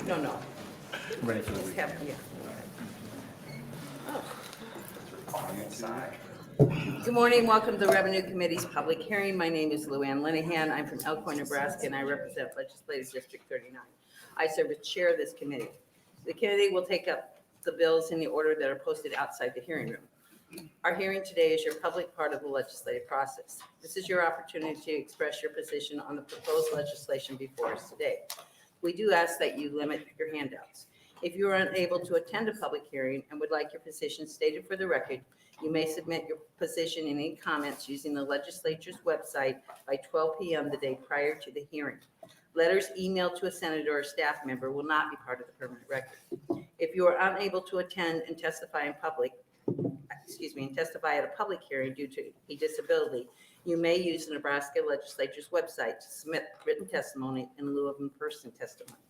No. Ready for the Just reading. have, yeah. Good morning, welcome to the Revenue Committee's public hearing. My name is Luann Linehan. I'm from Elkhorn, Nebraska, and I represent Legislative District 39. I serve as chair of this committee. The committee will take up the bills in the order that are posted outside the hearing room. Our hearing today is your public part of the legislative process. This is your opportunity to express your position on the proposed legislation before us today. We do ask that you limit your handouts. If you are unable to attend a public hearing and would like your position stated for the record, you may submit your position and any comments using the legislature's website by 12 p.m. the day prior to the hearing. Letters emailed to a senator or staff member will not be part of the permanent record. If you are unable to attend and testify at a public hearing due to a disability, you may use the Nebraska Legislature's website to submit written testimony in lieu of in-person testimony.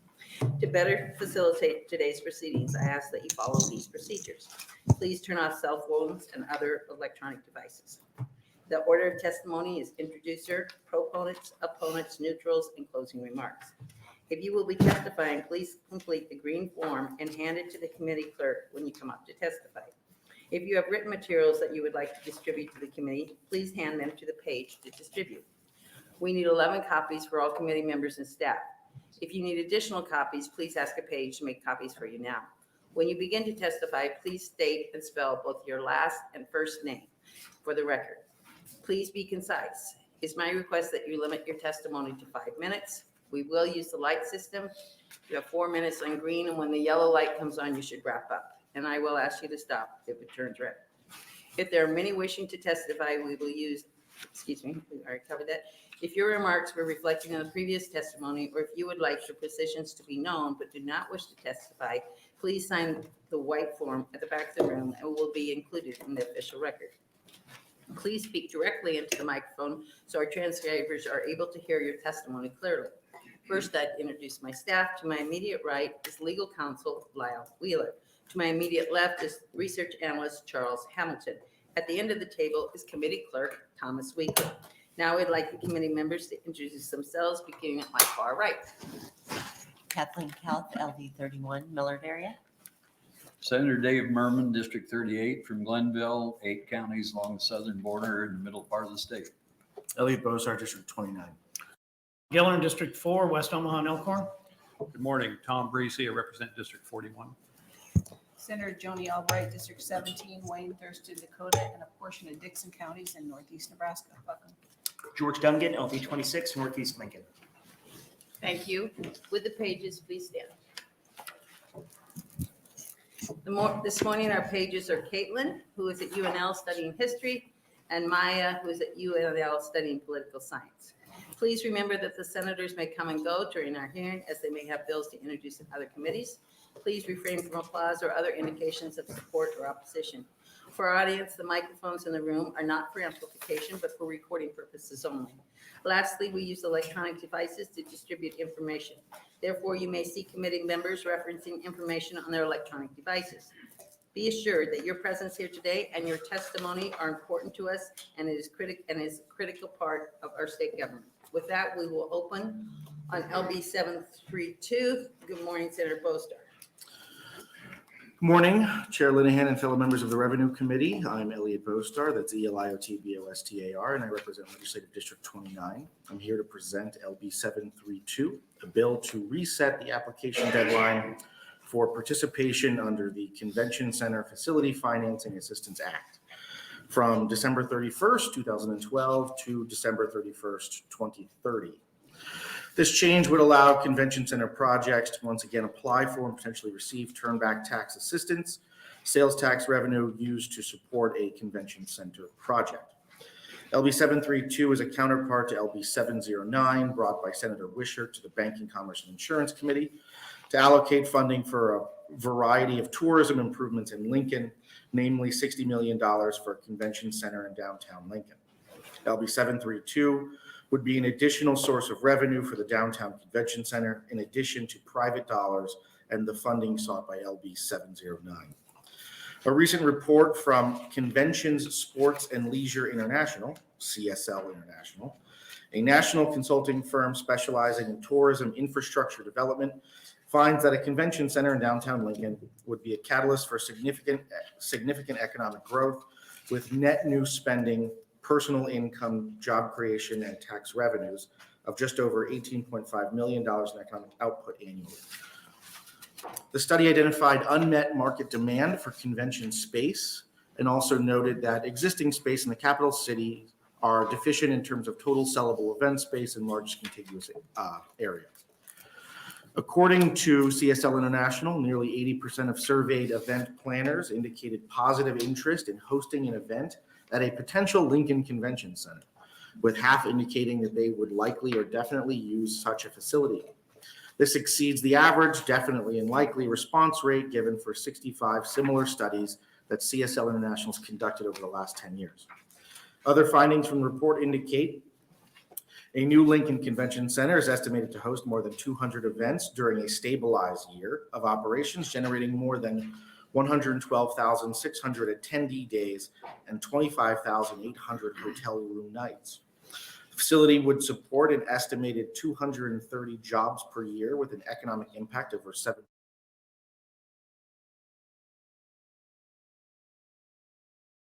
To better facilitate today's proceedings, I ask that you follow these procedures. Please turn off cell phones and other electronic devices. The order of testimony is introducer, proponents, opponents, neutrals, and closing remarks. If you will be testifying, please complete the green form and hand it to the committee clerk when you come up to testify. If you have written materials that you would like to distribute to the committee, please hand them to the page to distribute. We need 11 copies for all committee members and staff. If you need additional copies, please ask a page to make copies for you now. When you begin to testify, please state and spell both your last and first name for the record. Please be concise. It's my request that you limit your testimony to 5 minutes. We will use the light system. You have 4 minutes on green, and when the yellow light comes on, you should wrap up. And I will ask you to stop if it turns red. If there are many wishing to testify, we will use, we already covered that. If your remarks were reflecting on the previous testimony, or if you would like your positions to be known but do not wish to testify, please sign the white form at the back of the room and will be included in the official record. Please speak directly into the microphone so our transcribers are able to hear your testimony clearly. First, I'd introduce my staff. To my immediate right is legal counsel Lyle Wheeler. To my immediate left is research analyst Charles Hamilton. At the end of the table is committee clerk Thomas Weekly. Now I'd like the committee members to introduce themselves, beginning at my far right. Kathleen Kalf, LD 31, Millard area. Senator Dave Merman, District 38 from Glenville, 8 counties along the southern border in the middle part of the state. Elliot Bostar, District 29. Gillern, District 4, West Omaha and Elkhorn. Good morning, Tom Breesy. I represent District 41. Senator Joni Albright, District 17, Wayne, Thurston, Dakota, and a portion of Dixon counties in northeast Nebraska. Welcome. George Dungan, LD 26, Northeast Lincoln. Thank you. With the pages, please stand. This morning, our pages are Caitlin, who is at UNL studying history, and Maya, who is at UNL studying political science. Please remember that the senators may come and go during our hearing as they may have bills to introduce in other committees. Please refrain from applause or other indications of support or opposition. For our audience, the microphones in the room are not for amplification, but for recording purposes only. Lastly, we use electronic devices to distribute information. Therefore, you may see committee members referencing information on their electronic devices. Be assured that your presence here today and your testimony are important to us and is a critical part of our state government. With that, we will open on LB 732. Good morning, Senator Bostar. Good morning, Chair Linehan and fellow members of the Revenue Committee. I'm Elliot Bostar, that's ELIOTBOSTAR, and I represent Legislative District 29. I'm here to present LB 732, a bill to reset the application deadline for participation under the Convention Center Facility Financing Assistance Act from December 31st, 2012 to December 31st, 2030. This change would allow convention center projects to once again apply for and potentially receive turnback tax assistance, sales tax revenue used to support a convention center project. LB 732 is a counterpart to LB 709 brought by Senator Wishart to the Banking, Commerce, and Insurance Committee to allocate funding for a variety of tourism improvements in Lincoln, namely $60 million for a convention center in downtown Lincoln. LB 732 would be an additional source of revenue for the downtown convention center in addition to private dollars and the funding sought by LB 709. A recent report from Conventions, Sports, and Leisure International, CSL International, a national consulting firm specializing in tourism infrastructure development, finds that a convention center in downtown Lincoln would be a catalyst for significant economic growth with net new spending, personal income, job creation, and tax revenues of just over $18.5 million in economic output annually. The study identified unmet market demand for convention space and also noted that existing space in the capital city are deficient in terms of total sellable event space and large contiguous area. According to CSL International, nearly 80% of surveyed event planners indicated positive interest in hosting an event at a potential Lincoln Convention Center, with half indicating that they would likely or definitely use such a facility. This exceeds the average definitely and likely response rate given for 65 similar studies that CSL International has conducted over the last 10 years. Other findings from the report indicate a new Lincoln Convention Center is estimated to host more than 200 events during a stabilized year of operations, generating more than 112,600 attendee days and 25,800 hotel room nights. The facility would support an estimated 230 jobs per year with an economic impact over 7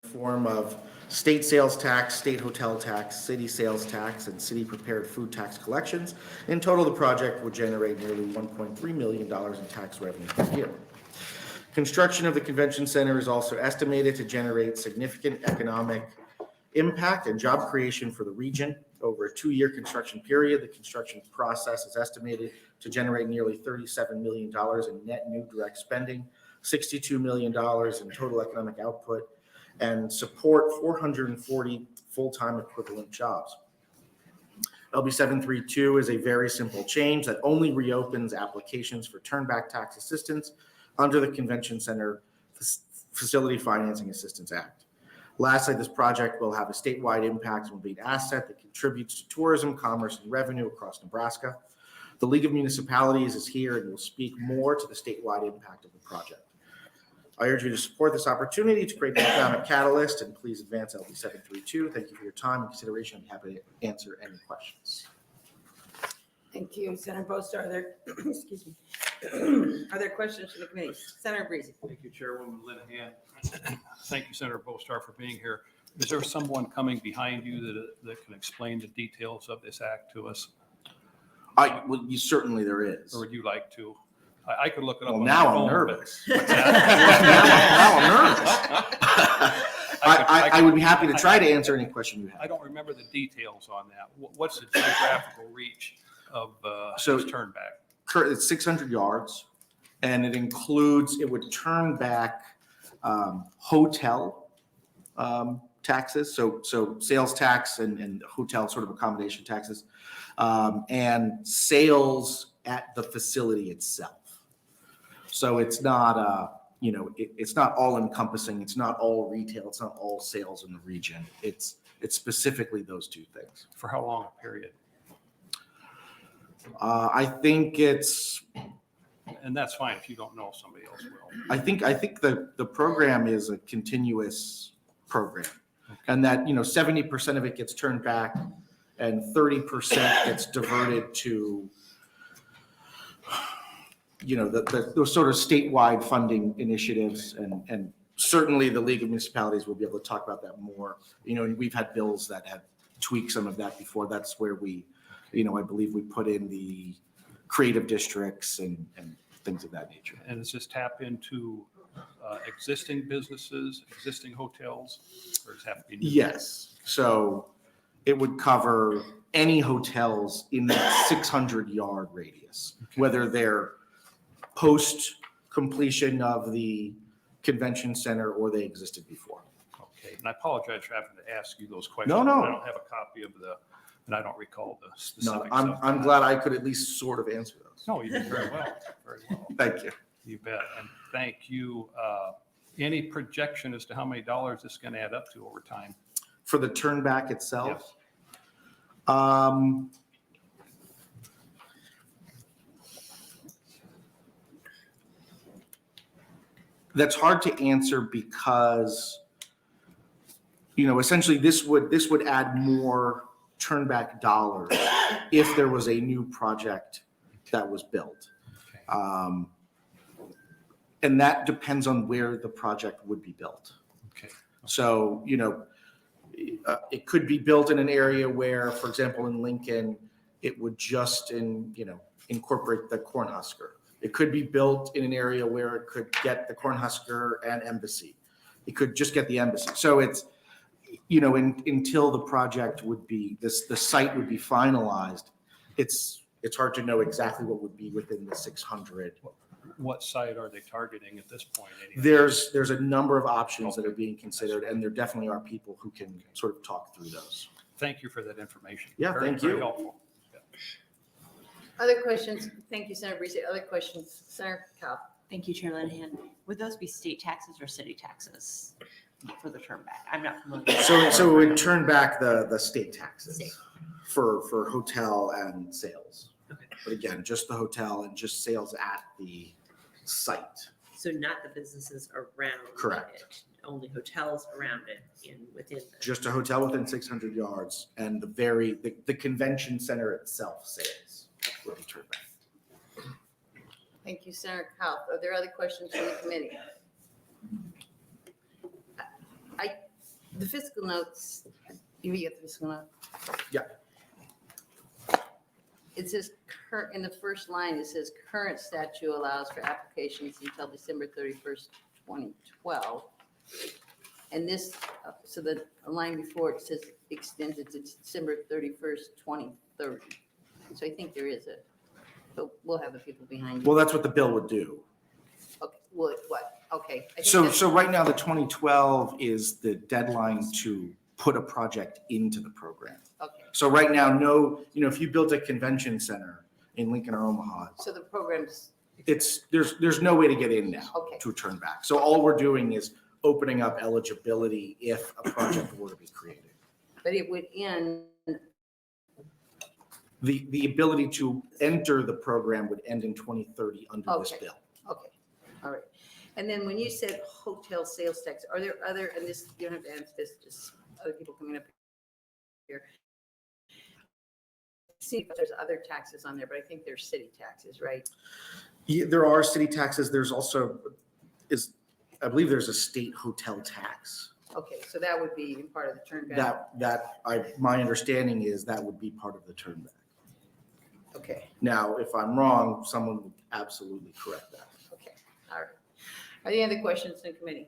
form of state sales tax, state hotel tax, city sales tax, and city prepared food tax collections. In total, the project would generate nearly $1.3 million in tax revenue per year. Construction of the convention center is also estimated to generate significant economic impact and job creation for the region. Over a 2-year construction period, the construction process is estimated to generate nearly $37 million in net new direct spending, $62 million in total economic output, and support 440 full-time equivalent jobs. LB 732 is a very simple change that only reopens applications for turnback tax assistance under the Convention Center Facility Financing Assistance Act. Lastly, this project will have a statewide impact and will be an asset that contributes to tourism, commerce, and revenue across Nebraska. The League of Municipalities is here and will speak more to the statewide impact of the project. I urge you to support this opportunity to create an economic catalyst, and please advance LB 732. Thank you for your time and consideration. I'm happy to answer any questions. Thank you, Senator Bostar. Are there, excuse me, are there questions from the committee? Senator Breeze. Thank you, Chairwoman Linehan. Thank you, Senator Bostar, for being here. Is there someone coming behind you that can explain the details of this act to us? Well, certainly there is. Or would you like to? I could look it up. Well, on now my I'm phone, nervous. but- What's that? now I'm nervous. I would be happy to try to answer any question you I have. don't remember the details on that. What's the geographical reach of So- this turn back? It's 600 yards, and it would turn back hotel taxes, so sales tax and hotel sort of accommodation taxes, and sales at the facility itself. So it's not it's not all encompassing. It's not all retail. It's not all sales in the region. It's specifically those two things. For how long a period? I think it's. And that's fine if you don't know, somebody else will. I think the program is a continuous program, and that 70% of it gets turned back, and 30% gets diverted to the sort of statewide funding initiatives, and certainly the League of Municipalities will be able to talk about that more. And we've had bills that have tweaked some of that before. That's where we, I believe we put in the creative districts and things of that nature. And does this tap into existing businesses, existing hotels, or does it have to be new? Yes. So it would cover any hotels in that 600-yard radius, whether they're post completion of the convention center or they existed before. Okay, and I apologize for having to ask you those questions. No. I don't have a copy of and I don't recall the No, specifics. I'm glad I could at least sort of answer those. No, you did very well, very well. Thank you. You bet, and thank you. Any projection as to how many dollars this is going to add up to over time? For the turnback itself, that's hard to answer because, essentially this would add more turnback dollars if there was a new project that was built. And that depends on where the project would be built. Okay. So, it could be built in an area where, for example, in Lincoln, it would just incorporate the Cornhusker. It could be built in an area where it could get the Cornhusker and embassy. It could just get the embassy. So it's, until the project would be, the site would be finalized, it's hard to know exactly what would be within the 600. What site are they targeting at this point? Anyway? There's a number of options that are being considered, and there definitely are people who can sort of talk through those. Thank you for that information. Yeah, Very, thank very you. helpful. Other questions? Thank you, Senator Breeze. Other questions? Senator Cal. Thank you, Chair Linehan. Would those be state taxes or city taxes for the turn back? I'm not familiar. So it would turn back the state taxes State. for hotel and sales. But again, just the hotel and just sales at the site. So not the businesses around Correct. it, only hotels around it within the. Just a hotel within 600 yards and the convention center itself sales will be turned back. Thank you, Senator Cal. Are there other questions from the committee? The fiscal notes, you get the fiscal note? Yeah. It says, in the first line, it says current statute allows for applications until December 31st, 2012. And this, so the line before it says extended to December 31st, 2030. So I think there is but we'll have the people behind you. Well, that's what the bill would do. Okay, what? Okay. I think So that's- right now, the 2012 is the deadline to put a project into the program. Okay, So right now, if you built a convention center in Lincoln or Omaha, so the program's, there's no way to get in now okay, to turn back. So all we're doing is opening up eligibility if a project were to be created. but it would end, The ability to enter the program would end in 2030 under this Okay. bill. okay, all right. And then when you said hotel sales tax, are there other, and this, you don't have to answer this, just other people coming up here. See if there's other taxes on there, but I think there's city taxes, right? Yeah, there are city taxes. There's also, I believe there's a state hotel tax. Okay, so that would be part of the turn back. My understanding is that would be part of the turn back. Okay, Now, if I'm wrong, someone would absolutely correct that. okay, all right. Are there any other questions in committee?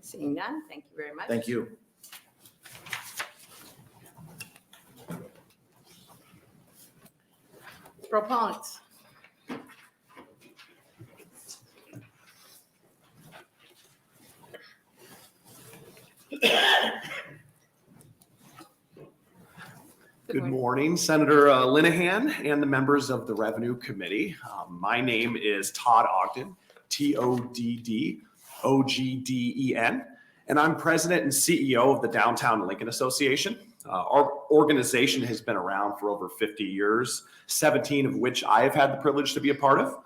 Seeing none, thank you very much. Thank you. Proponents. Good morning, Senator Linehan and the members of the Revenue Committee. My name is Todd Ogden, Toddogden, and I'm President and CEO of the Downtown Lincoln Association. Our organization has been around for over 50 years, 17 of which I have had the privilege to be a part of.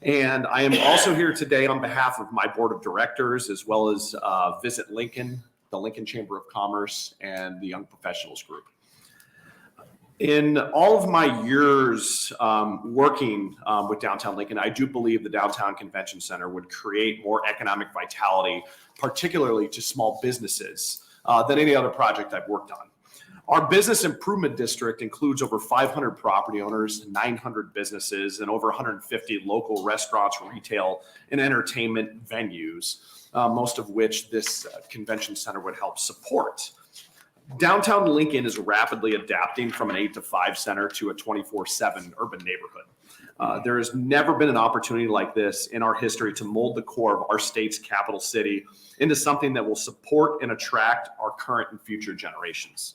And I am also here today on behalf of my board of directors, as well as Visit Lincoln, the Lincoln Chamber of Commerce, and the Young Professionals Group. In all of my years working with Downtown Lincoln, I do believe the Downtown Convention Center would create more economic vitality, particularly to small businesses, than any other project I've worked on. Our business improvement district includes over 500 property owners, 900 businesses, and over 150 local restaurants, retail, and entertainment venues, most of which this convention center would help support. Downtown Lincoln is rapidly adapting from an 8 to 5 center to a 24/7 urban neighborhood. There has never been an opportunity like this in our history to mold the core of our state's capital city into something that will support and attract our current and future generations.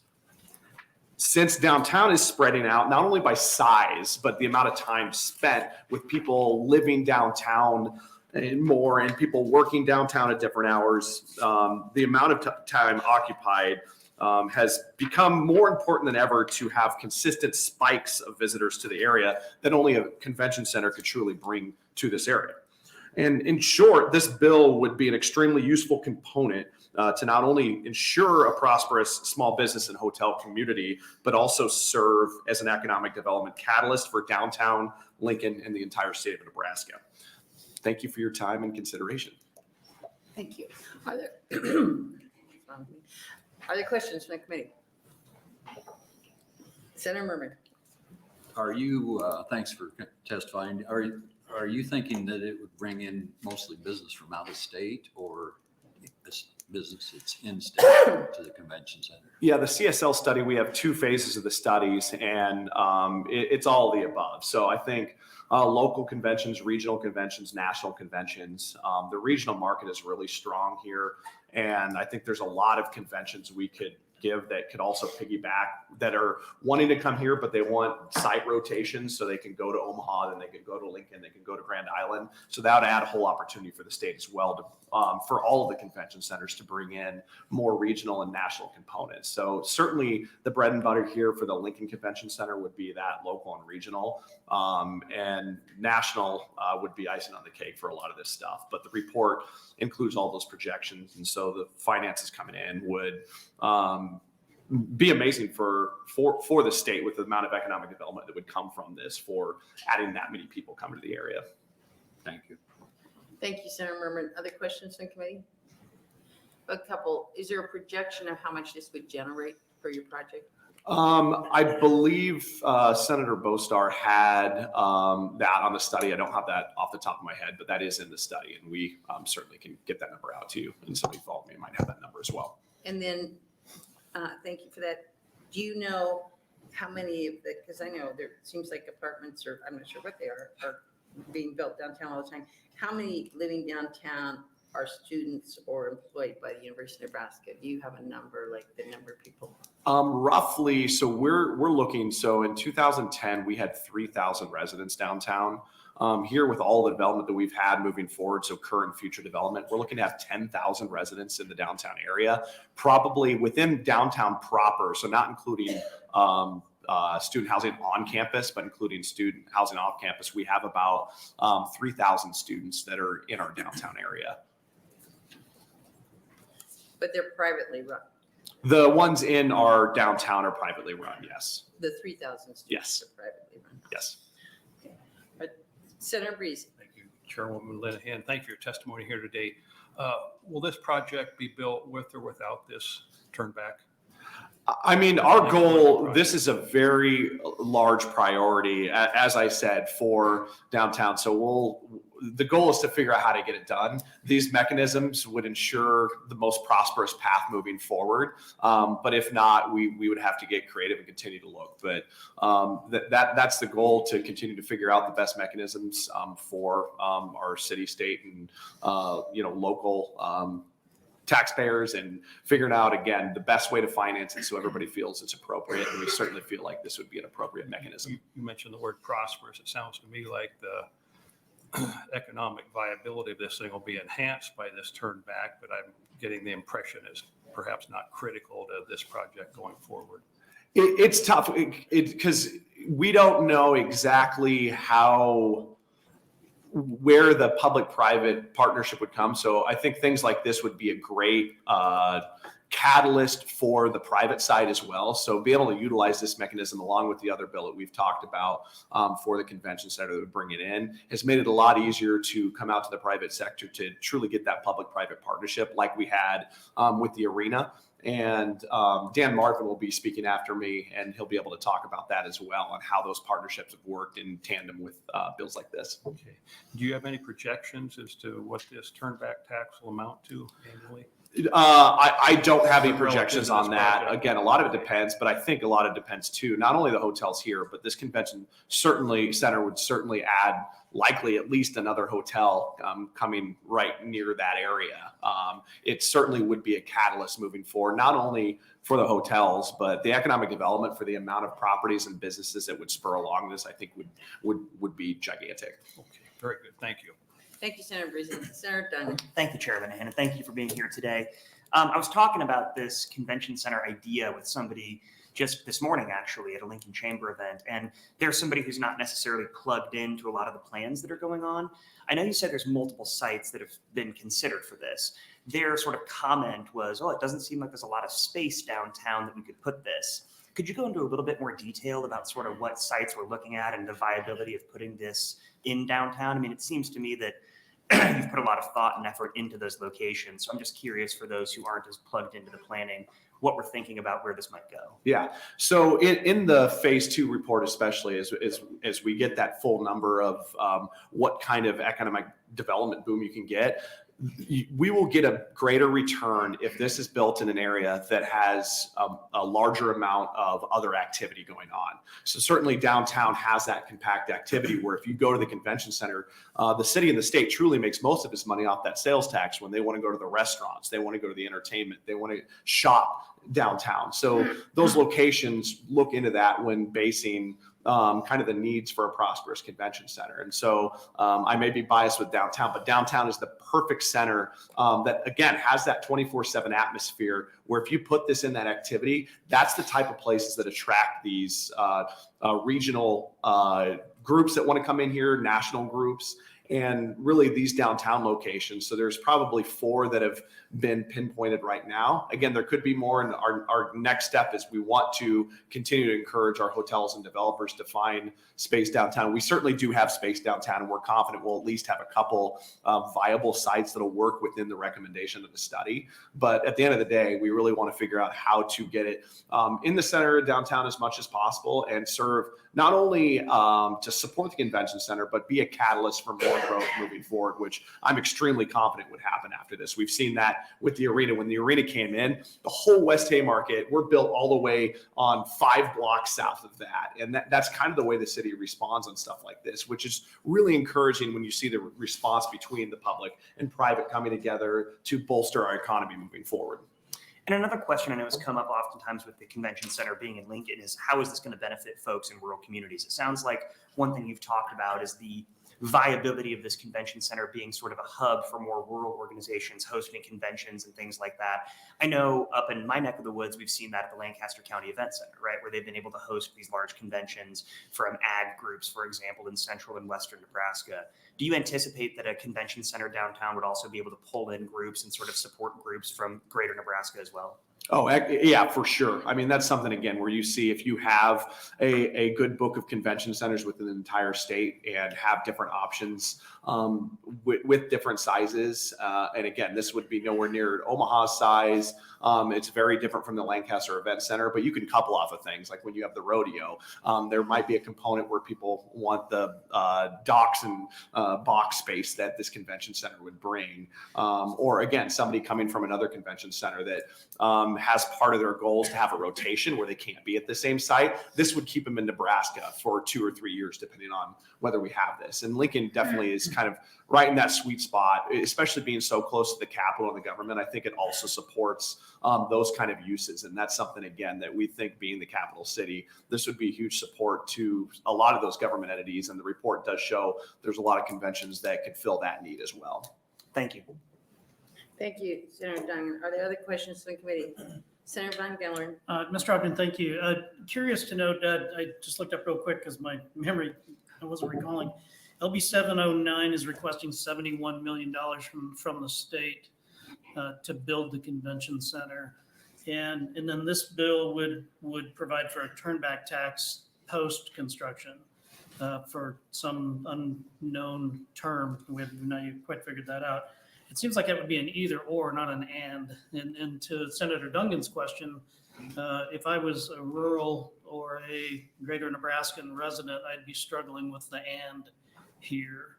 Since downtown is spreading out, not only by size, but the amount of time spent with people living downtown and more, and people working downtown at different hours, the amount of time occupied has become more important than ever to have consistent spikes of visitors to the area that only a convention center could truly bring to this area. And in short, this bill would be an extremely useful component to not only ensure a prosperous small business and hotel community, but also serve as an economic development catalyst for downtown Lincoln and the entire state of Nebraska. Thank you for your time and consideration. Thank you. Are there questions from the committee? Senator Merman. Are you, thanks for testifying, are you thinking that it would bring in mostly business from out of state or this business that's in state to the convention center? Yeah, the CSL study, we have 2 phases of the studies, and it's all of the above. So I think local conventions, regional conventions, national conventions, the regional market is really strong here. And I think there's a lot of conventions we could give that could also piggyback that are wanting to come here, but they want site rotations so they can go to Omaha, then they can go to Lincoln, they can go to Grand Island. So that would add a whole opportunity for the state as well to, for all of the convention centers to bring in more regional and national components. So certainly the bread and butter here for the Lincoln Convention Center would be that local and regional, and national would be icing on the cake for a lot of this stuff. But the report includes all those projections, and so the finances coming in would be amazing for the state with the amount of economic development that would come from this for adding that many people coming to the area. Thank you. Thank you, Senator Merman. Other questions from the committee? A couple. Is there a projection of how much this would generate for your project? I believe Senator Bostar had that on the study. I don't have that off the top of my head, but that is in the study, and we certainly can get that number out to you. And somebody follow me might have that number as well. And then, thank you for that. Do you know how many of the, because I know there seems like apartments, or I'm not sure what they are being built downtown all the time. How many living downtown are students or employed by the University of Nebraska? Do you have a number, like the number of people? Roughly, so we're looking, so in 2010, we had 3,000 residents downtown. Here with all the development that we've had moving forward, so current and future development, we're looking to have 10,000 residents in the downtown area, probably within downtown proper, so not including student housing on campus, but including student housing off campus. We have about 3,000 students that are in our downtown area. But they're privately run. The ones in our downtown are privately run, yes. The 3,000 students Yes. are privately run. Yes. Senator Breeze. Thank you, Chairwoman Linehan. Thank you for your testimony here today. Will this project be built with or without this turnback? I mean, our goal, this is a very large priority, as I said, for downtown. So the goal is to figure out how to get it done. These mechanisms would ensure the most prosperous path moving forward. But if not, we would have to get creative and continue to look. But that's the goal, to continue to figure out the best mechanisms for our city, state, and local taxpayers, and figuring out, again, the best way to finance it so everybody feels it's appropriate. And we certainly feel like this would be an appropriate mechanism. You mentioned the word prosperous. It sounds to me like the economic viability of this thing will be enhanced by this turn back, but I'm getting the impression it's perhaps not critical to this project going forward. It's tough because we don't know exactly where the public-private partnership would come. So I think things like this would be a great catalyst for the private side as well. So be able to utilize this mechanism along with the other bill that we've talked about for the convention center that would bring it in has made it a lot easier to come out to the private sector to truly get that public-private partnership like we had with the arena. And Dan Marvin will be speaking after me, and he'll be able to talk about that as well, on how those partnerships have worked in tandem with bills like this. Okay. Do you have any projections as to what this turnback tax will amount to annually? I don't have any projections on that. Again, a lot of it depends, but I think a lot of it depends too, not only the hotels here, but this convention center would certainly add likely at least another hotel coming right near that area. It certainly would be a catalyst moving forward, not only for the hotels, but the economic development for the amount of properties and businesses that would spur along this, I think would be gigantic. Okay, very good. Thank you. Thank you, Senator Breeze. Senator Dunn. Thank you, Chairman, and thank you for being here today. I was talking about this convention center idea with somebody just this morning, actually, at a Lincoln Chamber event. And there's somebody who's not necessarily plugged into a lot of the plans that are going on. I know you said there's multiple sites that have been considered for this. Their sort of comment was, oh, it doesn't seem like there's a lot of space downtown that we could put this. Could you go into a little bit more detail about sort of what sites we're looking at and the viability of putting this in downtown? I mean, it seems to me that you've put a lot of thought and effort into those locations. So I'm just curious, for those who aren't as plugged into the planning, what we're thinking about where this might go. Yeah. So in the phase 2 report, especially as we get that full number of what kind of economic development boom you can get, we will get a greater return if this is built in an area that has a larger amount of other activity going on. So certainly downtown has that compact activity where if you go to the convention center, the city and the state truly makes most of its money off that sales tax when they want to go to the restaurants, they want to go to the entertainment, they want to shop downtown. So those locations look into that when basing kind of the needs for a prosperous convention center. And so I may be biased with downtown, but downtown is the perfect center that, again, has that 24/7 atmosphere where if you put this in that activity, that's the type of places that attract these regional groups that want to come in here, national groups, and really these downtown locations. So there's probably 4 that have been pinpointed right now. Again, there could be more, and our next step is we want to continue to encourage our hotels and developers to find space downtown. We certainly do have space downtown, and we're confident we'll at least have a couple viable sites that'll work within the recommendation of the study. But at the end of the day, we really want to figure out how to get it in the center of downtown as much as possible and serve not only to support the convention center, but be a catalyst for more growth moving forward, which I'm extremely confident would happen after this. We've seen that with the arena. When the arena came in, the whole West Haymarket, we're built all the way on 5 blocks south of that. And that's kind of the way the city responds on stuff like this, which is really encouraging when you see the response between the public and private coming together to bolster our economy moving forward. And another question I know has come up oftentimes with the convention center being in Lincoln is, how is this going to benefit folks in rural communities? It sounds like one thing you've talked about is the viability of this convention center being sort of a hub for more rural organizations hosting conventions and things like that. I know up in my neck of the woods, we've seen that at the Lancaster County Event Center, right, where they've been able to host these large conventions from ag groups, for example, in central and western Nebraska. Do you anticipate that a convention center downtown would also be able to pull in groups and sort of support groups from greater Nebraska as well? Oh, yeah, for sure. I mean, that's something, again, where you see if you have a good book of convention centers within the entire state and have different options with different sizes. And again, this would be nowhere near Omaha's size. It's very different from the Lancaster Event Center, but you can couple off of things like when you have the rodeo. There might be a component where people want the docks and box space that this convention center would bring. Or again, somebody coming from another convention center that has part of their goals to have a rotation where they can't be at the same site. This would keep them in Nebraska for 2 or 3 years, depending on whether we have this. And Lincoln definitely is kind of right in that sweet spot, especially being so close to the capital and the government. I think it also supports those kind of uses. And that's something, again, that we think being the capital city, this would be a huge support to a lot of those government entities. And the report does show there's a lot of conventions that could fill that need as well. Thank you. Thank you, Senator Duncan. Are there other questions from the committee? Senator Von Gillern. Mr. Ogden, thank you. Curious to know, I just looked up real quick because my memory, I wasn't recalling. LB 709 is requesting $71 million from the state to build the convention center. And then this bill would provide for a turnback tax post-construction for some unknown term. We have not quite figured that out. It seems like that would be an either or, not an and. And to Senator Duncan's question, if I was a rural or a greater Nebraskan resident, I'd be struggling with the and here.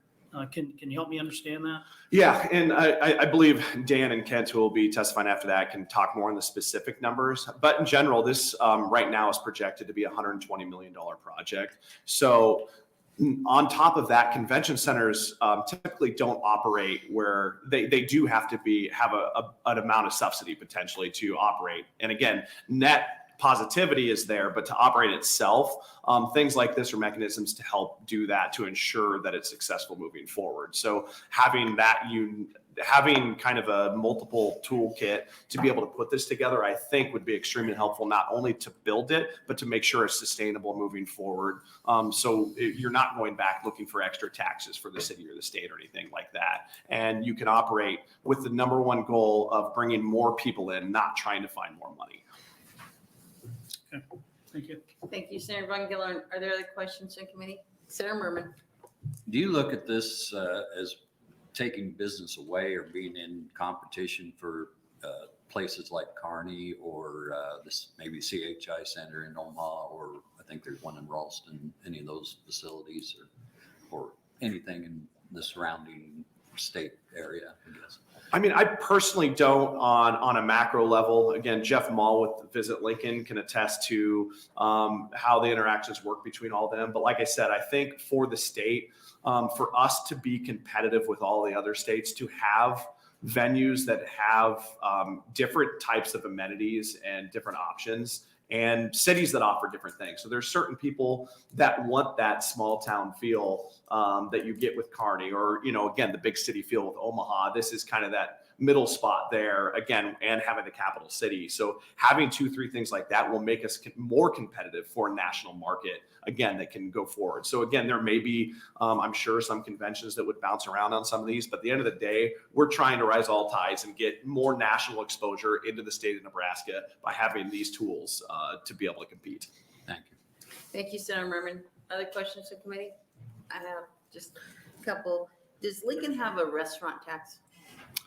Can you help me understand that? Yeah, and I believe Dan and Kent, who will be testifying after that, can talk more on the specific numbers. But in general, this right now is projected to be a $120 million project. So on top of that, convention centers typically don't operate where they do have to have an amount of subsidy potentially to operate. And again, net positivity is there, but to operate itself, things like this are mechanisms to help do that, to ensure that it's successful moving forward. So having that having kind of a multiple toolkit to be able to put this together, I think would be extremely helpful, not only to build it, but to make sure it's sustainable moving forward. So you're not going back looking for extra taxes for the city or the state or anything like that. And you can operate with the number one goal of bringing more people in, not trying to find more money. Thank you. Thank you, Senator Von Gillern. Are there other questions in committee? Senator Merman. Do you look at this as taking business away or being in competition for places like Kearney or this maybe CHI Center in Omaha, or I think there's one in Ralston, any of those facilities or anything in the surrounding state area, I guess? I mean, I personally don't on a macro level. Again, Jeff Mall with Visit Lincoln can attest to how the interactions work between all of them. But like I said, I think for the state, for us to be competitive with all the other states, to have venues that have different types of amenities and different options, and cities that offer different things. So there's certain people that want that small town feel that you get with Kearney, or, you know, again, the big city feel with Omaha. This is kind of that middle spot there again, and having the capital city. So having 2-3 things like that will make us more competitive for a national market, again, that can go forward. So again, there may be, I'm sure, some conventions that would bounce around on some of these, but at the end of the day, we're trying to rise all tides and get more national exposure into the state of Nebraska by having these tools to be able to compete. Thank you. Thank you, Senator Merman. Other questions in committee? I have just a couple. Does Lincoln have a restaurant tax?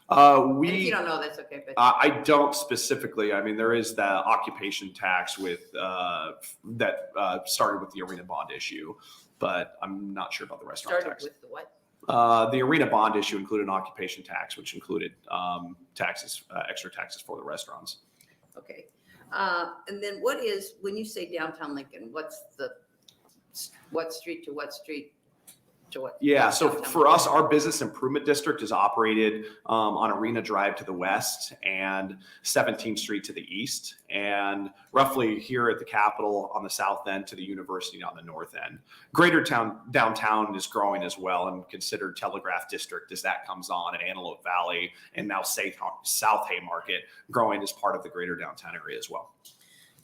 And if you don't know, that's okay. But I don't specifically. I mean, there is the occupation tax with that started with the arena bond issue, but I'm not sure about the restaurant started tax. with the what? The arena bond issue included an occupation tax, which included taxes, extra taxes for the restaurants. Okay. And then what is, when you say downtown Lincoln, what's the, what street to what street to what? Yeah, so downtown for Lincoln? us, our business improvement district is operated on Arena Drive to the west and 17th Street to the east, and roughly here at the Capitol on the south end to the university on the north end. Greater downtown is growing as well and considered Telegraph District as that comes on, and Antelope Valley, and now South Haymarket growing as part of the greater downtown area as well.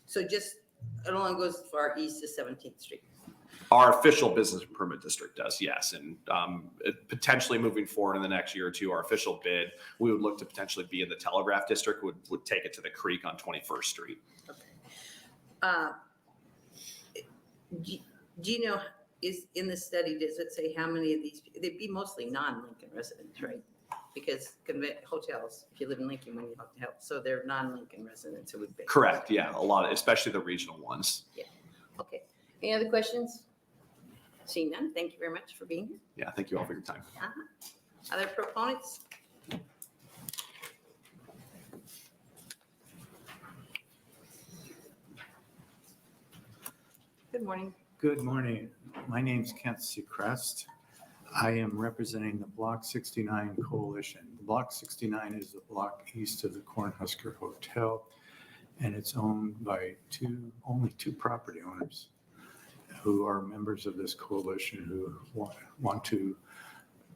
So just, it only goes as far east as 17th Street. Our official business improvement district does, yes. And potentially moving forward in the next year or two, our official bid, we would look to potentially be in the Telegraph District, would take it to the creek on 21st Street. Okay. Do you know, is in the study, does it say how many of these, they'd be mostly non-Lincoln residents, right? Because hotels, if you live in Lincoln, when you have to help, so they're non-Lincoln residents, it would be. Correct, yeah, a lot, especially the regional ones. Okay. Any other questions? Seeing none, thank you very much for being here. Yeah, thank you all for your time. Other proponents? Good morning. Good morning. My name's Kent Seacrest. I am representing the Block 69 Coalition. Block 69 is the block east of the Cornhusker Hotel, and it's owned by only two property owners who are members of this coalition who want to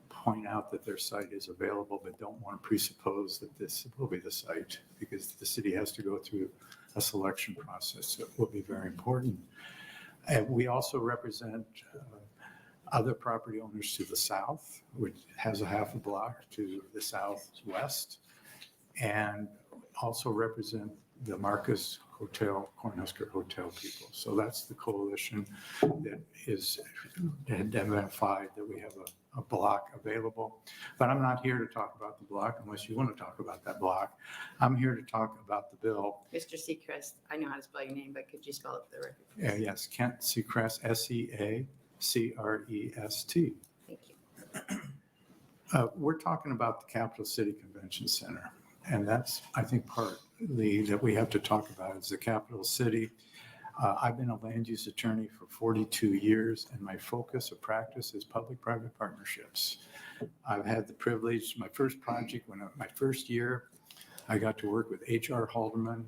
point out that their site is available, but don't want to presuppose that this will be the site, because the city has to go through a selection process. So it will be very important. And we also represent other property owners to the south, which has a half a block to the southwest, and also represent the Marcus Hotel, Cornhusker Hotel people. So that's the coalition that is identified that we have a block available. But I'm not here to talk about the block unless you want to talk about that block. I'm here to talk about the bill. Mr. Seacrest, I know how to spell your name, but could you spell it for the record? Yes, Kent Seacrest, Seacrest. Thank you. We're talking about the Capital City Convention Center. And that's, I think, partly that we have to talk about is the capital city. I've been a land use attorney for 42 years, and my focus of practice is public-private partnerships. I've had the privilege, my first project, my first year, I got to work with H.R. Haldeman,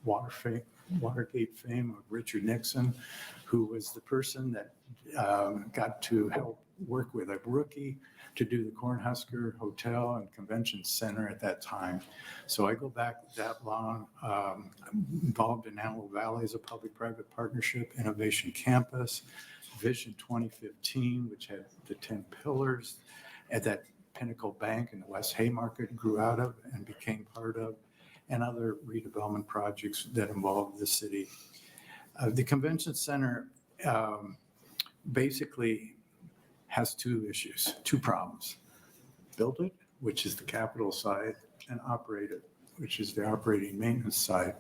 Watergate fame of Richard Nixon, who was the person that got to help work with a rookie to do the Cornhusker Hotel and Convention Center at that time. So I go back that long. I'm involved in Antelope Valley as a public-private partnership, Innovation Campus, Vision 2015, which had the 10 pillars at that Pinnacle Bank in the West Haymarket grew out of and became part of, and other redevelopment projects that involved the city. The convention center basically has two issues, two problems. Build it, which is the capital side, and operate it, which is the operating maintenance side.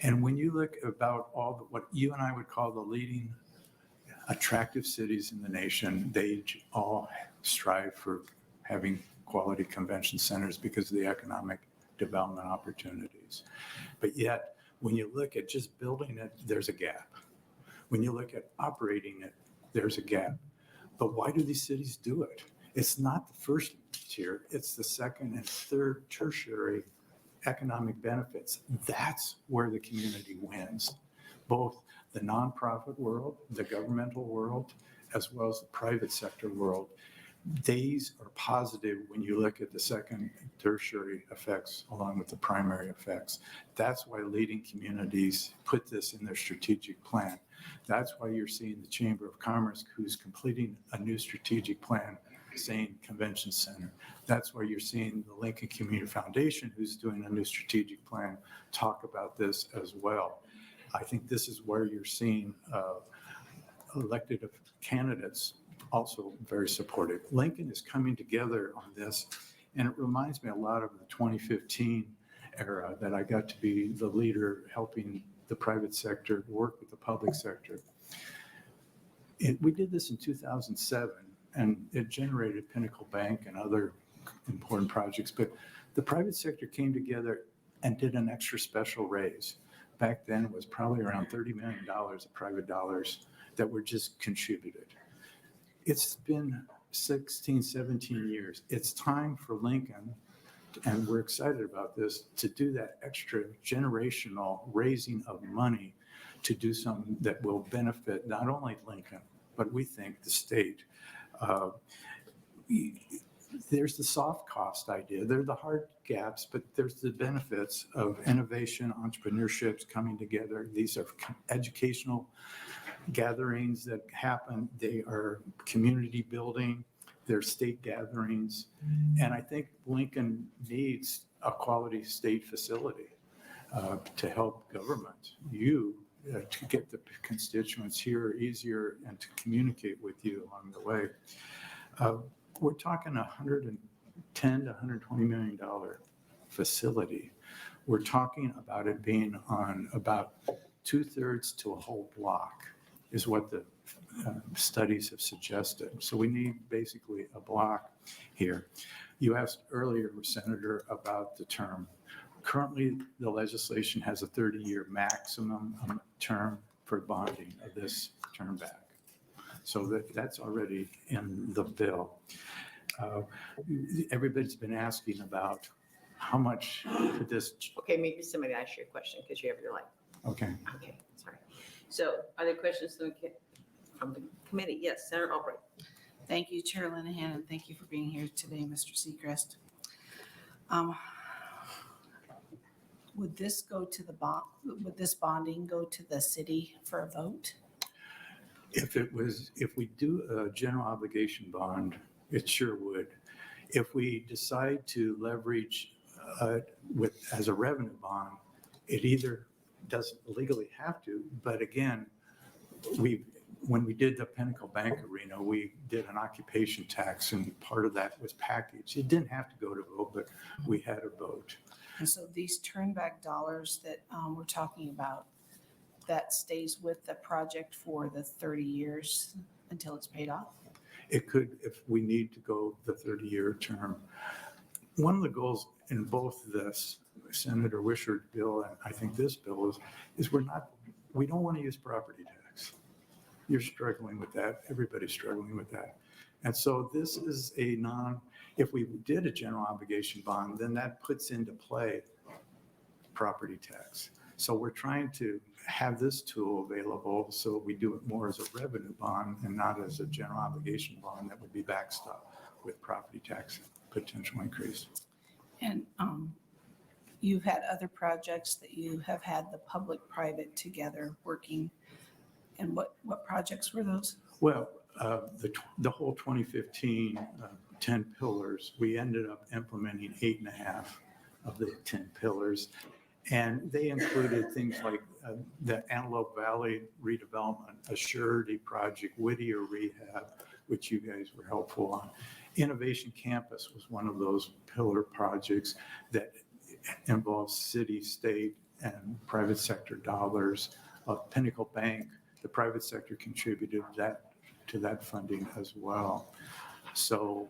And when you look about what you and I would call the leading attractive cities in the nation, they all strive for having quality convention centers because of the economic development opportunities. But yet, when you look at just building it, there's a gap. When you look at operating it, there's a gap. But why do these cities do it? It's not the first tier, it's the second and third tertiary economic benefits. That's where the community wins. Both the nonprofit world, the governmental world, as well as the private sector world. These are positive when you look at the second tertiary effects along with the primary effects. That's why leading communities put this in their strategic plan. That's why you're seeing the Chamber of Commerce, who's completing a new strategic plan, saying convention center. That's why you're seeing the Lincoln Community Foundation, who's doing a new strategic plan, talk about this as well. I think this is where you're seeing elected candidates also very supportive. Lincoln is coming together on this, and it reminds me a lot of the 2015 era that I got to be the leader helping the private sector work with the public sector. We did this in 2007, and it generated Pinnacle Bank and other important projects, but the private sector came together and did an extra special raise. Back then, it was probably around $30 million of private dollars that were just contributed. It's been 16, 17 years. It's time for Lincoln, and we're excited about this, to do that extra generational raising of money to do something that will benefit not only Lincoln, but we think the state. There's the soft cost idea. There are the hard gaps, but there's the benefits of innovation, entrepreneurships coming together. These are educational gatherings that happen. They are community building. They're state gatherings. And I think Lincoln needs a quality state facility to help government, to get the constituents here easier and to communicate with you along the way. We're talking $110 to $120 million facility. We're talking about it being on about 2/3 to a whole block is what the studies have suggested. So we need basically a block here. You asked earlier, Senator, about the term. Currently, the legislation has a 30-year maximum term for bonding of this term back. So that's already in the bill. Everybody's been asking about how much could this, Okay, maybe somebody asked you a question because you have your light. okay. Okay, sorry. So are there questions from the committee? Yes, Senator Albright. Thank you, Chair Linehan, and thank you for being here today, Mr. Seacrest. Would this go to the bond, would this bonding go to the city for a vote? If we do a general obligation bond, it sure would. If we decide to leverage as a revenue bond, it either doesn't legally have to, but again, when we did the Pinnacle Bank Arena, we did an occupation tax, and part of that was packaged. It didn't have to go to vote, but we had a vote. And so these turn back dollars that we're talking about, that stays with the project for the 30 years until it's paid off? It could, if we need to go the 30-year term. One of the goals in both this Senator Wishart's bill and I think this bill is we don't want to use property tax. You're struggling with that. Everybody's struggling with that. And so this is if we did a general obligation bond, then that puts into play property tax. So we're trying to have this tool available so we do it more as a revenue bond and not as a general obligation bond that would be backstopped with property tax potential increase. And you've had other projects that you have had the public-private together working. And what projects were those? Well, the whole 2015 10 pillars, we ended up implementing 8.5 of the 10 pillars. And they included things like the Antelope Valley redevelopment, a surety project, Whittier rehab, which you guys were helpful on. Innovation Campus was one of those pillar projects that involves city, state, and private sector dollars. Pinnacle Bank, the private sector contributed to that funding as well. So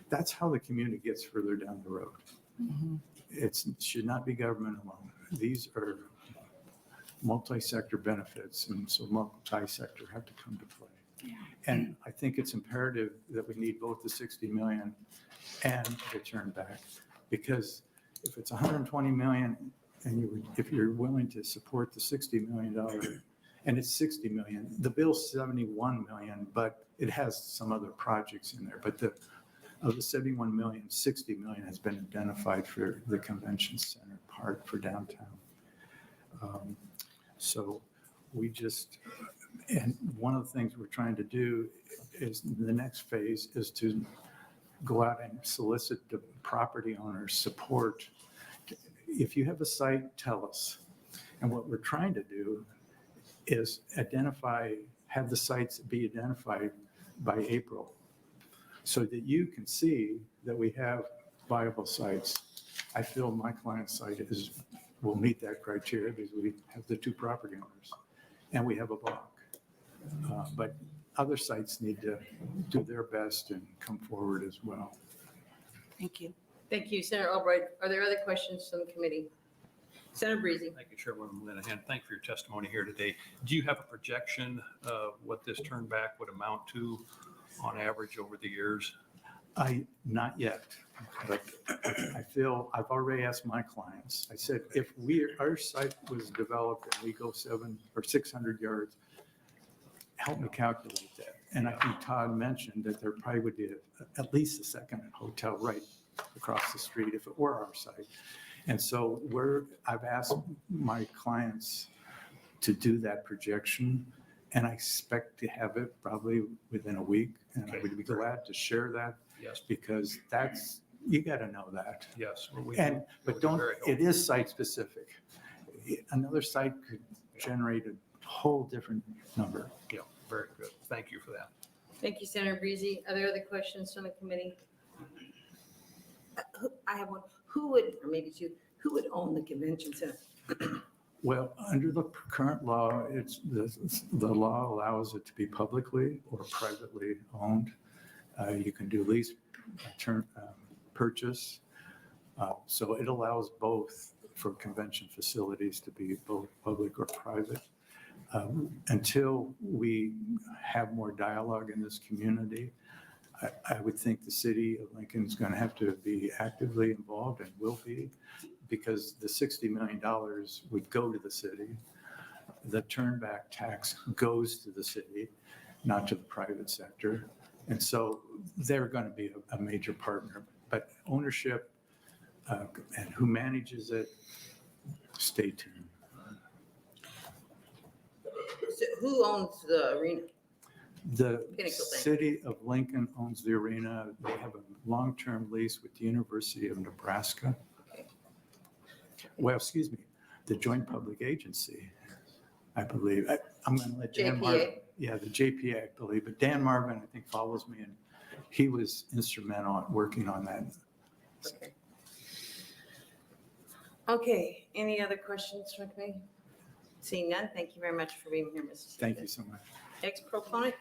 that's how the community gets further down the road. It should not be government alone. These are multi-sector benefits, and so multi-sector have to come to play. Yeah. And I think it's imperative that we need both the 60 million and the turn back, because if it's 120 million and if you're willing to support the $60 million, and it's 60 million, the bill's 71 million, but it has some other projects in there. But of the 71 million, 60 million has been identified for the convention center part for downtown. So and one of the things we're trying to do is the next phase is to go out and solicit the property owner's support. If you have a site, tell us. And what we're trying to do is have the sites be identified by April so that you can see that we have viable sites. I feel my client's site will meet that criteria because we have the 2 property owners and we have a block. But other sites need to do their best and come forward as well. Thank you. Thank you, Senator Albright. Are there other questions from the committee? Senator Breezy. Thank you, Chairwoman Linehan. Thank you for your testimony here today. Do you have a projection of what this turn back would amount to on average over the years? Not yet, but I feel I've already asked my clients. I said, if our site was developed and we go 700 or 600 yards, help me calculate that. And I think Todd mentioned that there probably would be at least a second hotel right across the street if it were our site. And so I've asked my clients to do that projection, and I expect to have it probably within a week. And I would be glad to share that. Yes. Because you got to know that. Yes. But it is site specific. Another site could generate a whole different number. Yeah, very good. Thank you for that. Thank you, Senator Breezy. Are there other questions from the committee? I have one. Who would own the convention center? Well, under the current law, the law allows it to be publicly or privately owned. You can do lease, purchase. So it allows both for convention facilities to be both public or private. Until we have more dialogue in this community, I would think the city of Lincoln is going to have to be actively involved and will be, because the $60 million would go to the city. The turnback tax goes to the city, not to the private sector. And so they're going to be a major partner. But ownership and who manages it, stay tuned. So who owns the arena? The Pinnacle Bank. city of Lincoln owns the arena. They have a long-term lease with the University of Nebraska. Well, excuse me, the Joint Public Agency, I believe. I'm going to let Dan Marvin. JPA? Yeah, the JPA, I believe. But Dan Marvin, I think, follows me, and he was instrumental in working on that. Okay. Okay, any other questions from me? Seeing none, thank you very much for being here, Mr. Thank you so much. Next proponent.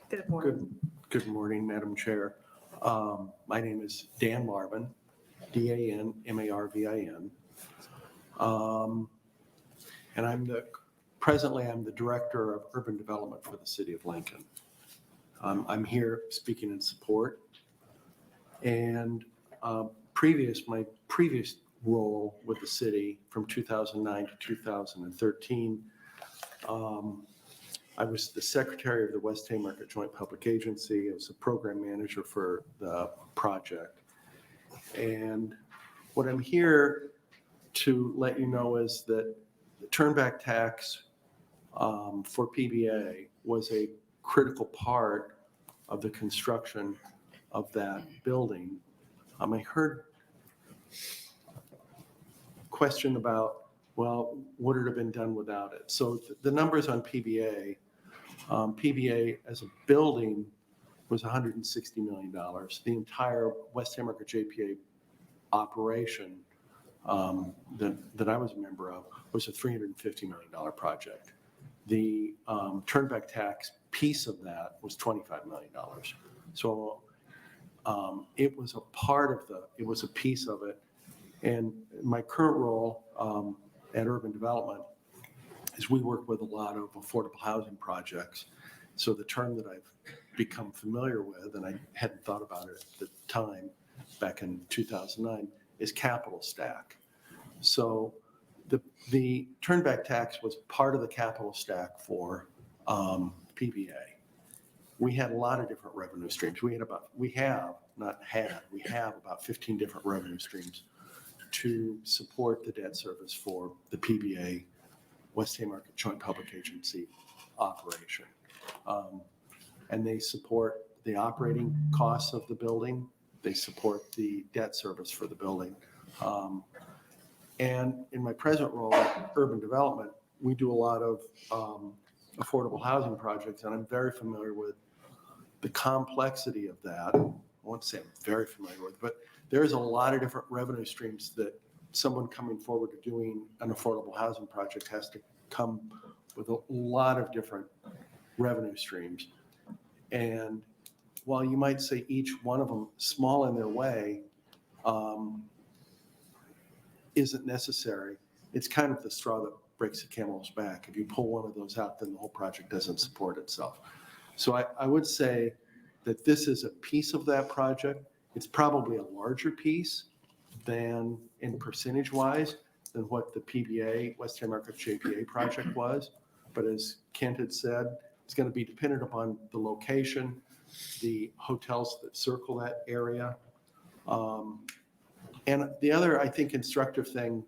Good morning. Good morning, Madam Chair. My name is Dan Marvin, DanMarvin. And I'm the Presently, I'm the Director of Urban Development for the City of Lincoln. I'm here speaking in support. And my previous role with the city from 2009 to 2013, I was the Secretary of the West Haymarket Joint Public Agency. I was a program manager for the project. And what I'm here to let you know is that the turnback tax for PBA was a critical part of the construction of that building. I heard a question about, well, would it have been done without it? So the numbers on PBA, PBA as a building was $160 million. The entire West Haymarket JPA operation that I was a member of was a $350 million project. The turnback tax piece of that was $25 million. So it was a part of it was a piece of it. And my current role at Urban Development is we work with a lot of affordable housing projects. So the term that I've become familiar with, and I hadn't thought about it at the time back in 2009, is capital stack. So the turnback tax was part of the capital stack for PBA. We had a lot of different revenue streams. We have about 15 different revenue streams to support the debt service for the PBA, West Haymarket Joint Public Agency operation. And they support the operating costs of the building. They support the debt service for the building. And in my present role at Urban Development, we do a lot of affordable housing projects, and I'm very familiar with the complexity of that. I won't say I'm very familiar with, but there's a lot of different revenue streams that someone coming forward to doing an affordable housing project has to come with a lot of different revenue streams. And while you might say each one of them small in their way, isn't necessary, it's kind of the straw that breaks the camel's back. If you pull one of those out, then the whole project doesn't support itself. So I would say that this is a piece of that project. It's probably a larger piece than in percentage-wise than what the PBA, West Haymarket JPA project was. But as Kent had said, it's going to be dependent upon the location, the hotels that circle that area. And the other, I think, instructive thing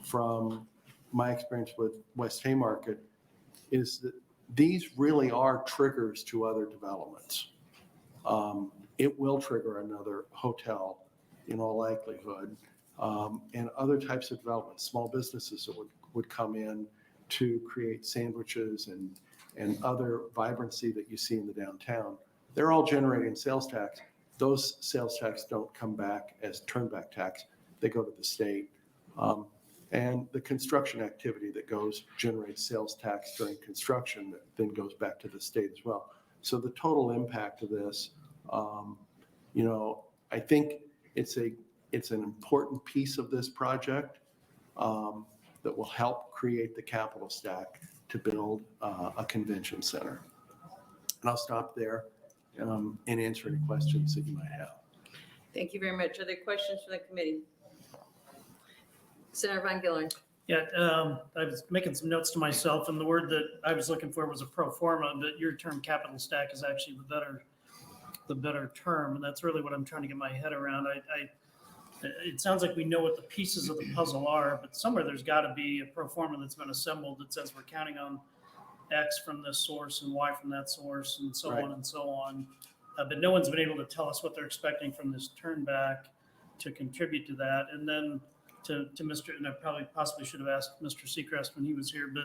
from my experience with West Haymarket is that these really are triggers to other developments. It will trigger another hotel in all likelihood, and other types of developments, small businesses that would come in to create sandwiches and other vibrancy that you see in the downtown. They're all generating sales tax. Those sales tax don't come back as turnback tax. They go to the state. And the construction activity that generates sales tax during construction that then goes back to the state as well. So the total impact of this, I think it's an important piece of this project that will help create the capital stack to build a convention center. And I'll stop there and answer any questions that you might have. Thank you very much. Are there questions from the committee? Senator Von Gillern. Yeah, I was making some notes to myself, and the word that I was looking for was a pro forma, but your term capital stack is actually the better term, and that's really what I'm trying to get my head around. It sounds like we know what the pieces of the puzzle are, but somewhere there's got to be a pro forma that's been assembled that says we're counting on X from this source and Y from that source and so on and so on. But no one's been able to tell us what they're expecting from this turnback to contribute to that. And then to Mr., and I possibly should have asked Mr. Seacrest when he was here, but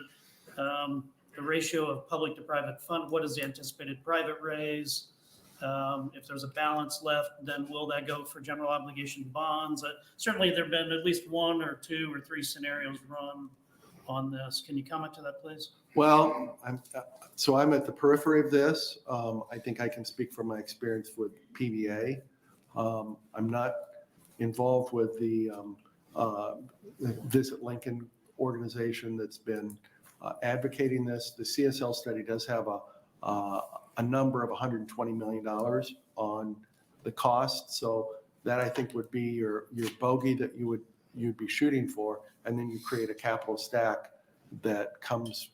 the ratio of public to private fund, what is the anticipated private raise? If there's a balance left, then will that go for general obligation bonds? Certainly there have been at least one or two or three scenarios run on this. Can you comment to that, please? Well, I'm at the periphery of this. I think I can speak from my experience with PBA. I'm not involved with the Visit Lincoln organization that's been advocating this. The CSL study does have a number of $120 million on the cost. So that I think would be your bogey that you'd be shooting for. And then you create a capital stack that comes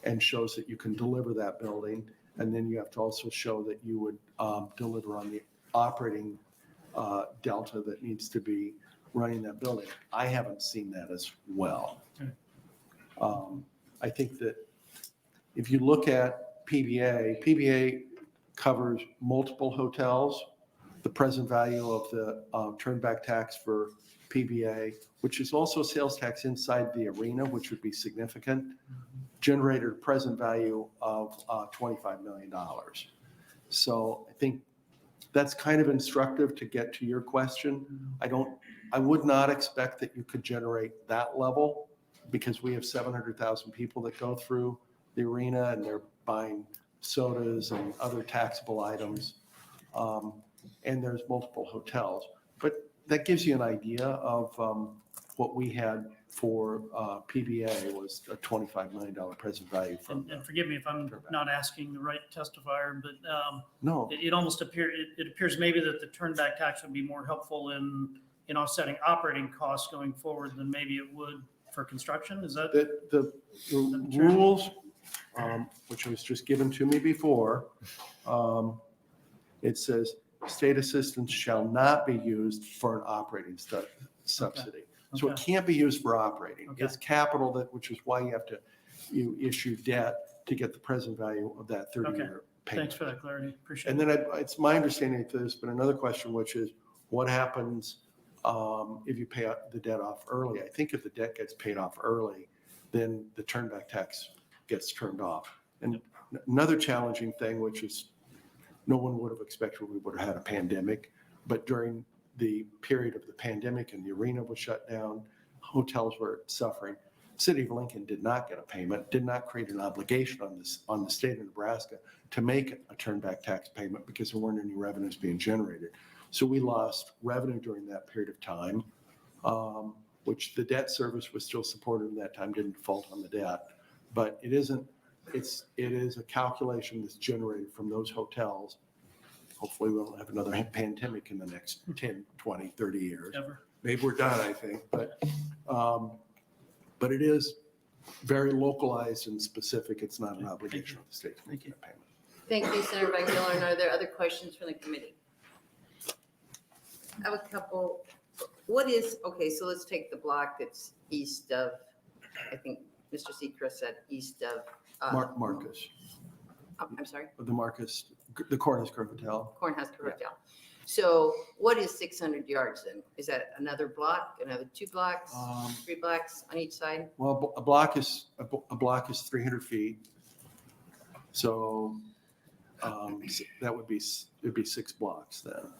and shows that you can deliver that building. And then you have to also show that you would deliver on the operating delta that needs to be running that building. I haven't seen that as well. I think that if you look at PBA covers multiple hotels. The present value of the turnback tax for PBA, which is also sales tax inside the arena, which would be significant, generated a present value of $25 million. So I think that's kind of instructive to get to your question. I would not expect that you could generate that level because we have 700,000 people that go through the arena and they're buying sodas and other taxable items. And there's multiple hotels. But that gives you an idea of what we had for PBA was a $25 million present value from. And forgive me if I'm not asking the right testifier, but No, it almost appears maybe that the turnback tax would be more helpful in offsetting operating costs going forward than maybe it would for construction. Is that? the rules, which was just given to me before, it says state assistance shall not be used for an operating subsidy. So it Okay. can't be used for operating. Okay. It's capital which is why you issue debt to get the present value of that 30-year payment. Thanks for that clarity. Appreciate And it. then it's my understanding that there's been another question, which is what happens if you pay out the debt off early? I think if the debt gets paid off early, then the turnback tax gets turned off. And another challenging thing, which is no one would have expected we would have had a pandemic, but during the period of the pandemic and the arena was shut down, hotels were suffering. City of Lincoln did not get a payment, did not create an obligation on the state of Nebraska to make a turnback tax payment because there weren't any revenues being generated. So we lost revenue during that period of time, which the debt service was still supported in that time, didn't default on the debt. But it is a calculation that's generated from those hotels. Hopefully we won't have another pandemic in the next 10, 20, 30 years. Ever. Maybe we're done, I think, but it is very localized and specific. It's not an obligation of the state to make that payment. Thank you, Senator Van Gillern. Are there other questions from the committee? I have a couple. So let's take the block that's east of, I think Mr. Seacrest said east of. Marcus, I'm sorry, the Cornhusker Hotel. Cornhusker Hotel. So what is 600 yards then? Is that another block, another 2 blocks, 3 blocks on each side? Well, a block is 300 feet. So it'd be 6 blocks then.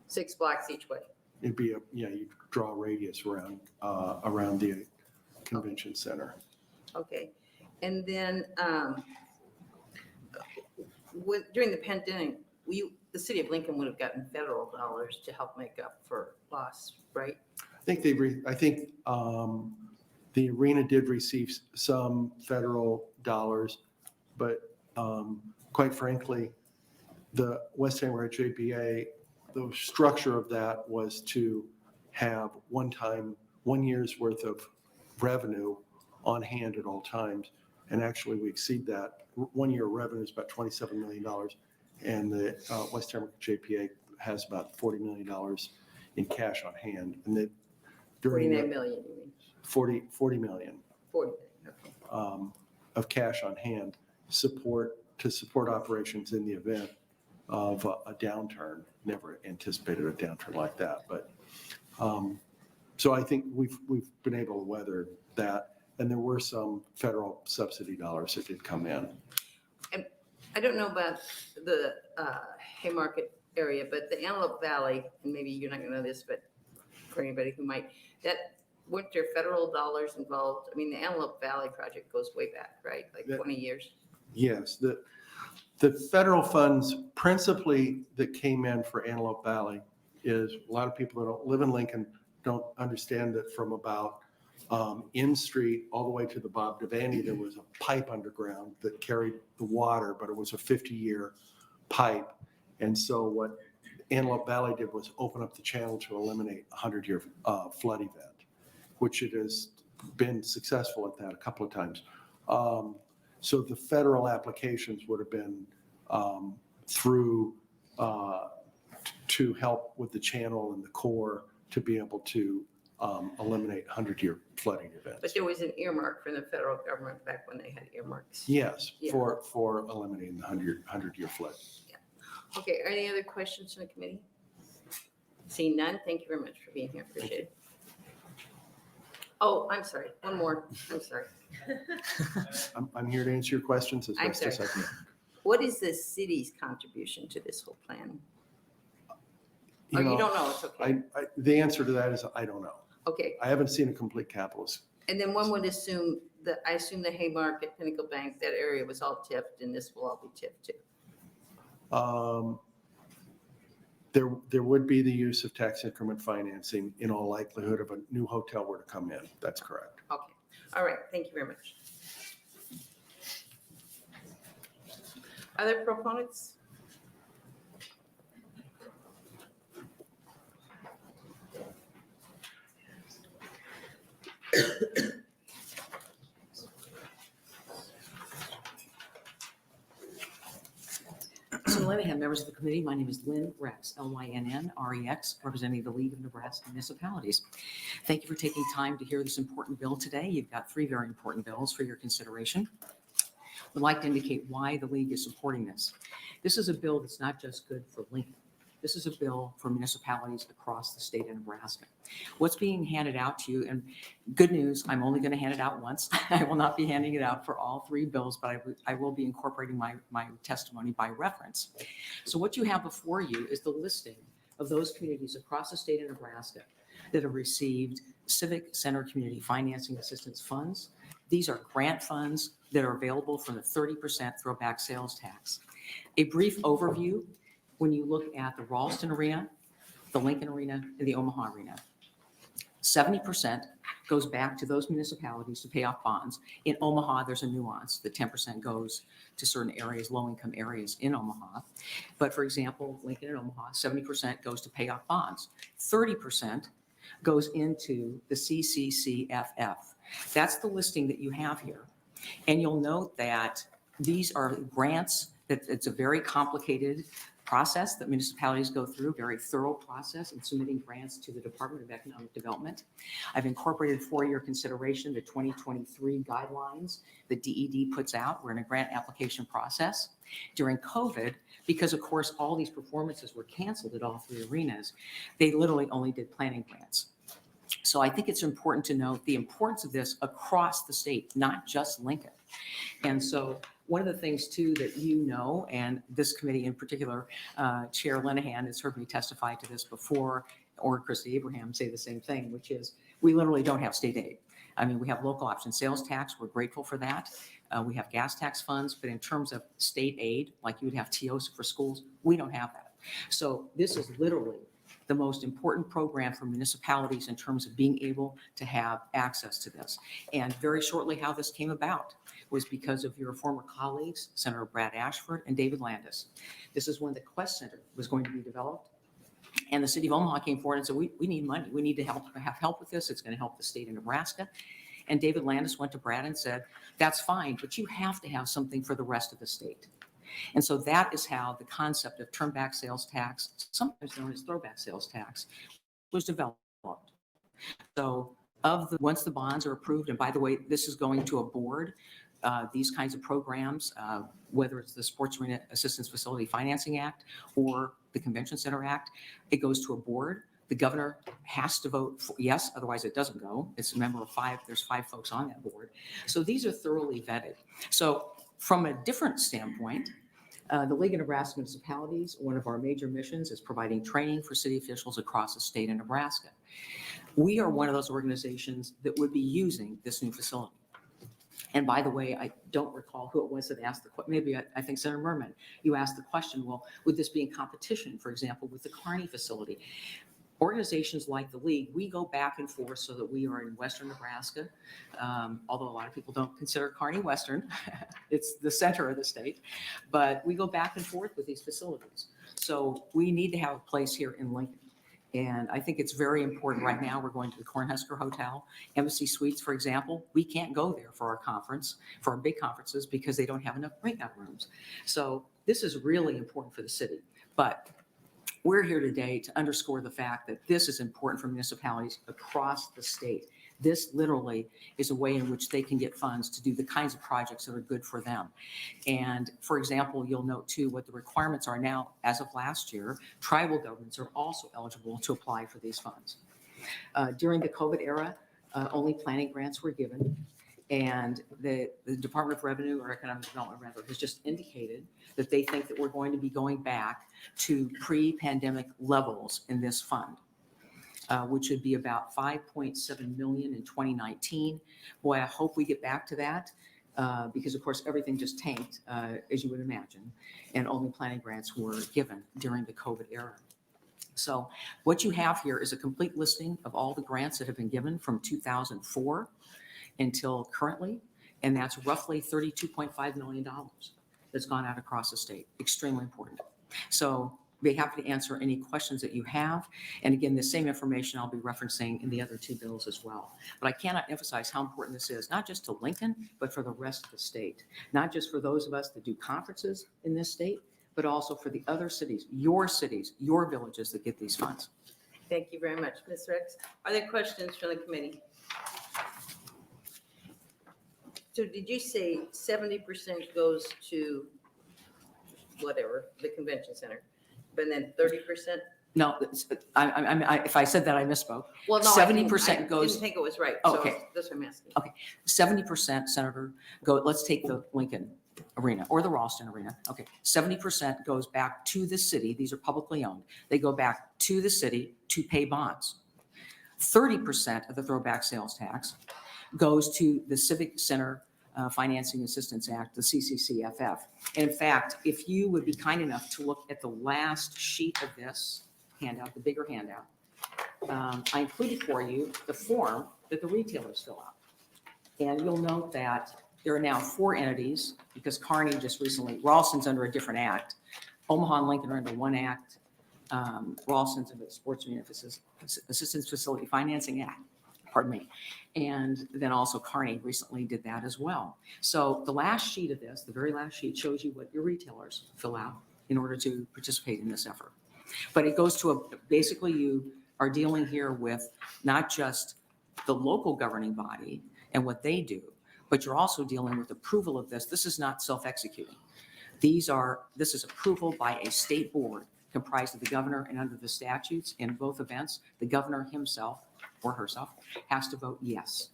6 blocks each way. It'd be you draw a radius around the convention center. Okay. And then during the pandemic, the city of Lincoln would have gotten federal dollars to help make up for loss, right? I think the arena did receive some federal dollars, but quite frankly, the West Hammer JPA, the structure of that was to have 1 year's worth of revenue on hand at all times. And actually we exceed that. 1 year revenue is about $27 million. And the West Hammer JPA has about $40 million in cash on hand. And that during 49 million, you mean? 40 million 40 million, okay. of cash on hand to support operations in the event of a downturn. Never anticipated a downturn like that, but so I think we've been able to weather that, and there were some federal subsidy dollars that did come in. And I don't know about the Haymarket area, but the Antelope Valley, and maybe you're not going to know this, but for anybody who might, weren't there federal dollars involved? I mean, the Antelope Valley project goes way back, right? Like 20 years. Yes, the federal funds principally that came in for Antelope Valley is a lot of people that don't live in Lincoln don't understand that from about In street, all the way to the Bob Devaney, there was a pipe underground that carried the water, but it was a 50-year pipe. And so what Antelope Valley did was open up the channel to eliminate a 100-year flood event, which it has been successful at that a couple of times. So the federal applications would have been through to help with the channel and the core to be able to eliminate 100-year flooding events. But there was an earmark from the federal government back when they had earmarks. Yes, Yeah. for eliminating the 100-year flood. Okay, are any other questions from the committee? Seeing none, thank you very much for being here. Appreciate it. Oh, I'm sorry. One more. I'm sorry. I'm here to answer your questions as I'm best as I sorry. can. What is the city's contribution to this whole plan? Or you know, don't know, it's okay. The answer to that is I don't know. Okay, I haven't seen a complete capitalist. and then one would assume that, I assume the Haymarket, Pinnacle Bank, that area was all tipped and this will all be tipped too. There would be the use of tax increment financing in all likelihood if a new hotel were to come in. That's correct. Okay, all right, thank you very much. Other proponents? So Lenahan, members of the committee, my name is Lynn Rex, Lynnrex, representing the League of Nebraska Municipalities. Thank you for taking time to hear this important bill today. You've got three very important bills for your consideration. Would like to indicate why the League is supporting this. This is a bill that's not just good for Lincoln. This is a bill for municipalities across the state of Nebraska. What's being handed out to you, and good news, I'm only going to hand it out once. I will not be handing it out for all three bills, but I will be incorporating my testimony by reference. So what you have before you is the listing of those communities across the state of Nebraska that have received Civic Center Community Financing Assistance Funds. These are grant funds that are available from the 30% throwback sales tax. A brief overview: when you look at the Ralston Arena, the Lincoln Arena, and the Omaha Arena, 70% goes back to those municipalities to pay off bonds. In Omaha, there's a nuance. The 10% goes to certain areas, low-income areas in Omaha. But for example, Lincoln and Omaha, 70% goes to pay off bonds. 30% goes into the CCCFF. That's the listing that you have here. And you'll note that these are grants, that it's a very complicated process that municipalities go through, very thorough process in submitting grants to the Department of Economic Development. I've incorporated for your consideration the 2023 guidelines that DED puts out. We're in a grant application process. During COVID, because of course all these performances were canceled at all three arenas, they literally only did planning grants. So I think it's important to note the importance of this across the state, not just Lincoln. And so one of the things too that you know, and this committee in particular, Chair Lenahan has heard me testify to this before, or Christy Abraham say the same thing, which is we literally don't have state aid. I mean, we have local option sales tax. We're grateful for that. We have gas tax funds, but in terms of state aid, like you would have TOs for schools, we don't have that. So this is literally the most important program for municipalities in terms of being able to have access to this. And very shortly how this came about was because of your former colleagues, Senator Brad Ashford and David Landis. This is when the Quest Center was going to be developed. And the city of Omaha came forward and said, we need money. We need to have help with this. It's going to help the state of Nebraska. And David Landis went to Brad and said, that's fine, but you have to have something for the rest of the state. And so that is how the concept of turnback sales tax, sometimes known as throwback sales tax, was developed. So once the bonds are approved, and by the way, this is going to a board, these kinds of programs, whether it's the Sports Arena Assistance Facility Financing Act or the Convention Center Act, it goes to a board. The governor has to vote for yes, otherwise it doesn't go. It's a member of 5. There's 5 folks on that board. So these are thoroughly vetted. So from a different standpoint, the League of Nebraska Municipalities, one of our major missions is providing training for city officials across the state of Nebraska. We are one of those organizations that would be using this new facility. And by the way, I don't recall who it was that asked the question. Maybe I think Senator Merman, you asked the question, well, would this be in competition, for example, with the Kearney facility? organizations like the League, we go back and forth so that we are in Western Nebraska. Although a lot of people don't consider Kearney Western, it's the center of the state, but we go back and forth with these facilities. So we need to have a place here in Lincoln. And I think it's very important right now. We're going to the Cornhusker Hotel, Embassy Suites, for example. We can't go there for our conference, for our big conferences, because they don't have enough breakout rooms. So this is really important for the city. But we're here today to underscore the fact that this is important for municipalities across the state. This literally is a way in which they can get funds to do the kinds of projects that are good for them. And for example, you'll note too what the requirements are now. As of last year, tribal governments are also eligible to apply for these funds. During the COVID era, only planning grants were given. And the Department of Revenue, or Economic Development rather, has just indicated that they think that we're going to be going back to pre-pandemic levels in this fund. Which would be about 5.7 million in 2019. Boy, I hope we get back to that because of course everything just tanked, as you would imagine, and only planning grants were given during the COVID era. So what you have here is a complete listing of all the grants that have been given from 2004 until currently, and that's roughly $32.5 million that's gone out across the state. Extremely important. So be happy to answer any questions that you have. And again, the same information I'll be referencing in the other two bills as well. But I cannot emphasize how important this is, not just to Lincoln, but for the rest of the state. Not just for those of us that do conferences in this state, but also for the other cities, your villages that get these funds. Thank you very much, Ms. Rex. Are there questions from the committee? So did you say 70% goes to whatever, the convention center, but then 30%? No, if I said that, I misspoke. Well, no, 70% I goes. didn't think it was right. Okay. So that's what I'm asking. 70%, Senator, let's take the Lincoln Arena or the Ralston Arena. Okay, 70% goes back to the city. These are publicly owned. They go back to the city to pay bonds. 30% of the throwback sales tax goes to the Civic Center Financing Assistance Act, the CCCFF. In fact, if you would be kind enough to look at the last sheet of this handout, the bigger handout, I included for you the form that the retailers fill out. And you'll note that there are now 4 entities because Kearney just recently, Ralston's under a different act. Omaha and Lincoln are under one act. Ralston's under the Sportsman Assistance Facility Financing Act. Pardon me. And then also Kearney recently did that as well. So the last sheet of this, the very last sheet, shows you what your retailers fill out in order to participate in this effort. But it goes to basically you are dealing here with not just the local governing body and what they do, but you're also dealing with approval of this. This is not self-executing. This is approval by a state board comprised of the governor, and under the statutes in both events, the governor himself or herself has to vote yes.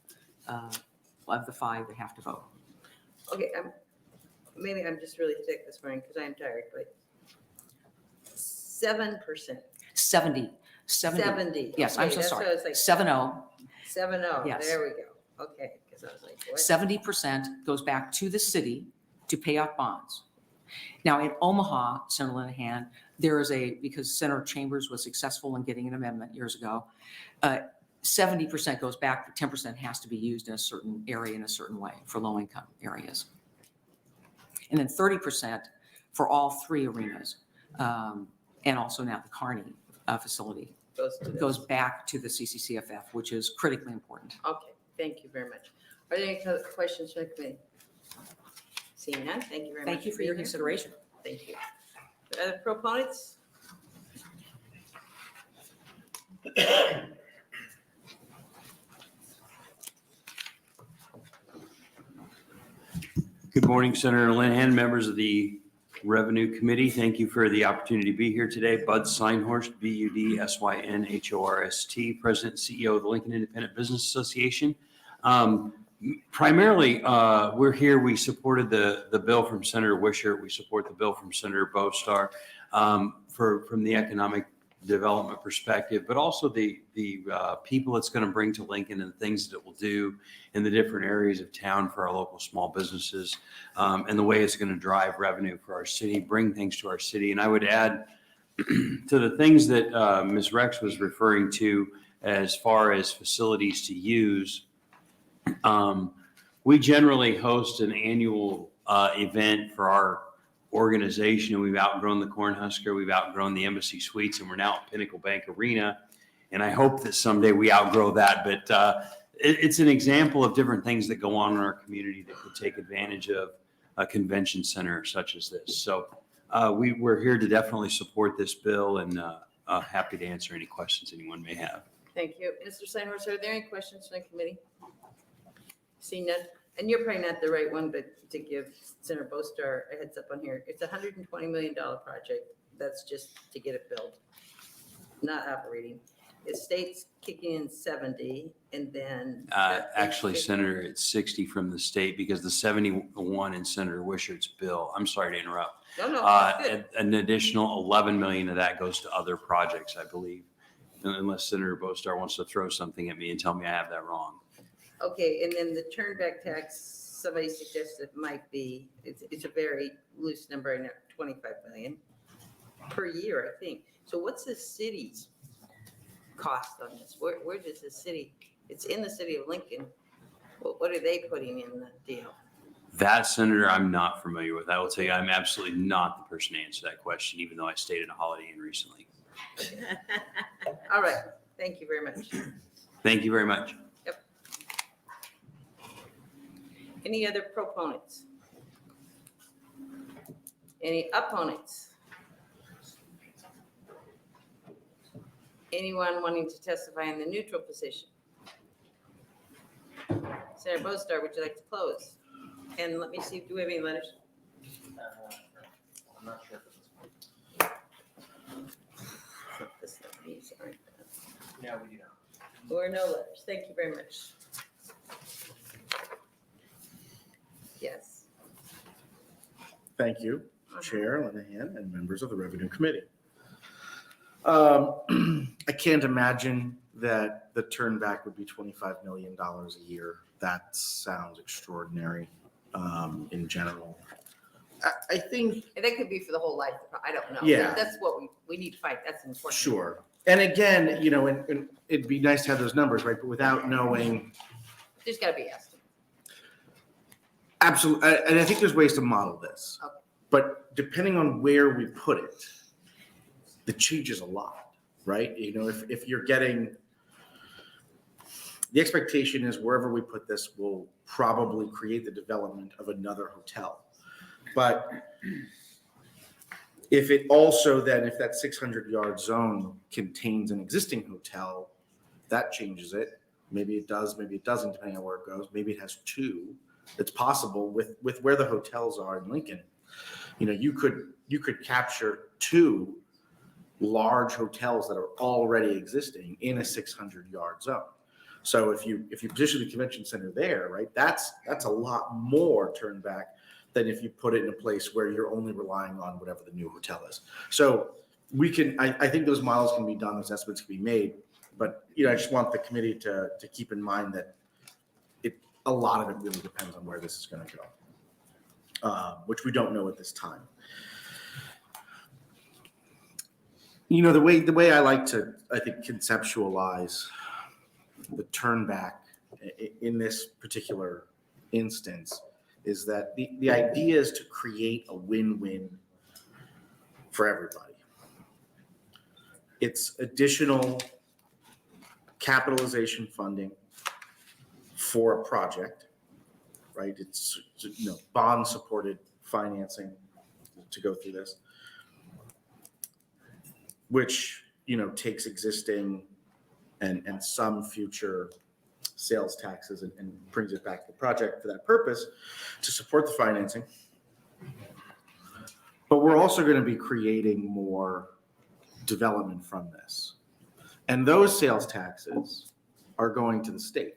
Of the 5 that have to vote. Okay, maybe I'm just really sick this morning because I'm tired, but 7%. 70. Yes, I'm Okay, so that's sorry. what I was like. 70. 70, Yes. there we go. Okay, because I was like, what? 70% goes back to the city to pay off bonds. Now in Omaha, Senator Linehan, because Senator Chambers was successful in getting an amendment years ago, 70% goes back, but 10% has to be used in a certain area in a certain way for low-income areas. And then 30% for all 3 arenas, and also now the Kearney facility goes back to the CCCFF, which is critically important. Okay, thank you very much. Are there any other questions from the committee? Seeing none, thank you very much. Thank you for your consideration. Thank you. Other proponents? Good morning, Senator Linehan, members of the Revenue Committee. Thank you for the opportunity to be here today. Bud Synhorst, BUD-SYNHORST, President and CEO of the Lincoln Independent Business Association. Primarily, we're here, we supported the bill from Senator Wishart. We support the bill from Senator Bostar from the economic development perspective, but also the people it's going to bring to Lincoln and things that it will do in the different areas of town for our local small businesses, and the way it's going to drive revenue for our city, bring things to our city. And I would add, to the things that Ms. Rex was referring to as far as facilities to use, we generally host an annual event for our organization, and we've outgrown the Cornhusker, we've outgrown the Embassy Suites, and we're now at Pinnacle Bank Arena. And I hope that someday we outgrow that, but it's an example of different things that go on in our community that could take advantage of a convention center such as this. So we're here to definitely support this bill, and happy to answer any questions anyone may have. Thank you. Mr. Sandhorst, are there any questions from the committee? See none, and you're probably not the right one, but to give Senator Bostar a heads up on here, it's a $120 million project. That's just to get it built, not operating. The state's kicking in 70, and then. Actually, Senator, it's 60 from the state because the 71 in Senator Wishart's bill. I'm sorry to interrupt. No, that's good. An additional 11 million of that goes to other projects, I believe, unless Senator Bostar wants to throw something at me and tell me I have that wrong. Okay, and then the turnback tax, somebody suggested might be, it's a very loose number, I know, 25 million per year, I think. So what's the city's cost on this? Where does the city, it's in the city of Lincoln. What are they putting in the deal? That, Senator, I'm not familiar with. I will tell you, I'm absolutely not the person to answer that question, even though I stayed in a Holiday Inn recently. All right, thank you very much. Thank you very much. Any other proponents? Any opponents? Anyone wanting to testify in the neutral position? Senator Bostar, would you like to close? And let me see, do we have any letters? I'm not sure. These aren't. No, we do not. There are no letters. Thank you very much. Yes. Thank you, Chair Linehan and members of the Revenue Committee. I can't imagine that the turnback would be $25 million a year. That sounds extraordinary in general. I think. And that could be for the whole life. I don't know. Yeah. That's what we need to fight. That's important. Sure. And again, and it'd be nice to have those numbers, right? But without knowing. There's got to be estimates. Absolutely. And I think there's ways to model this. Okay. But depending on where we put it, it changes a lot, right? If you're getting, the expectation is wherever we put this will probably create the development of another hotel. But if it also then, if that 600-yard zone contains an existing hotel, that changes it. Maybe it does, maybe it doesn't, depending on where it goes. Maybe it has two. It's possible with where the hotels are in Lincoln. You could capture two large hotels that are already existing in a 600-yard zone. So if you position the convention center there, right, that's a lot more turnback than if you put it in a place where you're only relying on whatever the new hotel is. So I think those models can be done, those estimates can be made, but I just want the committee to keep in mind that a lot of it really depends on where this is going to go, which we don't know at this time. The way I like to, I think, conceptualize the turnback in this particular instance is that the idea is to create a win-win for everybody. It's additional capitalization funding for a project, right? It's bond-supported financing to go through this, which takes existing and some future sales taxes and brings it back to the project for that purpose to support the financing. But we're also going to be creating more development from this. And those sales taxes are going to the state.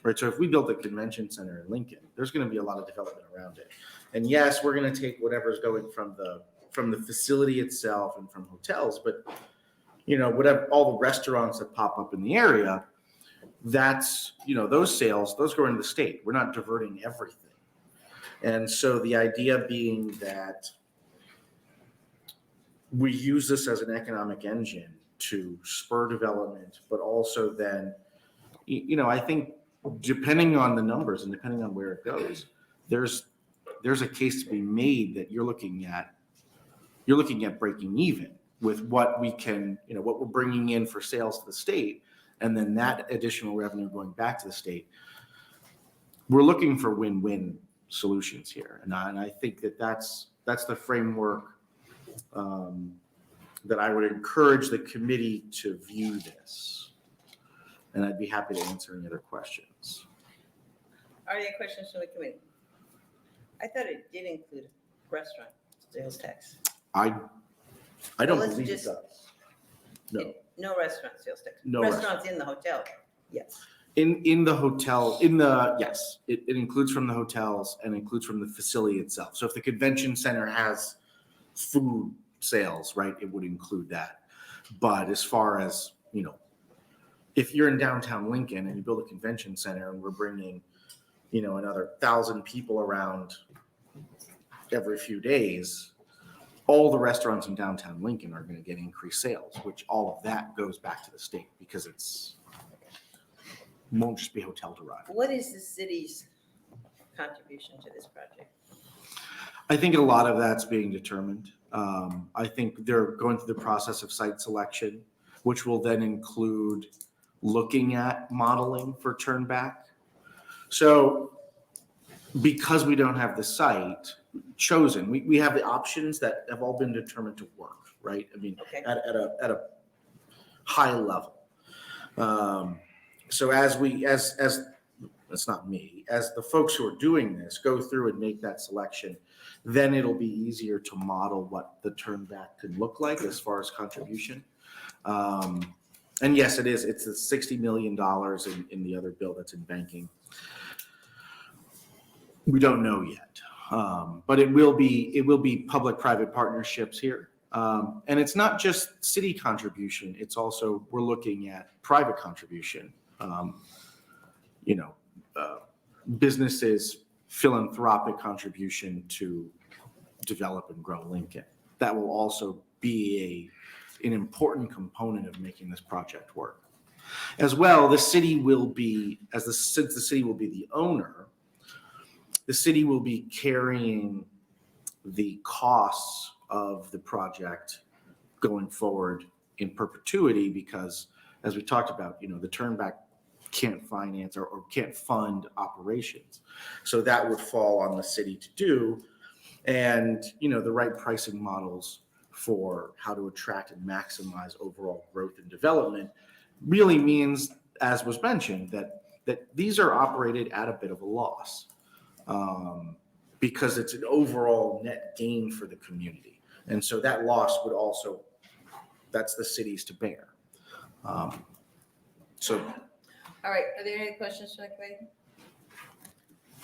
Right, so if we build a convention center in Lincoln, there's going to be a lot of development around it. And yes, we're going to take whatever's going from the facility itself and from hotels, but whatever, all the restaurants that pop up in the area, that's, those sales, those go into the state. We're not diverting everything. And so the idea being that we use this as an economic engine to spur development, but also then, I think depending on the numbers and depending on where it goes, there's a case to be made that you're looking at breaking even with what we can, what we're bringing in for sales to the state, and then that additional revenue going back to the state. We're looking for win-win solutions here, and I think that's the framework that I would encourage the committee to view this. And I'd be happy to answer any other questions. Are there any questions from the committee? I thought it did include restaurant sales tax. I don't Well, let's believe it just- does. No. No restaurant sales tax. No Restaurants in the hotel, yes. In the hotel, yes, it includes from the hotels and includes from the facility itself. So if the convention center has food sales, right, it would include that. But as far as, if you're in downtown Lincoln and you build a convention center and we're bringing, another 1,000 people around every few days, all the restaurants in downtown Lincoln are going to get increased sales, which all of that goes back to the state because won't just be hotel derived. What is the city's contribution to this project? I think a lot of that's being determined. I think they're going through the process of site selection, which will then include looking at modeling for turn back. So because we don't have the site chosen, we have the options that have all been determined to work, right? I mean, Okay. at a high level. So as it's not me, as the folks who are doing this go through and make that selection, then it'll be easier to model what the turn back could look like as far as contribution. And yes, it is. It's the $60 million in the other bill that's in banking. We don't know yet, but it will be public-private partnerships here. And it's not just city contribution. It's also, we're looking at private contribution. Businesses, philanthropic contribution to develop and grow Lincoln. That will also be an important component of making this project work. As well, the city will be, since the city will be the owner, the city will be carrying the costs of the project going forward in perpetuity because, as we talked about, the turnback can't finance or can't fund operations. So that would fall on the city to do. And, the right pricing models for how to attract and maximize overall growth and development really means, as was mentioned, that these are operated at a bit of a loss because it's an overall net gain for the community. And so that loss would also, that's the city's to bear. All right, are there any questions from the committee?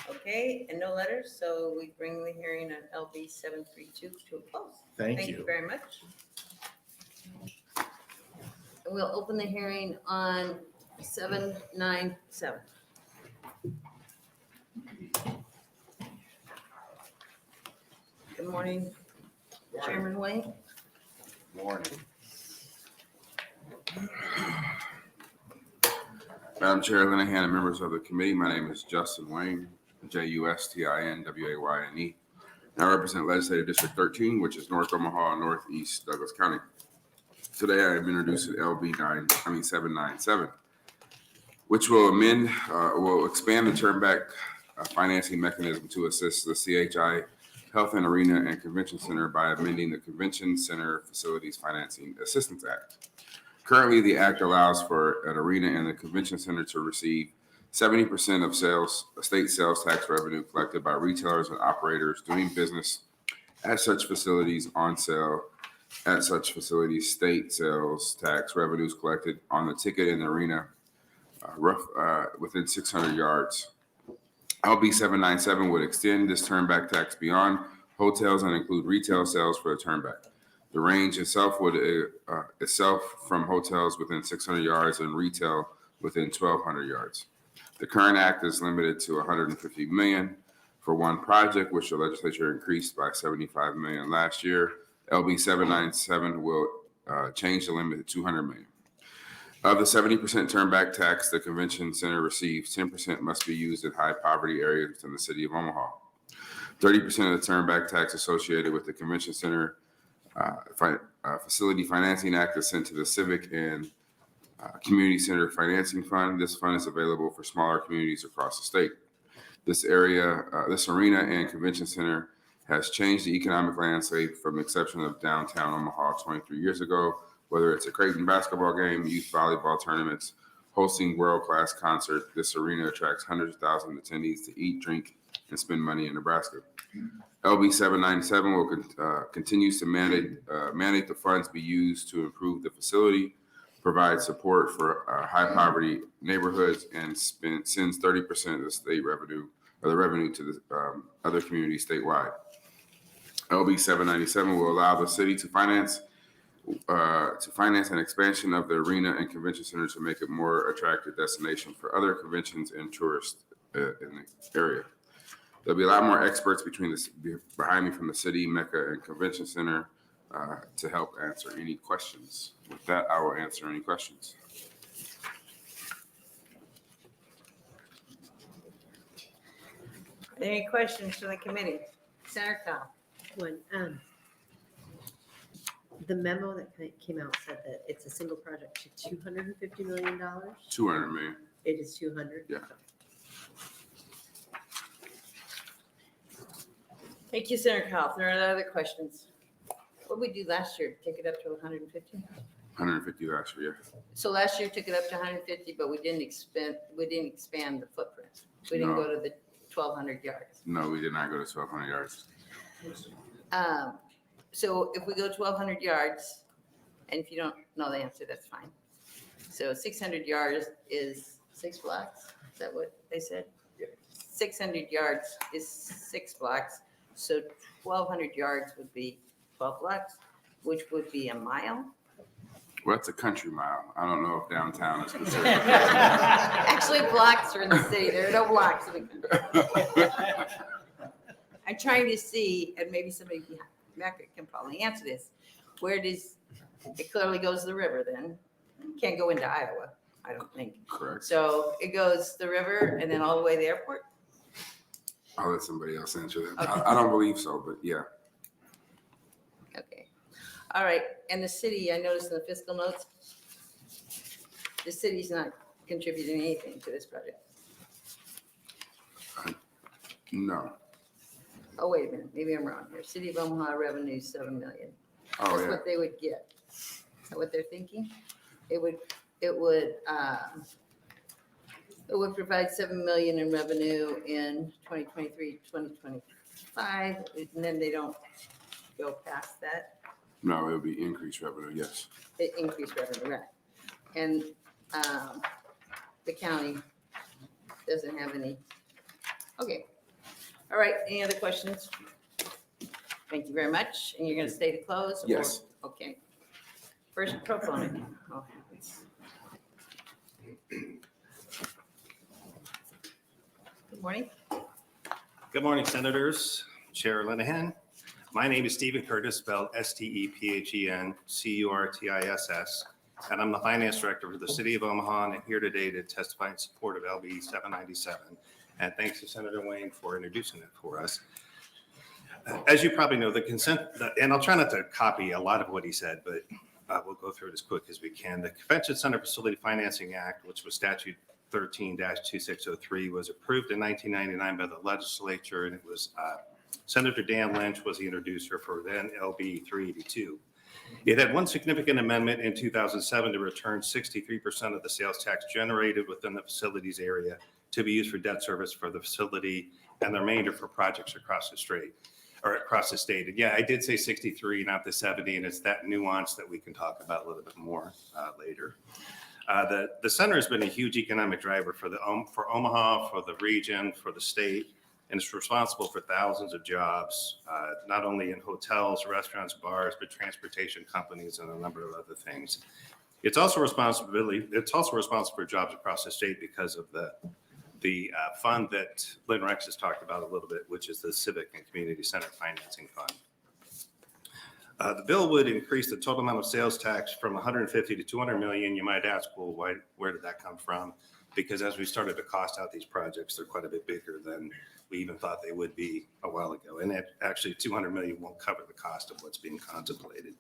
Okay, and no letters, so we bring the hearing on LB 732 to a close. Thank Thank you you. very much. And we'll open the hearing on 797. Good morning, Chairman Wayne. Morning. Madam Chair, Linehan, and members of the committee, my name is Justin Wayne, JUSTINWAYNE. And I represent Legislative District 13, which is North Omaha and Northeast Douglas County. Today I am introducing LB 797, which will expand the turnback financing mechanism to assist the CHI Health and Arena and Convention Center by amending the Convention Center Facilities Financing Assistance Act. Currently, the act allows for an arena and the convention center to receive 70% of state sales tax revenue collected by retailers and operators doing business at such facilities on sale. At such facilities, state sales tax revenues collected on the ticket in the arena within 600 yards. LB 797 would extend this turnback tax beyond hotels and include retail sales for the turnback. The range itself would from hotels within 600 yards and retail within 1,200 yards. The current act is limited to $150 million for one project, which the legislature increased by $75 million last year. LB 797 will change the limit to 200 million. Of the 70% turnback tax the convention center receives, 10% must be used in high poverty areas within the city of Omaha. 30% of the turnback tax associated with the convention center Facility Financing Act is sent to the Civic and Community Center Financing Fund. This fund is available for smaller communities across the state. This arena and convention center has changed the economic landscape from the exception of downtown Omaha 23 years ago. Whether it's a Creighton basketball game, youth volleyball tournaments, hosting world-class concerts, this arena attracts hundreds of thousands of attendees to eat, drink, and spend money in Nebraska. LB 797 will continues to mandate the funds be used to improve the facility, provide support for high poverty neighborhoods, and sends 30% of the state revenue or the revenue to the other communities statewide. LB 797 will allow the city to finance an expansion of the arena and convention center to make it more attractive destination for other conventions and tourists in the area. There'll be a lot more experts behind me from the city, Mecca, and convention center to help answer any questions. With that, I will answer any questions. Are there any questions from the committee? Senator Kyle. The memo that came out said that it's a single project to $250 million. 200 million. It is 200? Yeah. Thank you, Senator Kyle. If there are no other questions, what did we do last year? Take it up to 150? 150 last year, yeah. So last year took it up to 150, but we didn't expand the footprint. We didn't No. go to the 1,200 yards. No, we did not go to 1,200 yards. So if we go 1,200 yards, and if you don't know the answer, that's fine. So 600 yards is 6 blocks. Is that what they said? Yeah. 600 yards is 6 blocks. So 1,200 yards would be 12 blocks, which would be a mile. Well, that's a country mile. I don't know if downtown is considered. Actually, blocks are in the city. There are no blocks in the country. I'm trying to see, and maybe somebody behind Mecca can probably answer this. Where does, it clearly goes the river then. Can't go into Iowa, I don't think. Correct. So it goes the river and then all the way to the airport? I'll let somebody else answer that. Okay. I don't believe so, but yeah. Okay. All right. And the city, I noticed in the fiscal notes, the city's not contributing anything to this project. No. Oh, wait a minute. Maybe I'm wrong here. City of Omaha revenue, 7 million. Oh, That's yeah. what they would get. Is that what they're thinking? It would provide 7 million in revenue in 2023, 2025, and then they don't go past that. No, it would be increased revenue, yes. It increased revenue, right? And the county doesn't have any. Okay. All right. Any other questions? Thank you very much. And you're going to stay to close? or- Yes. Okay. First proponent. Oh, heavens. Good morning. Good morning, Senators, Chair Linehan. My name is Stephen Curtis, spelled STEPHENCURTISS, and I'm the Finance Director for the City of Omaha, and I'm here today to testify in support of LB 797. And thanks to Senator Wayne for introducing it for us. As you probably know, the consent, and I'll try not to copy a lot of what he said, but we'll go through it as quick as we can. The Convention Center Facility Financing Act, which was statute 13-2603, was approved in 1999 by the legislature, and it was Senator Dan Lynch was the introducer for then LB 382. It had one significant amendment in 2007 to return 63% of the sales tax generated within the facilities area to be used for debt service for the facility and the remainder for projects across the state. And yeah, I did say 63, not the 70, and it's that nuance that we can talk about a little bit more later. The center has been a huge economic driver for Omaha, for the region, for the state, and it's responsible for thousands of jobs, not only in hotels, restaurants, bars, but transportation companies and a number of other things. It's also responsible for jobs across the state because of the fund that Lynn Rex has talked about a little bit, which is the Civic and Community Center Financing Fund. The bill would increase the total amount of sales tax from 150 to 200 million. You might ask, well, where did that come from? Because as we started to cost out these projects, they're quite a bit bigger than we even thought they would be a while ago. And actually 200 million won't cover the cost of what's being contemplated.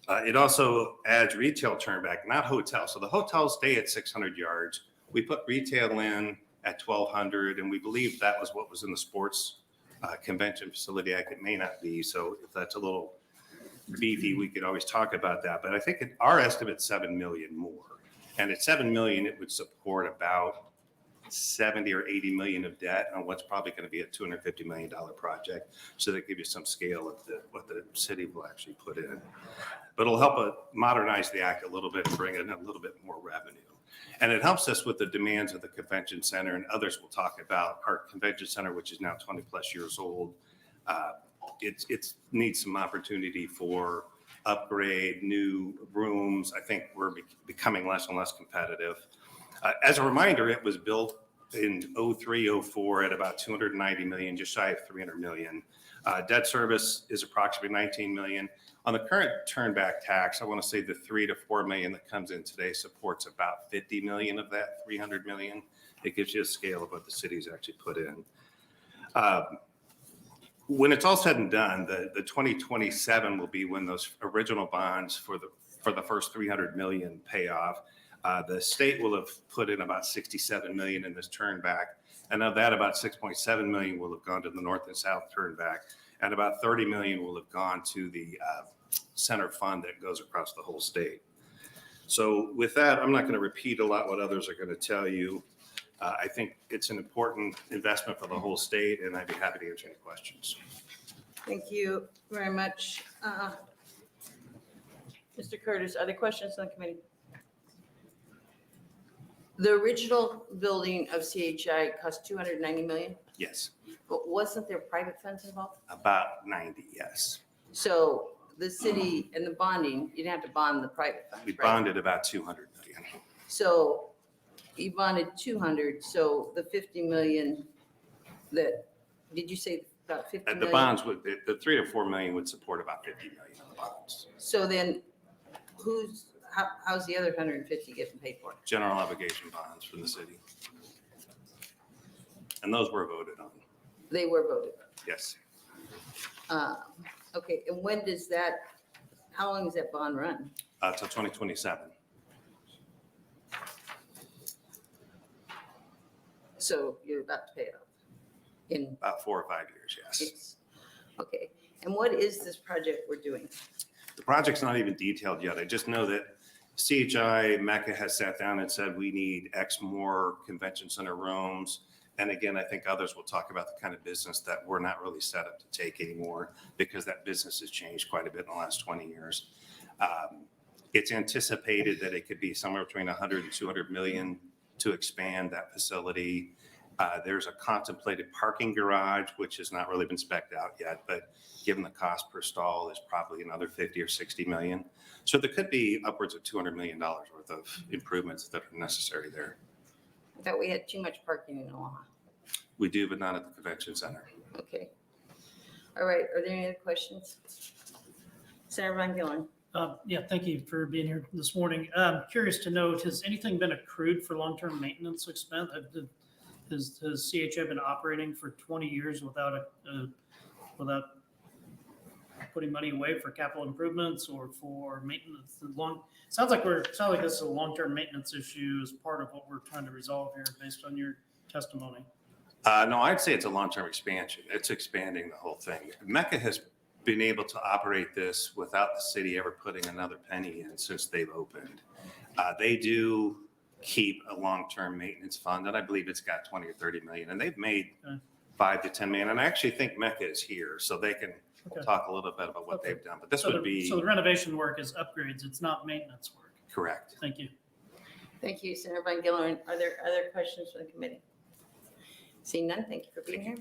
It also adds retail turnback, not hotels. So the hotels stay at 600 yards. We put retail in at 1,200, and we believe that was what was in the sports convention facility act. It may not be. So if that's a little beefy, we could always talk about that. But I think our estimate's 7 million more. And at 7 million, it would support about 70 or 80 million of debt on what's probably going to be a $250 million project. So that gives you some scale of what the city will actually put in. But it'll help modernize the act a little bit and bring in a little bit more revenue. And it helps us with the demands of the convention center, and others will talk about our convention center, which is now 20 plus years old. It needs some opportunity for upgrade, new rooms. I think we're becoming less and less competitive. As a reminder, it was built in 03, 04 at about 290 million, just shy of 300 million. Debt service is approximately 19 million. On the current turnback tax, I want to say the 3 to 4 million that comes in today supports about 50 million of that 300 million. It gives you a scale of what the city's actually put in. When it's all said and done, the 2027 will be when those original bonds for the first 300 million pay off. The state will have put in about 67 million in this turnback. And of that, about 6.7 million will have gone to the north and south turnback. And about 30 million will have gone to the center fund that goes across the whole state. So with that, I'm not going to repeat a lot what others are going to tell you. I think it's an important investment for the whole state, and I'd be happy to answer any questions. Thank you very much. Mr. Curtis, are there questions on the committee? The original building of CHI cost 290 million, Yes, but wasn't there private funds involved? about 90, yes. So the city and the bonding, you didn't have to bond the private funds, We right? bonded about 200 million. So you bonded 200, so the 50 million that, did you say about 50 And million? the bonds would, the 3 to 4 million would support about 50 million of the bonds. So then how's the other 150 getting paid for? General obligation bonds from the city. And those were voted on, They were voted. yes. Okay, and when does that, how long does that bond run? Till 2027. So you're about to pay it off in, About 4 or 5 years, yes. yes. Okay, and what is this project we're doing? The project's not even detailed yet. I just know that CHI Mecca has sat down and said we need X more convention center rooms. And again, I think others will talk about the kind of business that we're not really set up to take anymore because that business has changed quite a bit in the last 20 years. It's anticipated that it could be somewhere between 100 and 200 million to expand that facility. There's a contemplated parking garage, which has not really been spec'd out yet, but given the cost per stall is probably another 50 or 60 million. So there could be upwards of $200 million worth of improvements that are necessary there. I thought we had too much parking in Omaha. We do, but not at the convention center. Okay. All right, are there any other questions? Senator Van Gillern. Yeah, thank you for being here this morning. Curious to know, has anything been accrued for long-term maintenance expense? Has CHI been operating for 20 years without putting money away for capital improvements or for maintenance? Sounds like this is a long-term maintenance issue as part of what we're trying to resolve here based on your testimony. No, I'd say it's a long-term expansion. It's expanding the whole thing. Mecca has been able to operate this without the city ever putting another penny in since they've opened. They do keep a long-term maintenance fund, and I believe it's got 20 or 30 million, and they've made 5 to 10 million. And I actually think Mecca is here, so they can talk a little bit about what they've done. But this would be So the renovation work is upgrades. It's not maintenance work. correct. Thank you. Thank you, Senator Van Gillern. Are there other questions for the committee? Seeing none, thank you for being here.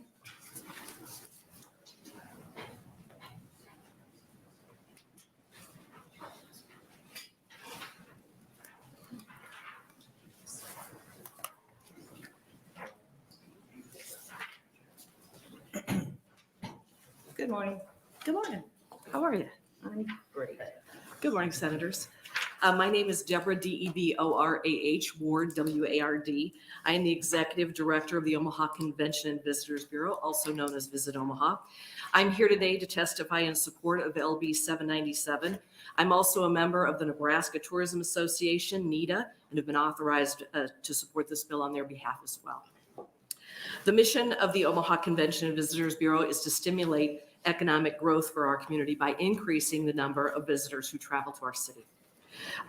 Good morning. Good morning. How are you? time? Great. Good morning, Senators. My name is Deborah, Deborah Ward, Ward. I am the Executive Director of the Omaha Convention and Visitors Bureau, also known as Visit Omaha. I'm here today to testify in support of LB 797. I'm also a member of the Nebraska Tourism Association, NEDA, and have been authorized to support this bill on their behalf as well. The mission of the Omaha Convention and Visitors Bureau is to stimulate economic growth for our community by increasing the number of visitors who travel to our city.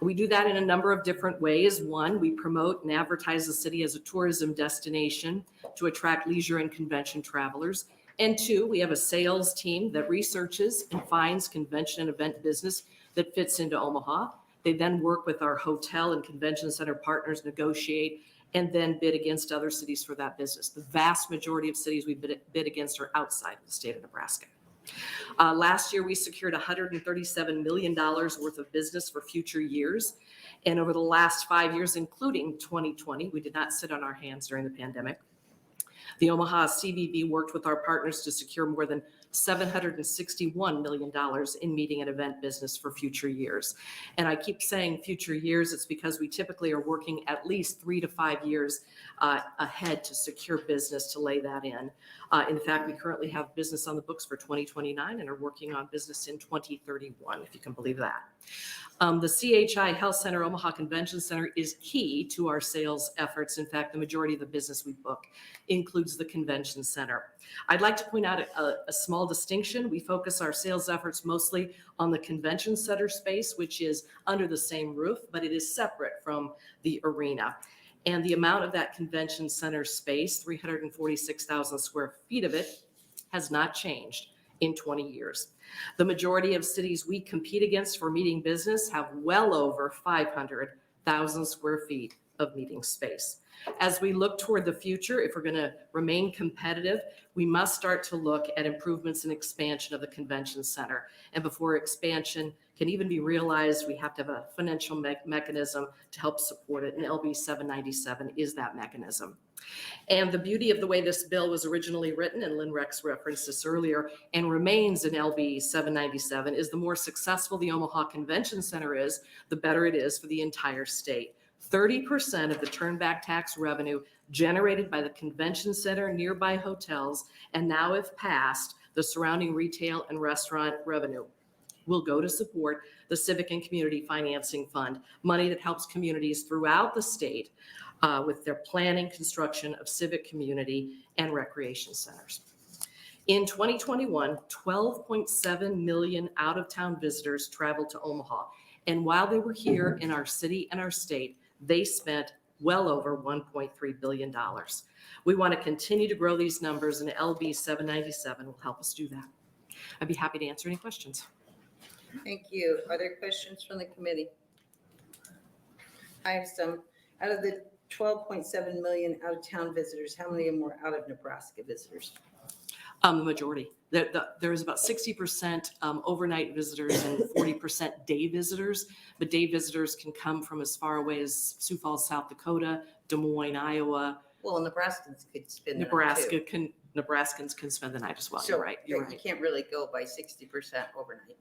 We do that in a number of different ways. One, we promote and advertise the city as a tourism destination to attract leisure and convention travelers. And two, we have a sales team that researches and finds convention and event business that fits into Omaha. They then work with our hotel and convention center partners, negotiate, and then bid against other cities for that business. The vast majority of cities we bid against are outside of the state of Nebraska. Last year, we secured $137 million worth of business for future years. And over the last 5 years, including 2020, we did not sit on our hands during the pandemic. The Omaha CVB worked with our partners to secure more than $761 million in meeting and event business for future years. And I keep saying future years, it's because we typically are working at least 3 to 5 years ahead to secure business to lay that in. In fact, we currently have business on the books for 2029 and are working on business in 2031, if you can believe that. The CHI Health Center Omaha Convention Center is key to our sales efforts. In fact, the majority of the business we book includes the convention center. I'd like to point out a small distinction. We focus our sales efforts mostly on the convention center space, which is under the same roof, but it is separate from the arena. And the amount of that convention center space, 346,000 square feet of it, has not changed in 20 years. The majority of cities we compete against for meeting business have well over 500,000 square feet of meeting space. As we look toward the future, if we're going to remain competitive, we must start to look at improvements and expansion of the convention center. And before expansion can even be realized, we have to have a financial mechanism to help support it. And LB 797 is that mechanism. And the beauty of the way this bill was originally written, and Lynn Rex referenced this earlier, and remains in LB 797, is the more successful the Omaha Convention Center is, the better it is for the entire state. 30% of the turnback tax revenue generated by the convention center, nearby hotels, and now if passed, the surrounding retail and restaurant revenue will go to support the Civic and Community Financing Fund, money that helps communities throughout the state with their planning, construction of civic, community, and recreation centers. In 2021, 12.7 million out-of-town visitors traveled to Omaha. And while they were here in our city and our state, they spent well over $1.3 billion. We want to continue to grow these numbers, and LB 797 will help us do that. I'd be happy to answer any questions. Thank you. Are there questions from the committee? I have some. Out of the 12.7 million out-of-town visitors, how many of them were out of Nebraska visitors? The majority. There is about 60% overnight visitors and 40% day visitors. But day visitors can come from as far away as Sioux Falls, South Dakota, Des Moines, Iowa. Well, Nebraskans could spend Nebraskans can spend the night as well. So You're right. You're right. You can't really go by 60% overnight.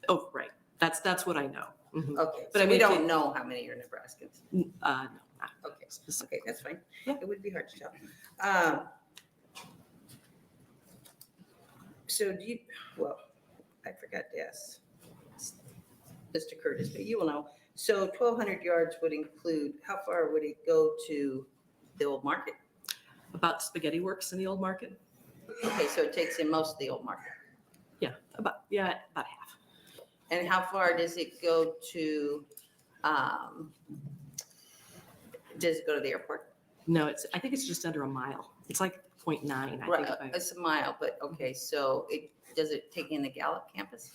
Oh, right. That's what I know. Mm-hmm. Okay, but so I mean, we don't know how many are Nebraskans. No, not okay. specific. Okay, that's fine. Yeah. It would be hard to tell. So do you, well, I forgot to ask Mr. Curtis, but you will know. So 1,200 yards would include, how far would it go to the old market? About Spaghetti Works in the old market. Okay, so it takes in most of the old market. About half. And how far does it go to, does it go to the airport? No, I think it's just under a mile. It's like 0.9, I think. Right, it's a mile, but okay, so does it take in the Gallup campus?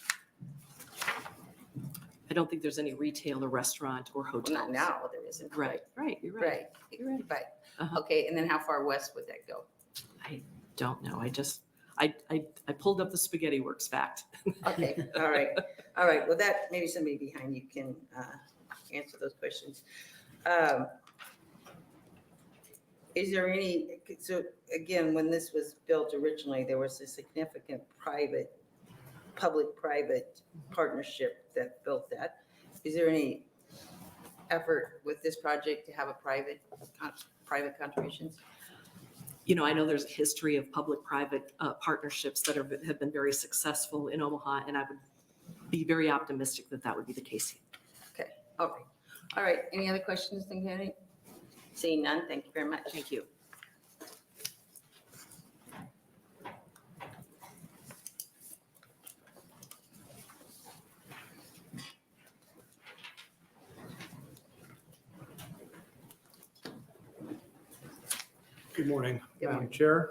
I don't think there's any retail or restaurant or hotel. Well, not now, there isn't. Right, you're right. Right, You're right. right. Okay, and then how far west would that go? I don't know. I pulled up the Spaghetti Works fact. Okay, all right. All right, well, that, maybe somebody behind you can answer those questions. Is there any, so again, when this was built originally, there was a significant private public-private partnership that built that. Is there any effort with this project to have a private contributions? You know, I know there's a history of public-private partnerships that have been very successful in Omaha, and I would be very optimistic that that would be the case here. Okay, okay. All right, any other questions, Kenny? Seeing none, thank you very much. Thank you. Good morning, Good Madam morning. Chair,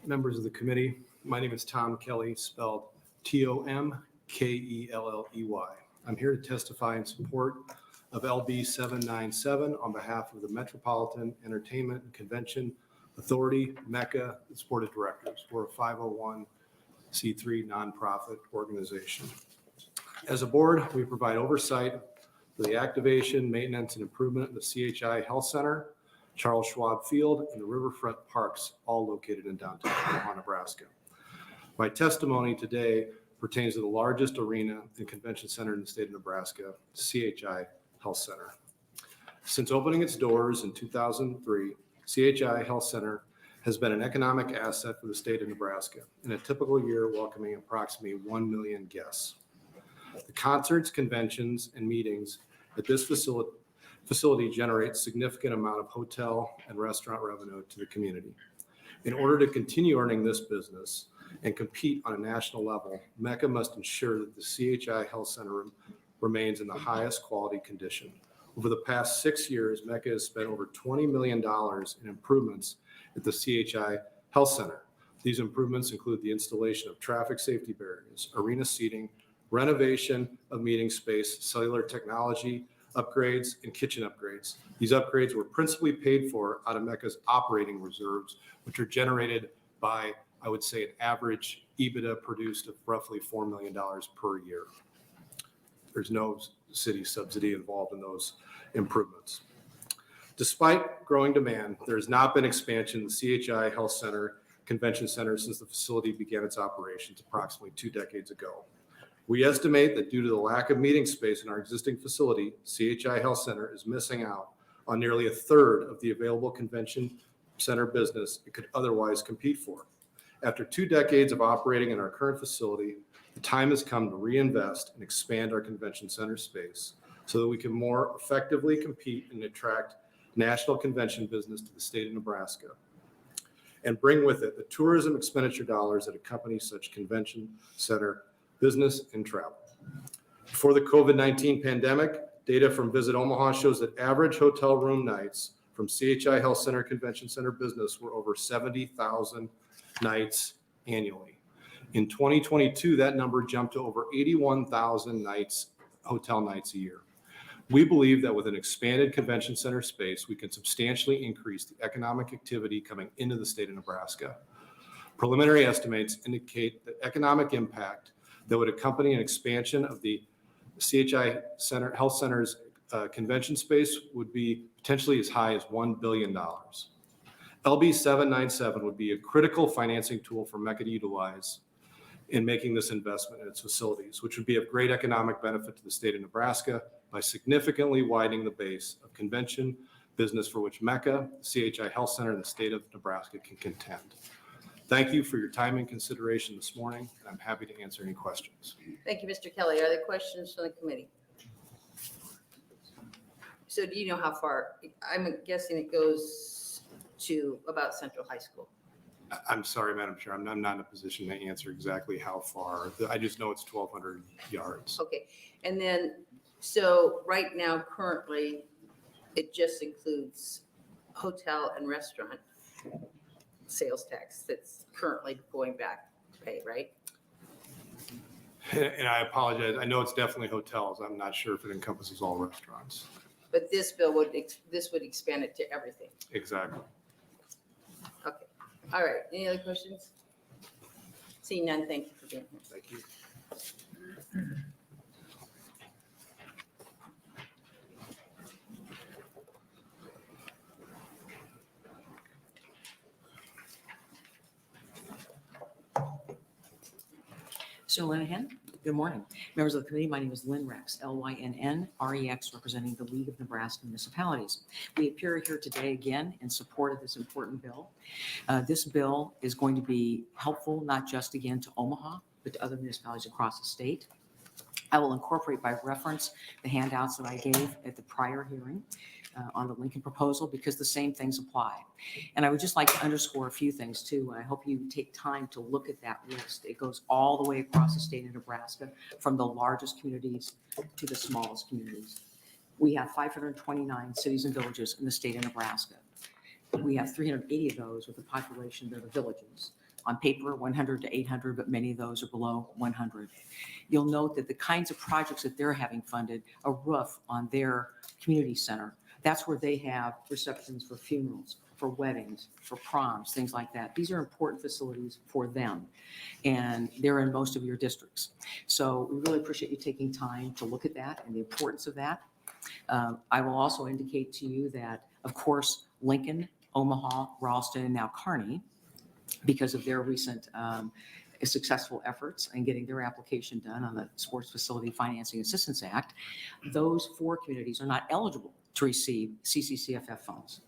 members of the committee. My name is Tom Kelly, spelled Tomkelley. I'm here to testify in support of LB 797 on behalf of the Metropolitan Entertainment and Convention Authority, MECA, its board of directors. We're a 501c3 nonprofit organization. As a board, we provide oversight for the activation, maintenance, and improvement of the CHI Health Center, Charles Schwab Field, and the riverfront parks, all located in downtown Omaha, Nebraska. My testimony today pertains to the largest arena and convention center in the state of Nebraska, CHI Health Center. Since opening its doors in 2003, CHI Health Center has been an economic asset for the state of Nebraska, in a typical year welcoming approximately 1 million guests. The concerts, conventions, and meetings at this facility generates significant amount of hotel and restaurant revenue to the community. In order to continue earning this business and compete on a national level, MECA must ensure that the CHI Health Center remains in the highest quality condition. Over the past 6 years, MECA has spent over $20 million in improvements at the CHI Health Center. These improvements include the installation of traffic safety barriers, arena seating, renovation of meeting space, cellular technology upgrades, and kitchen upgrades. These upgrades were principally paid for out of MECA's operating reserves, which are generated by, I would say, an average EBITDA produced of roughly $4 million per year. There's no city subsidy involved in those improvements. Despite growing demand, there has not been expansion in the CHI Health Center Convention Center since the facility began its operations approximately 2 decades ago. We estimate that due to the lack of meeting space in our existing facility, CHI Health Center is missing out on nearly 1/3 of the available convention center business it could otherwise compete for. After 2 decades of operating in our current facility, the time has come to reinvest and expand our convention center space so that we can more effectively compete and attract national convention business to the state of Nebraska, and bring with it the tourism expenditure dollars that accompany such convention center business and travel. Before the COVID-19 pandemic, data from Visit Omaha shows that average hotel room nights from CHI Health Center Convention Center business were over 70,000 nights annually. In 2022, that number jumped to over 81,000 nights, hotel nights a year. We believe that with an expanded convention center space, we can substantially increase the economic activity coming into the state of Nebraska. Preliminary estimates indicate that economic impact that would accompany an expansion of the CHI Center Health Center's convention space would be potentially as high as $1 billion. LB 797 would be a critical financing tool for MECA to utilize in making this investment in its facilities, which would be of great economic benefit to the state of Nebraska by significantly widening the base of convention business for which MECA, CHI Health Center, and the state of Nebraska can contend. Thank you for your time and consideration this morning, and I'm happy to answer any questions. Thank you, Mr. Kelly. Are there questions from the committee? So do you know how far? I'm guessing it goes to about Central High School. I'm sorry, Madam Chair, I'm not in a position to answer exactly how far. I just know it's 1,200 yards. Okay, and then, so right now, currently, it just includes hotel and restaurant sales tax that's currently going back to pay, right? And I apologize, I know it's definitely hotels. I'm not sure if it encompasses all restaurants. But this bill would, this would expand it to everything. Exactly. Okay, all right, any other questions? Seeing none, thank you for being here. Thank you. Mr. Linehan, good morning. Members of the committee, my name is Lynn Rex, Lynnn-Rex, representing the League of Nebraska Municipalities. We appear here today again in support of this important bill. This bill is going to be helpful not just again to Omaha, but to other municipalities across the state. I will incorporate by reference the handouts that I gave at the prior hearing on the Lincoln proposal because the same things apply. And I would just like to underscore a few things too. I hope you take time to look at that list. It goes all the way across the state of Nebraska, from the largest communities to the smallest communities. We have 529 cities and villages in the state of Nebraska. We have 380 of those with a population that are villages. On paper, 100 to 800, but many of those are below 100. You'll note that the kinds of projects that they're having funded, a roof on their community center, that's where they have receptions for funerals, for weddings, for proms, things like that. These are important facilities for them, and they're in most of your districts. So we really appreciate you taking time to look at that and the importance of that. I will also indicate to you that, of course, Lincoln, Omaha, Ralston, and now Kearney, because of their recent successful efforts in getting their application done on the Sports Facility Financing Assistance Act, those 4 communities are not eligible to receive CCCFF funds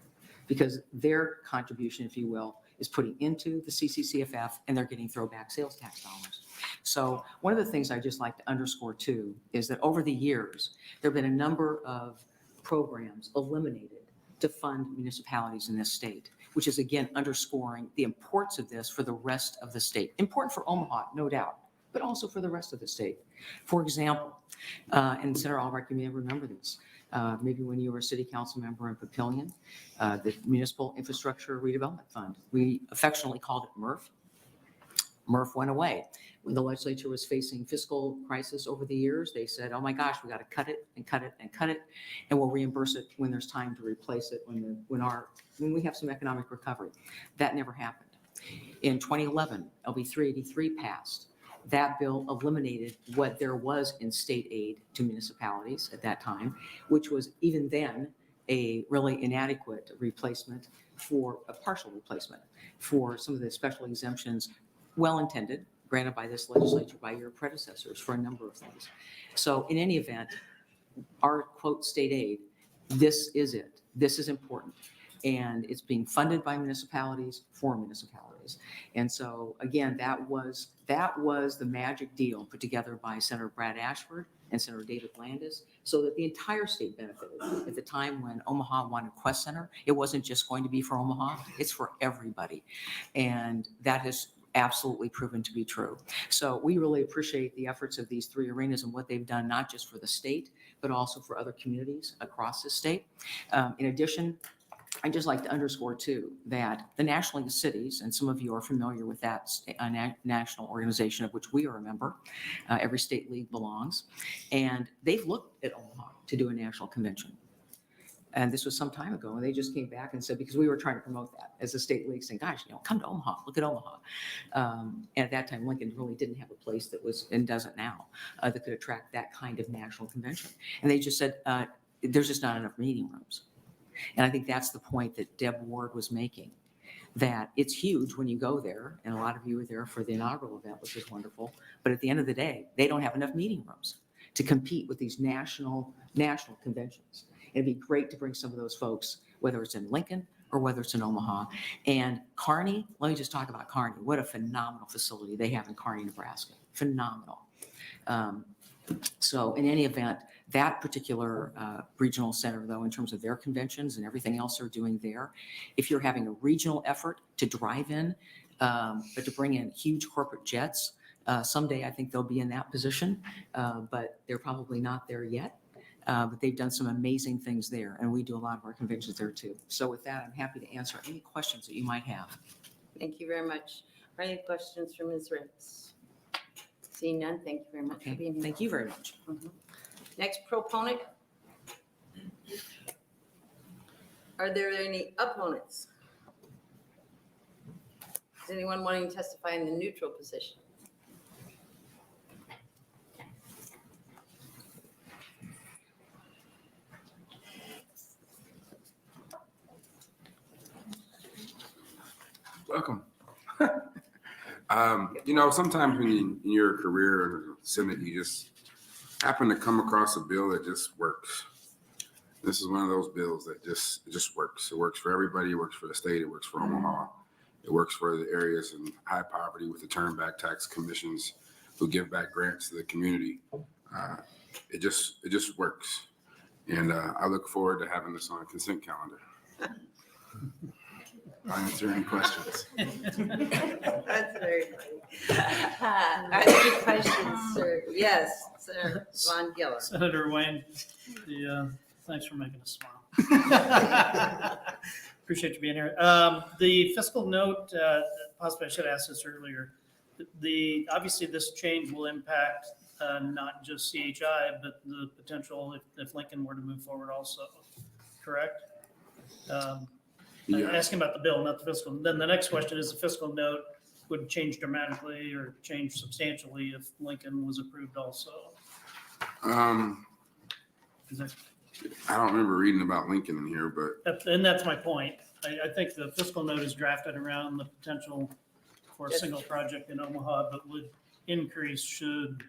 because their contribution, if you will, is putting into the CCCFF and they're getting throwback sales tax dollars. So one of the things I just like to underscore too is that over the years, there have been a number of programs eliminated to fund municipalities in this state, which is again underscoring the importance of this for the rest of the state. Important for Omaha, no doubt, but also for the rest of the state. For example, and Senator Albright, you may remember this, maybe when you were a city council member in Papillion, the Municipal Infrastructure Redevelopment Fund. We affectionately called it MRF. MRF went away. When the legislature was facing fiscal crisis over the years, they said, oh my gosh, we got to cut it and cut it and cut it, and we'll reimburse it when there's time to replace it when we have some economic recovery. That never happened. In 2011, LB 383 passed. That bill eliminated what there was in state aid to municipalities at that time, which was even then a really inadequate replacement for a partial replacement for some of the special exemptions, well-intended, granted by this legislature, by your predecessors for a number of things. So in any event, our quote state aid, this is it. This is important. And it's being funded by municipalities for municipalities. And so again, that was the magic deal put together by Senator Brad Ashford and Senator David Landis, so that the entire state benefited. At the time when Omaha wanted Quest Center, it wasn't just going to be for Omaha, it's for everybody. And that has absolutely proven to be true. So we really appreciate the efforts of these 3 arenas and what they've done, not just for the state, but also for other communities across the state. In addition, I'd just like to underscore too that the National League of Cities, and some of you are familiar with that national organization of which we are a member, every state league belongs, and they've looked at Omaha to do a national convention. And this was some time ago, and they just came back and said, because we were trying to promote that as a state league, saying, gosh, come to Omaha, look at Omaha. And at that time, Lincoln really didn't have a place that was, and doesn't now, that could attract that kind of national convention. And they just said, there's just not enough meeting rooms. And I think that's the point that Deb Ward was making, that it's huge when you go there, and a lot of you were there for the inaugural event, which is wonderful, but at the end of the day, they don't have enough meeting rooms to compete with these national conventions. It'd be great to bring some of those folks, whether it's in Lincoln or whether it's in Omaha. And Kearney, let me just talk about Kearney. What a phenomenal facility they have in Kearney, Nebraska. Phenomenal. So in any event, that particular regional center, though, in terms of their conventions and everything else they're doing there, if you're having a regional effort to drive in, but to bring in huge corporate jets, someday I think they'll be in that position, but they're probably not there yet. But they've done some amazing things there, and we do a lot of our conventions there too. So with that, I'm happy to answer any questions that you might have. Thank you very much. Are there any questions from Ms. Ritz? Seeing none, thank you very much for being here. Thank you very much. Next proponent. Are there any opponents? Is anyone wanting to testify in the neutral position? Welcome. Sometimes in your career in the Senate, you just happen to come across a bill that just works. This is one of those bills that just works. It works for everybody. It works for the state. It works for Omaha. It works for the areas in high poverty with the turn back tax commissions who give back grants to the community. It just works. And I look forward to having this on a consent calendar. I'll answer any questions. That's very funny. Are there any questions, sir? Yes, Sir Von Gillern. Senator Wayne, thanks for making us smile. Appreciate you being here. The fiscal note, possibly I should have asked this earlier. Obviously this change will impact not just CHI, but the potential if Lincoln were to move forward also, correct? Yeah. Asking about the bill, not the fiscal. Then the next question is the fiscal note would change dramatically or change substantially if Lincoln was approved also. Is that, I don't remember reading about Lincoln in here, but. and that's my point. I think the fiscal note is drafted around the potential for a single project in Omaha, but would increase should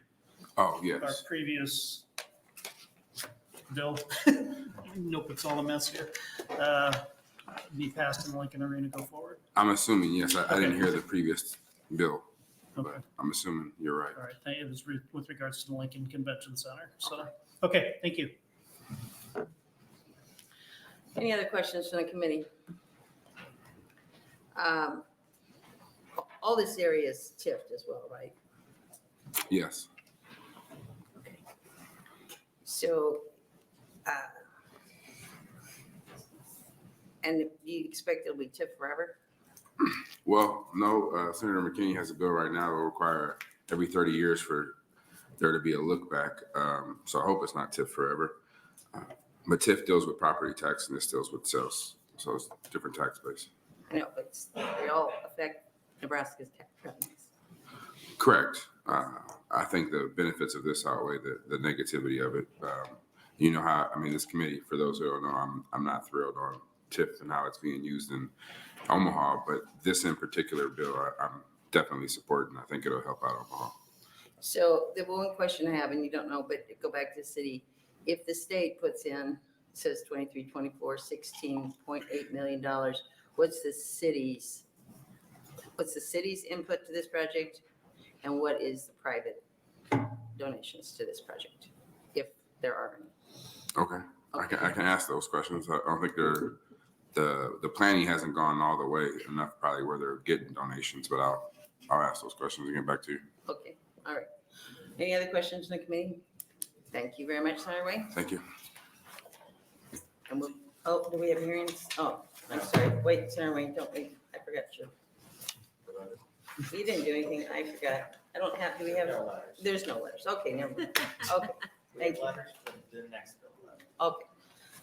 Oh, yes. our previous bill, nope, it's all a mess here, be passed in the Lincoln Arena go forward. I'm assuming, yes. I didn't hear the previous bill, Okay. but I'm assuming you're right. All right, it was with regards to the Lincoln Convention Center. So, okay, thank you. Any other questions from the committee? All this area is TIFed as well, right? Yes. Okay. So, and do you expect it'll be TIFed forever? Well, no, Senator McKinney has a bill right now that will require every 30 years for there to be a look back. So I hope it's not TIF forever. But TIF deals with property tax and this deals with sales. So it's different tax base. I know, but they all affect Nebraska's tax revenues. Correct. I think the benefits of this outweigh the negativity of it. You know how, this committee, for those who don't know, I'm not thrilled on TIF and how it's being used in Omaha, but this in particular bill, I'm definitely supporting. I think it'll help out Omaha. So the one question I have, and you don't know, but go back to the city, if the state puts in, says 23, 24, $16.8 million, what's the city's input to this project? And what is the private donations to this project, if there are any? Okay. I can ask those questions. I don't think the planning hasn't gone all the way enough probably where they're getting donations, but I'll ask those questions and get back to you. Okay, all right. Any other questions in the committee? Thank you very much, Senator Wayne. Thank you. And do we have hearings? Oh, I'm sorry. Wait, Senator Wayne, don't wait. I forgot you. You didn't do anything. I forgot. Do we have? There's no letters. Okay, never mind. Okay, thank you. Okay.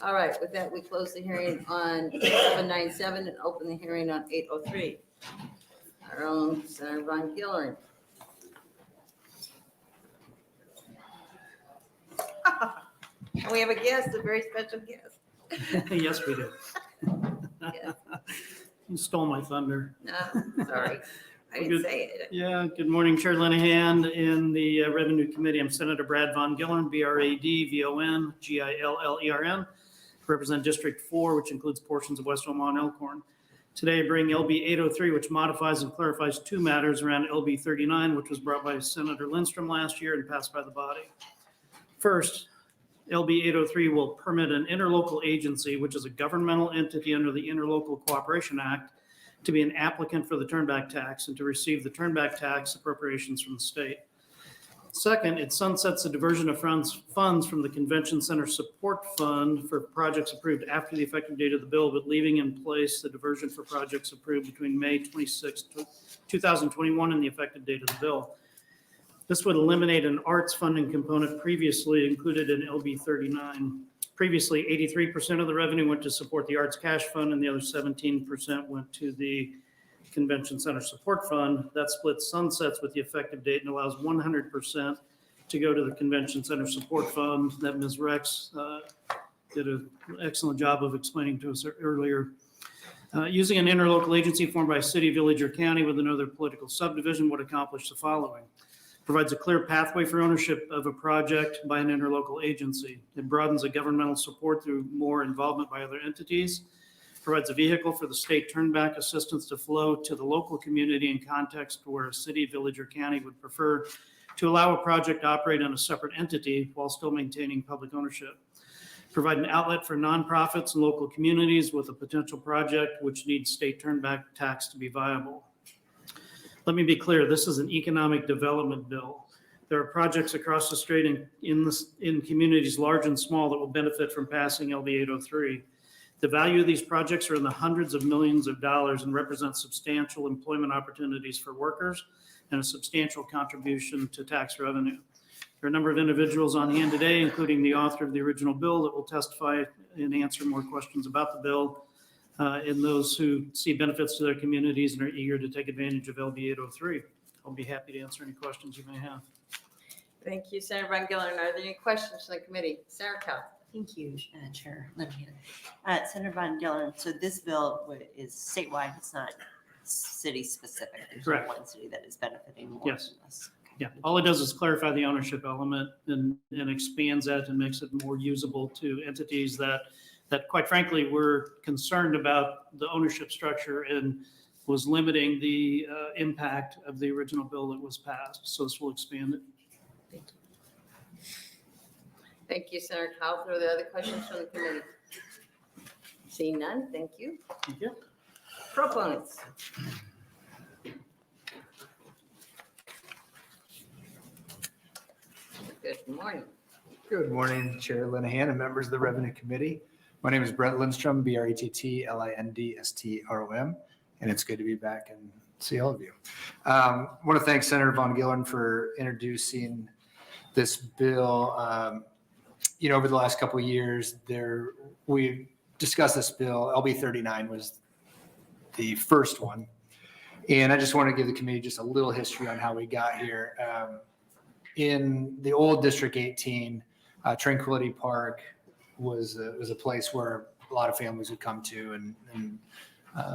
All right, with that, we close the hearing on 797 and open the hearing on 803. Our own Senator Von Gillern. And we have a guest, a very special guest. Yes, we do. Yes. You stole my thunder. No, sorry. I didn't say it. Yeah, good morning, Chair Linehan. In the Revenue Committee, I'm Senator Brad Von Gillern, BRADVON GILLERN, represent District 4, which includes portions of West Omaha and Elkhorn. Today, I bring LB 803, which modifies and clarifies two matters around LB 39, which was brought by Senator Lindstrom last year and passed by the body. First, LB 803 will permit an interlocal agency, which is a governmental entity under the Interlocal Cooperation Act, to be an applicant for the turnback tax and to receive the turnback tax appropriations from the state. Second, it sunsets the diversion of funds from the Convention Center Support Fund for projects approved after the effective date of the bill, but leaving in place the diversion for projects approved between May 26, 2021 and the effective date of the bill. This would eliminate an arts funding component previously included in LB 39. Previously, 83% of the revenue went to support the Arts Cash Fund and the other 17% went to the Convention Center Support Fund. That split sunsets with the effective date and allows 100% to go to the Convention Center Support Fund that Ms. Rex did an excellent job of explaining to us earlier. Using an interlocal agency formed by a city, village, or county with another political subdivision would accomplish the following. Provides a clear pathway for ownership of a project by an interlocal agency. It broadens the governmental support through more involvement by other entities. Provides a vehicle for the state turnback assistance to flow to the local community in context where a city, village, or county would prefer to allow a project to operate on a separate entity while still maintaining public ownership. Provide an outlet for nonprofits and local communities with a potential project which needs state turnback tax to be viable. Let me be clear, this is an economic development bill. There are projects across the state in communities large and small that will benefit from passing LB 803. The value of these projects are in the hundreds of millions of dollars and represent substantial employment opportunities for workers and a substantial contribution to tax revenue. There are a number of individuals on hand today, including the author of the original bill, that will testify and answer more questions about the bill, and those who see benefits to their communities and are eager to take advantage of LB 803. I'll be happy to answer any questions you may have. Thank you, Senator Von Gillern. Are there any questions from the committee? Sarah Cow. Thank you, Chair Linehan. Senator Von Gillern, so this bill is statewide, it's not city specific. There's no Correct. one city that is benefiting more Yes. from this. Yeah, all it does is clarify the ownership element and expands that and makes it more usable to entities that quite frankly were concerned about the ownership structure and was limiting the impact of the original bill that was passed. So this will expand it. Thank you, Senator Cow. Are there other questions from the committee? Seeing none, thank you. Thank you. Proponents. Good morning. Good morning, Chair Linehan and members of the Revenue Committee. My name is Brett Lindstrom, BRETT-LINDSTROM, and it's good to be back and see all of you. I want to thank Senator Von Gillern for introducing this bill. Over the last couple of years, we discussed this bill. LB 39 was the first one. And I just want to give the committee just a little history on how we got here. In the old District 18, Tranquility Park was a place where a lot of families would come to, and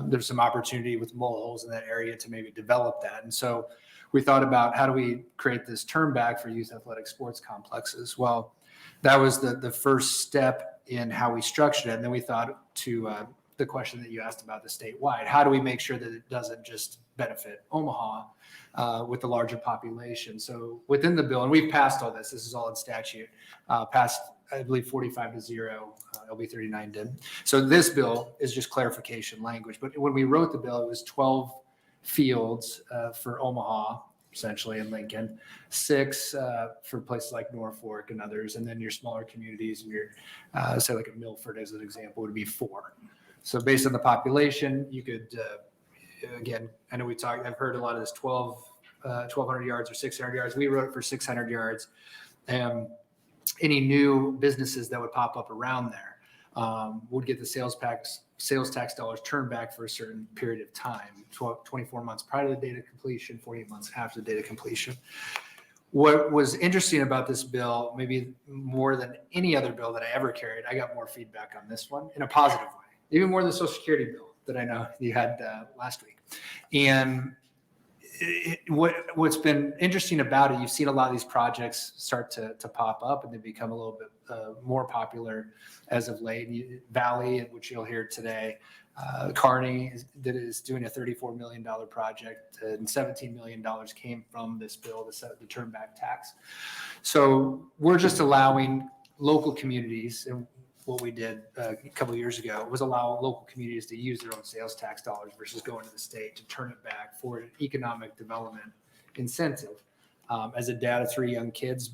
there's some opportunity with mole holes in that area to maybe develop that. And so we thought about how do we create this turn back for youth athletic sports complexes? Well, that was the first step in how we structured it. And then we thought to the question that you asked about the statewide, how do we make sure that it doesn't just benefit Omaha with the larger population? So within the bill, and we've passed all this is all in statute, passed, I believe 45-0, LB 39 did. So this bill is just clarification language. But when we wrote the bill, it was 12 fields for Omaha, essentially, in Lincoln, 6 for places like Norfolk and others, and then your smaller communities and your, say like a Milford as an example, would be 4. So based on the population, you could, again, I know I've heard a lot of this 1,200 yards or 600 yards. We wrote it for 600 yards. Any new businesses that would pop up around there would get the sales tax dollars turned back for a certain period of time, 24 months prior to the date of completion, 48 months after the date of completion. What was interesting about this bill, maybe more than any other bill that I ever carried, I got more feedback on this one in a positive way, even more than the Social Security bill that I know you had last week. And what's been interesting about it, you've seen a lot of these projects start to pop up and they become a little bit more popular as of late. Valley, which you'll hear today, Kearney that is doing a $34 million project, and $17 million came from this bill, the turn back tax. So we're just allowing local communities, and what we did a couple of years ago was allow local communities to use their own sales tax dollars versus going to the state to turn it back for an economic development incentive. As a dad of 3 young kids,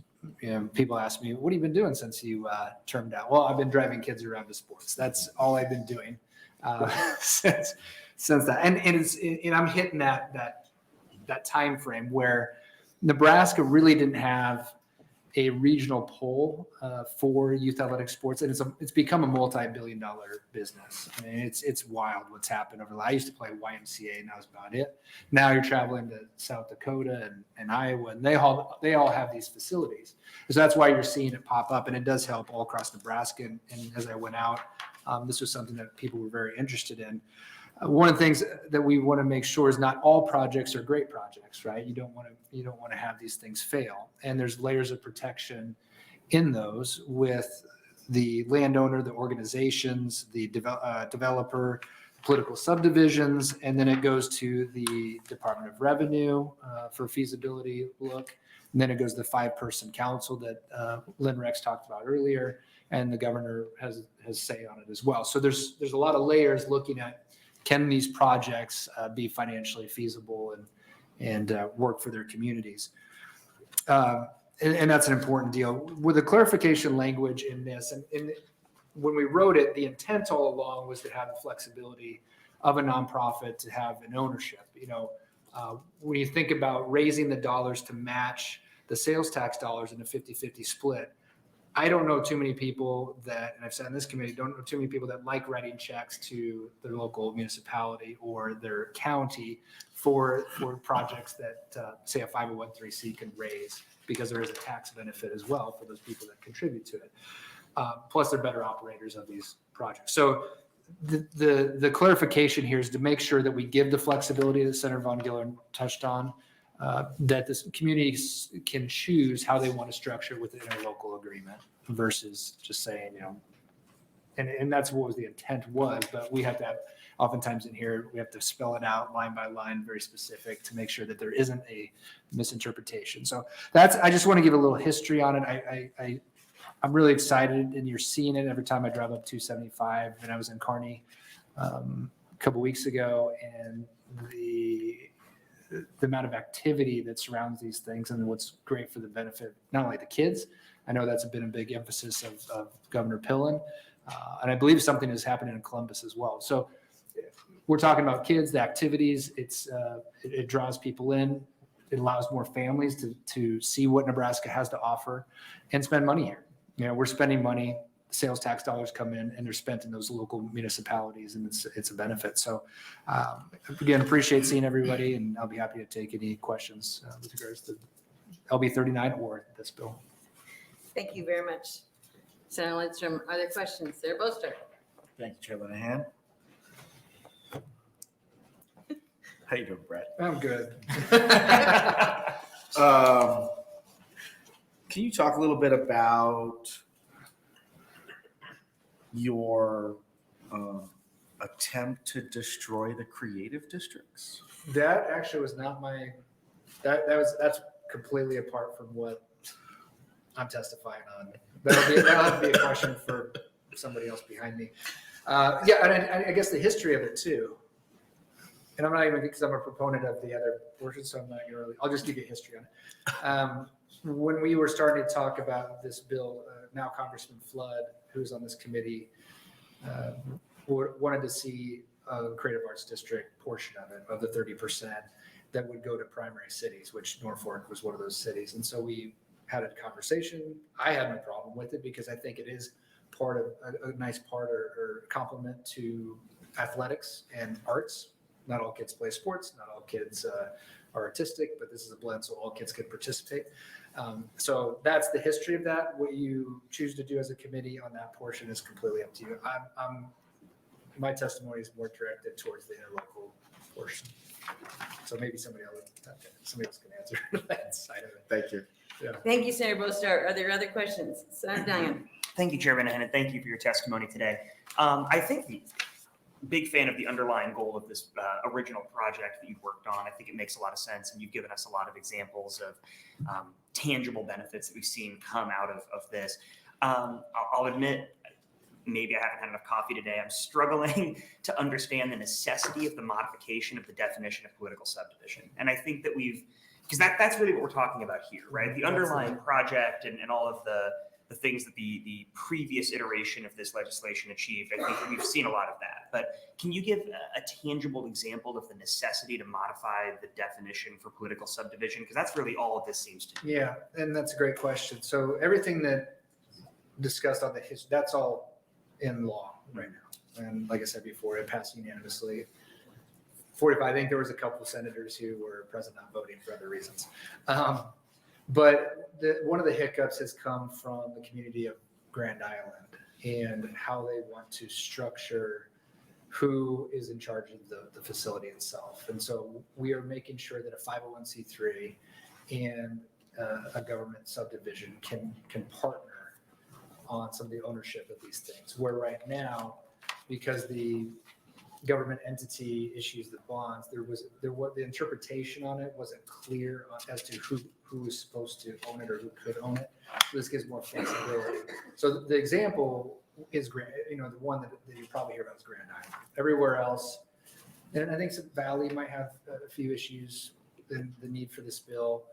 people ask me, what have you been doing since you turned out? Well, I've been driving kids around to sports. That's all I've been doing since that. And I'm hitting that time frame where Nebraska really didn't have a regional pull for youth athletic sports, and it's become a multi-billion-dollar business. I mean, it's wild what's happened over. I used to play YMCA, and that was about it. Now you're traveling to South Dakota and Iowa, and they all have these facilities. So that's why you're seeing it pop up, and it does help all across Nebraska. And as I went out, this was something that people were very interested in. one of the things that we want to make sure is not all projects are great projects, right? You don't want to have these things fail. And there's layers of protection in those with the landowner, the organizations, the developer, political subdivisions, and then it goes to the Department of Revenue for feasibility look. And then it goes to the 5-person council that Lynn Rex talked about earlier, and the governor has say on it as well. So there's a lot of layers looking at, can these projects be financially feasible and work for their communities? And that's an important deal. With the clarification language in this, and when we wrote it, the intent all along was to have the flexibility of a nonprofit to have an ownership. When you think about raising the dollars to match the sales tax dollars in a 50-50 split, I don't know too many people that, and I've said in this committee, don't know too many people that like writing checks to their local municipality or their county for projects that, say, a 501(c)(3) can raise, because there is a tax benefit as well for those people that contribute to it. Plus, they're better operators of these projects. So the clarification here is to make sure that we give the flexibility that Senator Von Gillern touched on, that this communities can choose how they want to structure within a local agreement versus just saying, and that's what was the intent was, but we have to have, oftentimes in here, we have to spell it out line by line, very specific, to make sure that there isn't a misinterpretation. So I just want to give a little history on it. I'm really excited, and you're seeing it every time I drive up 275. And I was in Kearney a couple weeks ago, and the amount of activity that surrounds these things, and what's great for the benefit, not only the kids. I know that's been a big emphasis of Governor Pillen, and I believe something is happening in Columbus as well. So we're talking about kids, the activities. It draws people in. It allows more families to see what Nebraska has to offer and spend money here. We're spending money, sales tax dollars come in, and they're spent in those local municipalities, and it's a benefit. So again, appreciate seeing everybody, and I'll be happy to take any questions with regards to LB 39 or this bill. Thank you very much, Senator Lindstrom. Are there questions? Senator Bostar. Thank you, Chair Linehan. How you doing, Brett? I'm good. Can you talk a little bit about your attempt to destroy the creative districts? That actually was not that's completely apart from what I'm testifying on. That'll have to be a question for somebody else behind me. And I guess the history of it too. And I'm not even, because I'm a proponent of the other portion, so I'm not going to really, I'll just give you a history on it. When we were starting to talk about this bill, now Congressman Flood, who's on this committee, wanted to see a creative arts district portion of it, of the 30% that would go to primary cities, which Norfolk was one of those cities. And so we had a conversation. I had no problem with it because I think it is part of a nice part or complement to athletics and arts. Not all kids play sports, not all kids are artistic, but this is a blend, so all kids can participate. So that's the history of that. What you choose to do as a committee on that portion is completely up to you. My testimony is more directed towards the interlocal portion. So maybe somebody else can answer that side of it. Thank you. Yeah. Thank you, Senator Bostar. Are there other questions? Senator Diane. Thank you, Chairman, and thank you for your testimony today. I think big fan of the underlying goal of this original project that you've worked on. I think it makes a lot of sense, and you've given us a lot of examples of tangible benefits that we've seen come out of this. I'll admit, maybe I haven't had enough coffee today. I'm struggling to understand the necessity of the modification of the definition of political subdivision. And I think that because that's really what we're talking about here, right? The underlying project and all of the things that the previous iteration of this legislation achieved, I think we've seen a lot of that. But can you give a tangible example of the necessity to modify the definition for political subdivision? Because that's really all of this seems to be. Yeah, and that's a great question. So everything that discussed on the history, that's all in law right now. And like I said before, it passed unanimously. 45, I think there was a couple of senators who were present not voting for other reasons. But one of the hiccups has come from the community of Grand Island and how they want to structure who is in charge of the facility itself. And so we are making sure that a 501c3 and a government subdivision can partner on some of the ownership of these things. Where right now, because the government entity issues the bonds, the interpretation on it wasn't clear as to who was supposed to own it or who could own it. So this gives more flexibility. So the example is the one that you probably hear about is Grand Island. Everywhere else, and I think Valley might have a few issues in the need for this bill.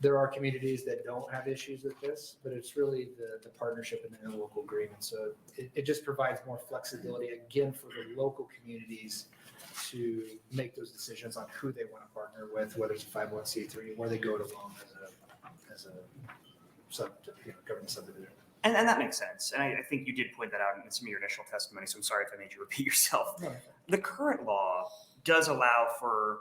There are communities that don't have issues with this, but it's really the partnership and the interlocal agreement. So it just provides more flexibility again for the local communities to make those decisions on who they want to partner with, whether it's a 501c3 or they go it alone as a government subdivision. And that makes sense. And I think you did point that out in some of your initial testimony, so I'm sorry if I made you repeat yourself. No. The current law does allow for,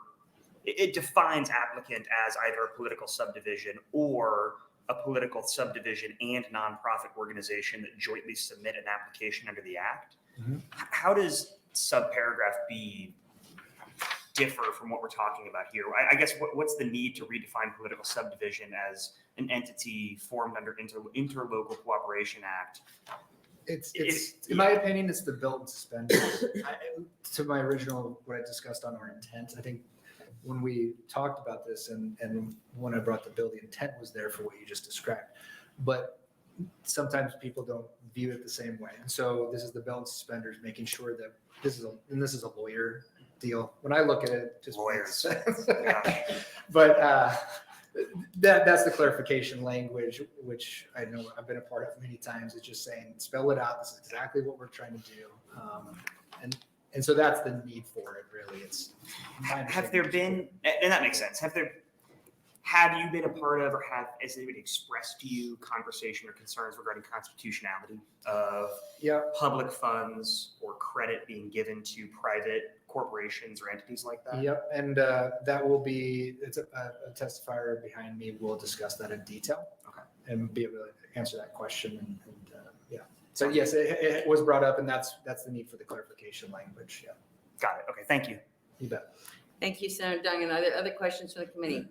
it defines applicant as either a political subdivision or a political subdivision and nonprofit organization that jointly submit an application under the act. Mm-hmm. How does subparagraph B differ from what we're talking about here? I guess what's the need to redefine political subdivision as an entity formed under Interlocal Cooperation Act? It's in my opinion, it's the belt and suspenders. To my original, what I discussed on our intent, I think when we talked about this and when I brought the bill, the intent was there for what you just described. But sometimes people don't view it the same way. And so this is the belt and suspenders, making sure that this is a lawyer deal. When I look at it, just lawyers. But that's the clarification language, which I know I've been a part of many times. It's just saying, spell it out. This is exactly what we're trying to do. And so that's the need for it, really. Have there been, and that makes sense, have you been a part of, or has anybody expressed to you conversation or concerns regarding constitutionality of public funds or credit being given to private corporations or entities like that? Yep, and that will be, it's a testifier behind me will discuss that in detail. Okay. And be able to answer that question and yeah. So yes, it was brought up, and that's the need for the clarification language. Yeah. Got it. Okay, thank you. You bet. Thank you, Senator Duncan. Are there other questions from the committee?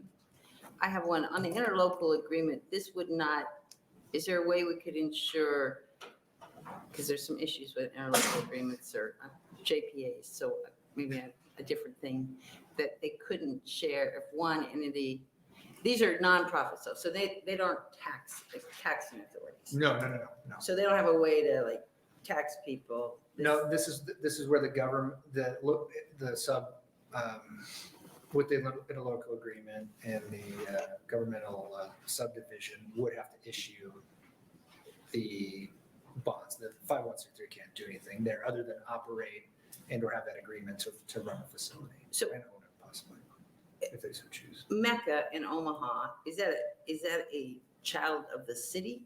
I have one. On the interlocal agreement, this would not, is there a way we could ensure, because there's some issues with interlocal agreements or JPAs, so maybe a different thing, that they couldn't share if one entity, these are nonprofits though, so they don't taxing authorities. No. So they don't have a way to like tax people. No, this is where the government, the sub, with the interlocal agreement and the governmental subdivision would have to issue the bonds. The 501c3 can't do anything there other than operate and or have that agreement to run a facility. So and own it possibly, if they so choose. Mecca in Omaha, is that a child of the city?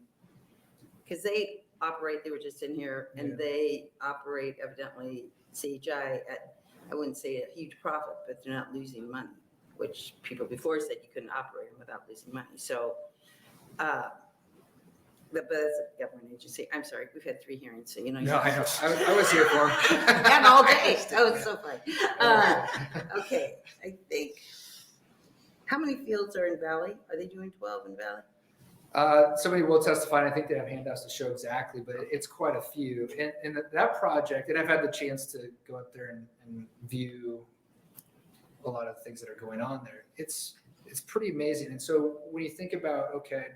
Because they operate, they were just in here, and they operate evidently CHI at, I wouldn't say a huge profit, but they're not losing money, which people before said you couldn't operate them without losing money. So, but that's a government agency. I'm sorry, we've had 3 hearings, so you know. No, I know. I was here for them. And all day. That was so fun. Okay, I think, how many fields are in Valley? Are they doing 12 in Valley? Somebody will testify, and I think they have handouts to show exactly, but it's quite a few. And that project, and I've had the chance to go up there and view a lot of the things that are going on there. It's pretty amazing. And so when you think about, okay,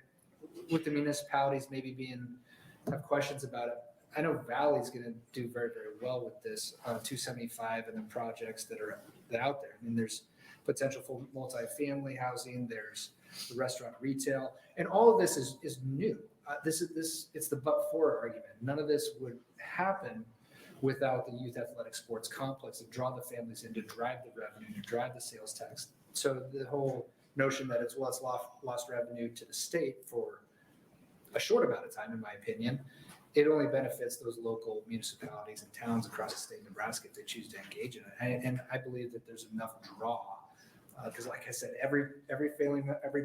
with the municipalities maybe have questions about it, I know Valley's going to do very, very well with this 275 and the projects that are out there. I mean, there's potential for multifamily housing, there's the restaurant retail, and all of this is new. It's the but-for argument. None of this would happen without the youth athletic sports complex to draw the families in, to drive the revenue, to drive the sales tax. So the whole notion that it's lost revenue to the state for a short amount of time, in my opinion, it only benefits those local municipalities and towns across the state of Nebraska if they choose to engage in it. And I believe that there's enough draw. Because like I said, every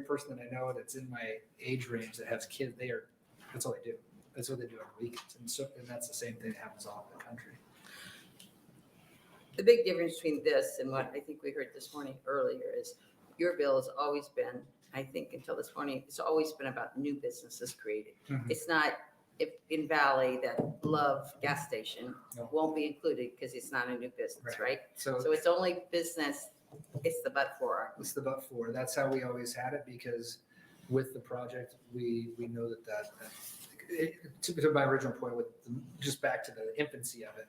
person that I know that's in my age range that has kids, that's all they do. That's what they do on weekends. And that's the same thing that happens all over the country. The big difference between this and what I think we heard this morning earlier is your bill has always been, I think until this morning, it's always been about new businesses created. Mhm. It's not, if in Valley, that Love gas station No. won't be included because it's not a new business, right? So So it's only business, it's the but for. it's the but for. That's how we always had it because with the project, we know to my original point with just back to the infancy of it,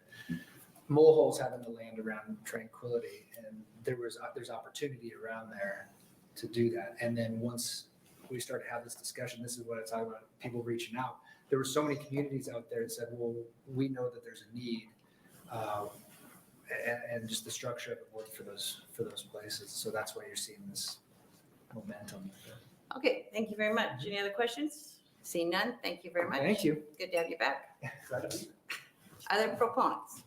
Molehole's having the land around Tranquility, and there's opportunity around there to do that. And then once we started to have this discussion, this is what I talk about, people reaching out. There were so many communities out there that said, well, we know that there's a need, and just the structure of it worked for those places. So that's why you're seeing this momentum. Okay, thank you very much. Any other questions? Seeing none, thank you very much. Thank you. Good to have you back. Glad to be here. Other proponents?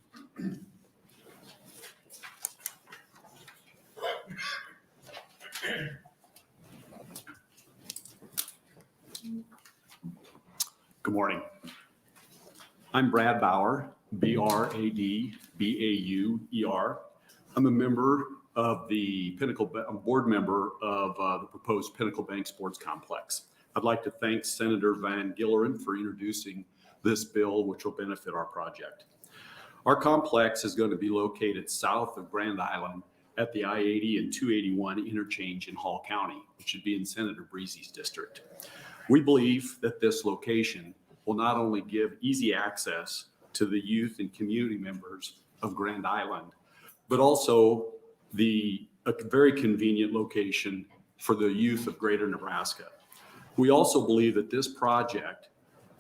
Good morning. I'm Brad Bauer, B-R-A-D-B-A-U-E-R. I'm a member of the board member of the proposed Pinnacle Bank Sports Complex. I'd like to thank Senator Van Gillern for introducing this bill, which will benefit our project. Our complex is going to be located south of Grand Island at the I-80 and 281 interchange in Hall County, which should be in Senator Breezy's district. We believe that this location will not only give easy access to the youth and community members of Grand Island, but also a very convenient location for the youth of Greater Nebraska. We also believe that this project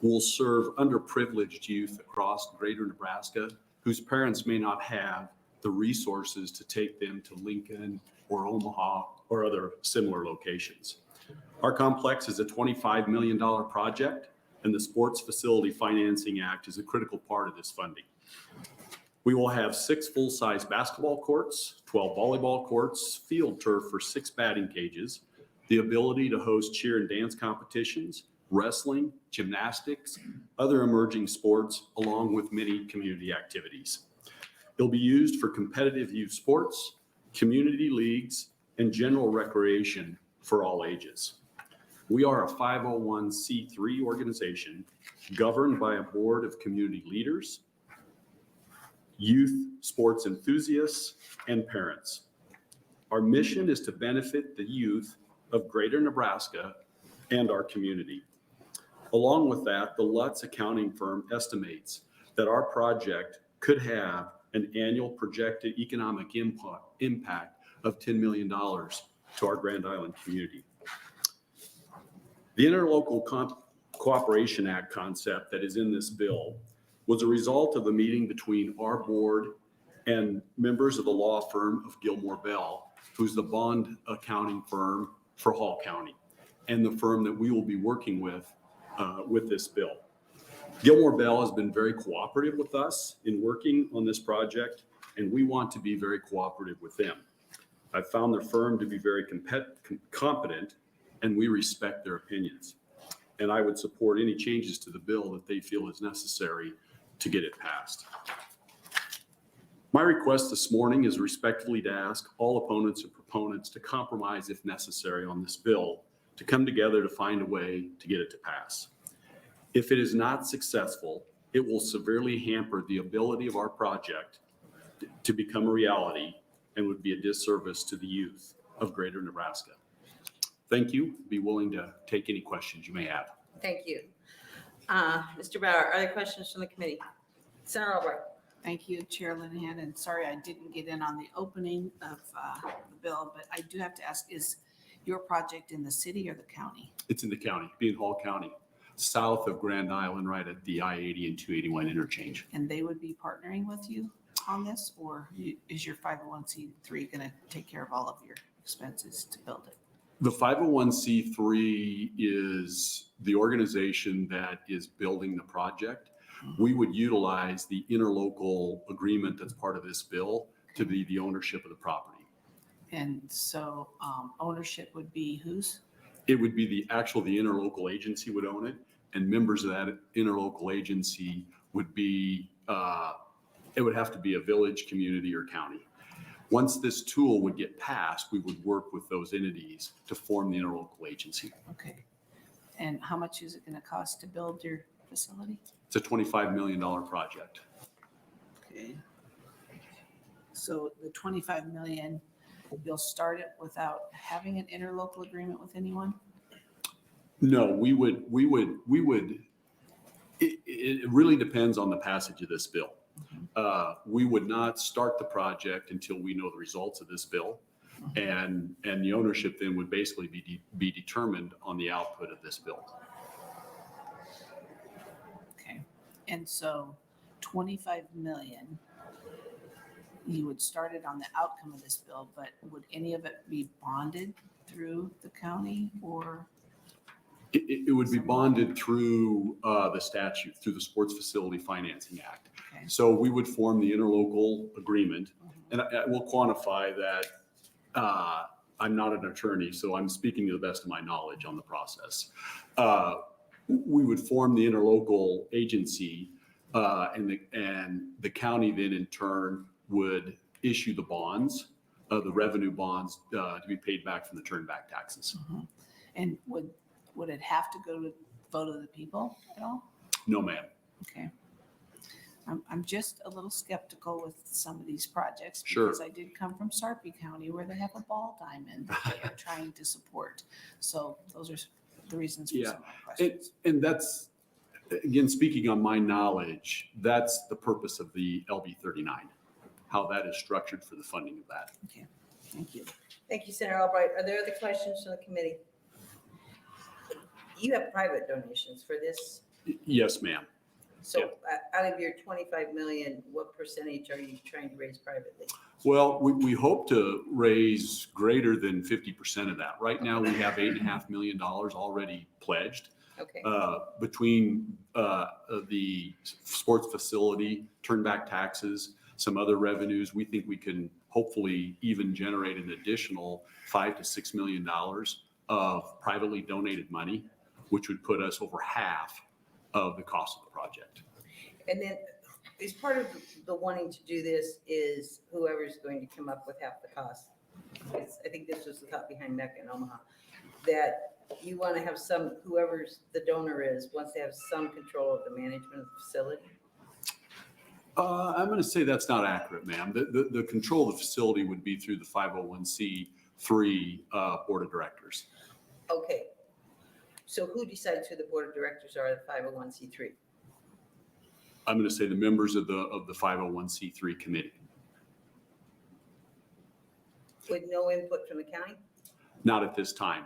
will serve underprivileged youth across Greater Nebraska whose parents may not have the resources to take them to Lincoln or Omaha or other similar locations. Our complex is a $25 million project, and the Sports Facility Financing Act is a critical part of this funding. We will have 6 full-size basketball courts, 12 volleyball courts, field turf for 6 batting cages, the ability to host cheer and dance competitions, wrestling, gymnastics, other emerging sports, along with many community activities. It'll be used for competitive youth sports, community leagues, and general recreation for all ages. We are a 501c3 organization governed by a board of community leaders, youth sports enthusiasts, and parents. Our mission is to benefit the youth of Greater Nebraska and our community. Along with that, the Lutz accounting firm estimates that our project could have an annual projected economic impact of $10 million to our Grand Island community. The Interlocal Cooperation Act concept that is in this bill was a result of a meeting between our board and members of the law firm of Gilmore Bell, who's the bond accounting firm for Hall County, and the firm that we will be working with this bill. Gilmore Bell has been very cooperative with us in working on this project, and we want to be very cooperative with them. I've found their firm to be very competent, and we respect their opinions. And I would support any changes to the bill that they feel is necessary to get it passed. My request this morning is respectfully to ask all opponents and proponents to compromise if necessary on this bill, to come together to find a way to get it to pass. If it is not successful, it will severely hamper the ability of our project to become a reality and would be a disservice to the youth of Greater Nebraska. Thank you. Be willing to take any questions you may have. Thank you. Mr. Bauer, other questions from the committee? Senator Albright. Thank you, Chair Linehan, and sorry I didn't get in on the opening of the bill, but I do have to ask, is your project in the city or the county? It's in the county, being Hall County, south of Grand Island, right at the I-80 and 281 interchange. And they would be partnering with you on this, or is your 501c3 going to take care of all of your expenses to build it? The 501c3 is the organization that is building the project. We would utilize the interlocal agreement that's part of this bill to be the ownership of the property. And so ownership would be whose? It would be the interlocal agency would own it, and members of that interlocal agency would be It would have to be a village, community, or county. Once this tool would get passed, we would work with those entities to form the interlocal agency. Okay. And how much is it going to cost to build your facility? It's a $25 million project. Okay. So the 25 million, you'll start it without having an interlocal agreement with anyone? No, we would, it really depends on the passage of this bill. We would not start the project until we know the results of this bill. And the ownership then would basically be determined on the output of this bill. Okay. And so 25 million, you would start it on the outcome of this bill, but would any of it be bonded through the county or? It would be bonded through the statute, through the Sports Facility Financing Act. Okay. So we would form the interlocal agreement, and I will quantify that. I'm not an attorney, so I'm speaking to the best of my knowledge on the process. We would form the interlocal agency, and the county then in turn would issue the bonds, the revenue bonds to be paid back from the turnback taxes. And would it have to go to vote of the people at all? No, ma'am. Okay. I'm just a little skeptical with some of these projects Sure. because I did come from Sarpy County where they have a ball diamond that they are trying to support. So those are the reasons for some of my questions. And that's, again, speaking on my knowledge, that's the purpose of the LB 39, how that is structured for the funding of that. Okay, thank you. Thank you, Senator Albright. Are there other questions from the committee? You have private donations for this. Yes, ma'am. So out of your 25 million, what percentage are you trying to raise privately? Well, we hope to raise greater than 50% of that. Right now, we have $8.5 million already pledged. Okay. Between the sports facility, turnback taxes, some other revenues, we think we can hopefully even generate an additional $5 to $6 million of privately donated money, which would put us over half of the cost of the project. And then as part of the wanting to do this is whoever's going to come up with half the cost. I think this was the thought behind Mecca in Omaha, that you want to have whoever's the donor is, wants to have some control of the management of the facility. I'm going to say that's not accurate, ma'am. The control of the facility would be through the 501c3 board of directors. Okay. So who decides who the board of directors are of the 501c3? I'm going to say the members of the 501c3 committee. With no input from the county? Not at this time.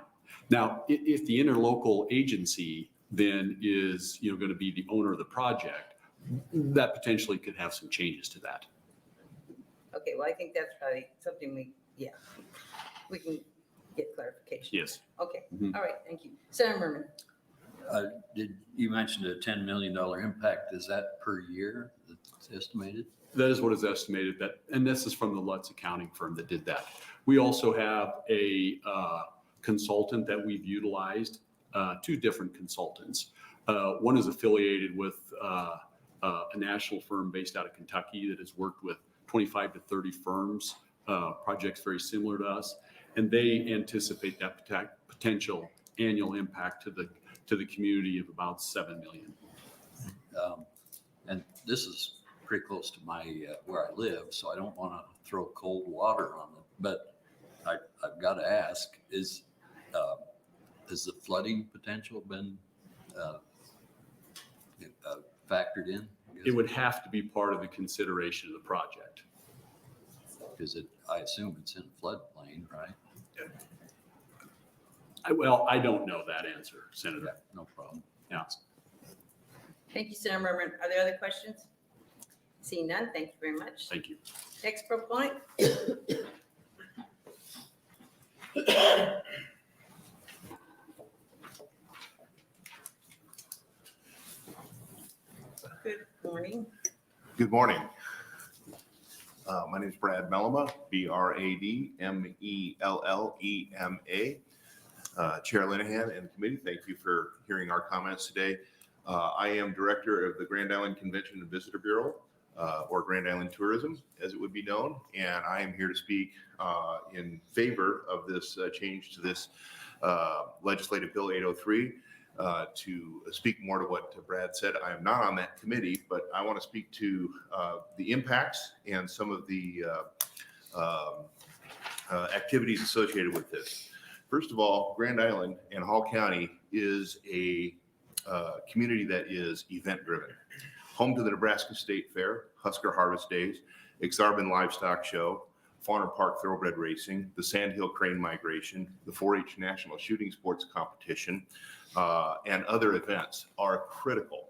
Now, if the interlocal agency then is, going to be the owner of the project, that potentially could have some changes to that. Okay, well, I think that's probably something we can get clarification. Yes. Okay, Mhm. all right, thank you. Senator Merman. Did you mention a $10 million impact? Is that per year that's estimated? That is what is estimated, and this is from the Lutz accounting firm that did that. We also have a consultant that we've utilized, two different consultants. One is affiliated with a national firm based out of Kentucky that has worked with 25 to 30 firms, projects very similar to us, and they anticipate that potential annual impact to the community of about $7 million. And this is pretty close to my where I live, so I don't want to throw cold water on it. But I've got to ask: has the flooding potential been factored in? It would have to be part of the consideration of the project. Because I assume it's in floodplain, right? I don't know that answer, Senator. Yeah, no problem. Yeah. Thank you, Senator Merman. Are there other questions? Seeing none, thank you very much. Thank you. Next proponent. Good morning. Good morning. My name is Brad Mellema, BradMellema. Chair Linehan and committee, thank you for hearing our comments today. I am director of the Grand Island Convention and Visitor Bureau. or Grand Island tourism, as it would be known. And I am here to speak in favor of this change to this legislative bill 803. To speak more to what Brad said, I am not on that committee, but I want to speak to the impacts and some of the activities associated with this. First of all, Grand Island and Hall County is a community that is event driven. Home to the Nebraska State Fair, Husker Harvest Days, Exarban Livestock Show, Fawner Park Thoroughbred Racing, the Sandhill Crane Migration, the 4-H National Shooting Sports Competition, and other events are critical.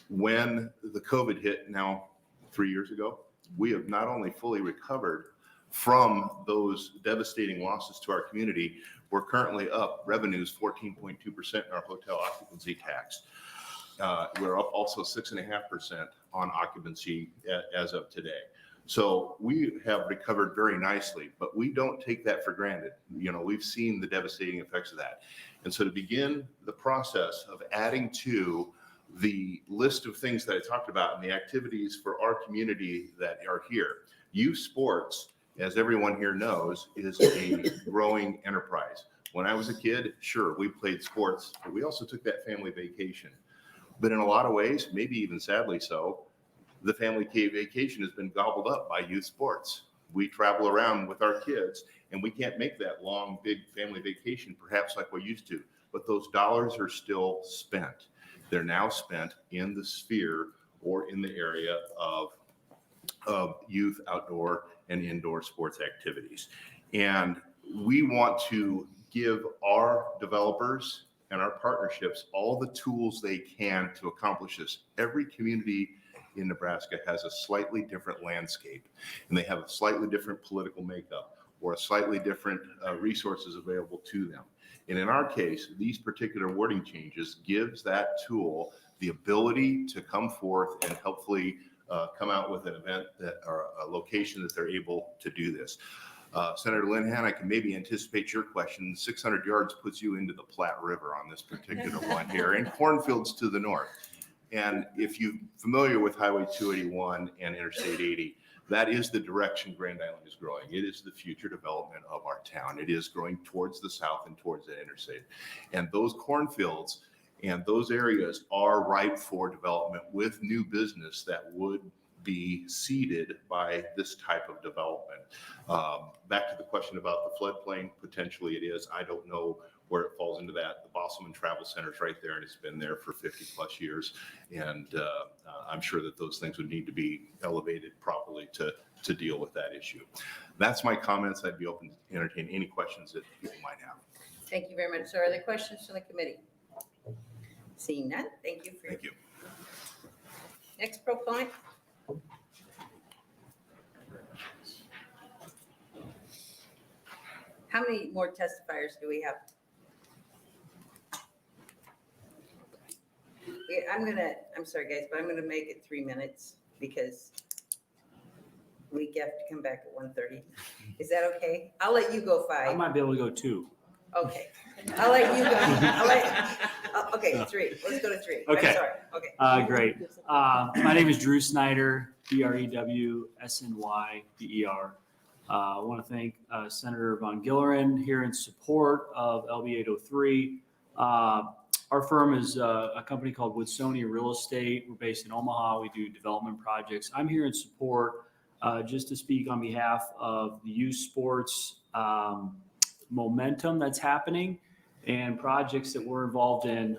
When the COVID hit now 3 years ago, we have not only fully recovered from those devastating losses to our community, we're currently up revenues 14.2% in our hotel occupancy tax. We're up also 6.5% on occupancy as of today. So we have recovered very nicely, but we don't take that for granted. You know, we've seen the devastating effects of that. And so to begin the process of adding to the list of things that I talked about and the activities for our community that are here, youth sports, as everyone here knows, is a growing enterprise. When I was a kid, sure, we played sports, but we also took that family vacation. But in a lot of ways, maybe even sadly so, the family vacation has been gobbled up by youth sports. We travel around with our kids and we can't make that long, big family vacation, perhaps like we used to, but those dollars are still spent. They're now spent in the sphere or in the area of youth outdoor and indoor sports activities. And we want to give our developers and our partnerships all the tools they can to accomplish this. Every community in Nebraska has a slightly different landscape, and they have a slightly different political makeup or a slightly different resources available to them. And in our case, these particular wording changes gives that tool the ability to come forth and hopefully come out with an event that or a location that they're able to do this. Senator Linehan, I can maybe anticipate your question. 600 yards puts you into the Platte River on this particular one here, and cornfields to the north. And if you're familiar with Highway 281 and Interstate 80, that is the direction Grand Island is growing. It is the future development of our town. It is growing towards the south and towards the interstate. And those cornfields and those areas are ripe for development with new business that would be seeded by this type of development. Back to the question about the floodplain, potentially it is. I don't know where it falls into that. The Bosselman Travel Center is right there, and it's been there for 50 plus years. And I'm sure that those things would need to be elevated properly to deal with that issue. That's my comments. I'd be open to entertain any questions that people might have. Thank you very much. So are there questions from the committee? Seeing none, thank you for Thank you. Next proponent. How many more testifiers do we have? I'm sorry guys, but I'm gonna make it 3 minutes because we have to come back at 1:30. Is that okay? I'll let you go 5. I might be able to go 2. Okay. I'll let you go. Okay, 3. Let's go to 3. Okay. I'm sorry. Okay. Great. My name is Drew Snyder, DREW SNYDER. I want to thank Senator Von Gillern here in support of LB 803. Our firm is a company called Woodsonia Real Estate. We're based in Omaha. We do development projects. I'm here in support just to speak on behalf of the youth sports momentum that's happening and projects that we're involved in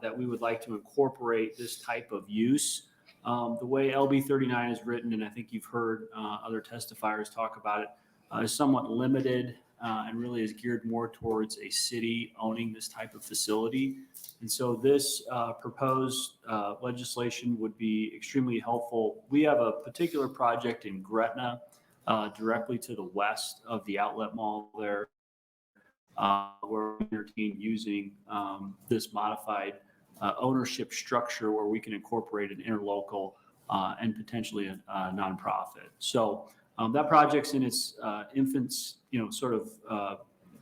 that we would like to incorporate this type of use. The way LB 39 is written, and I think you've heard other testifiers talk about it, is somewhat limited and really is geared more towards a city owning this type of facility. And so this proposed legislation would be extremely helpful. We have a particular project in Gretna directly to the west of the outlet mall there where we entertain using this modified ownership structure where we can incorporate an interlocal and potentially a nonprofit. So that project's in its infants, sort of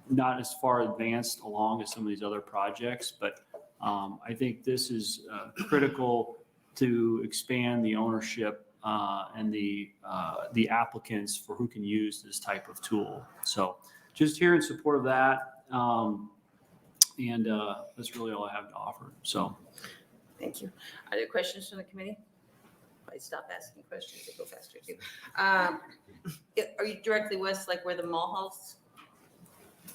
not as far advanced along as some of these other projects, but I think this is critical to expand the ownership and the applicants for who can use this type of tool. So just here in support of that. And that's really all I have to offer. So. Thank you. Are there questions from the committee? I stop asking questions, they go faster too. Are you directly west, like where the mall halls?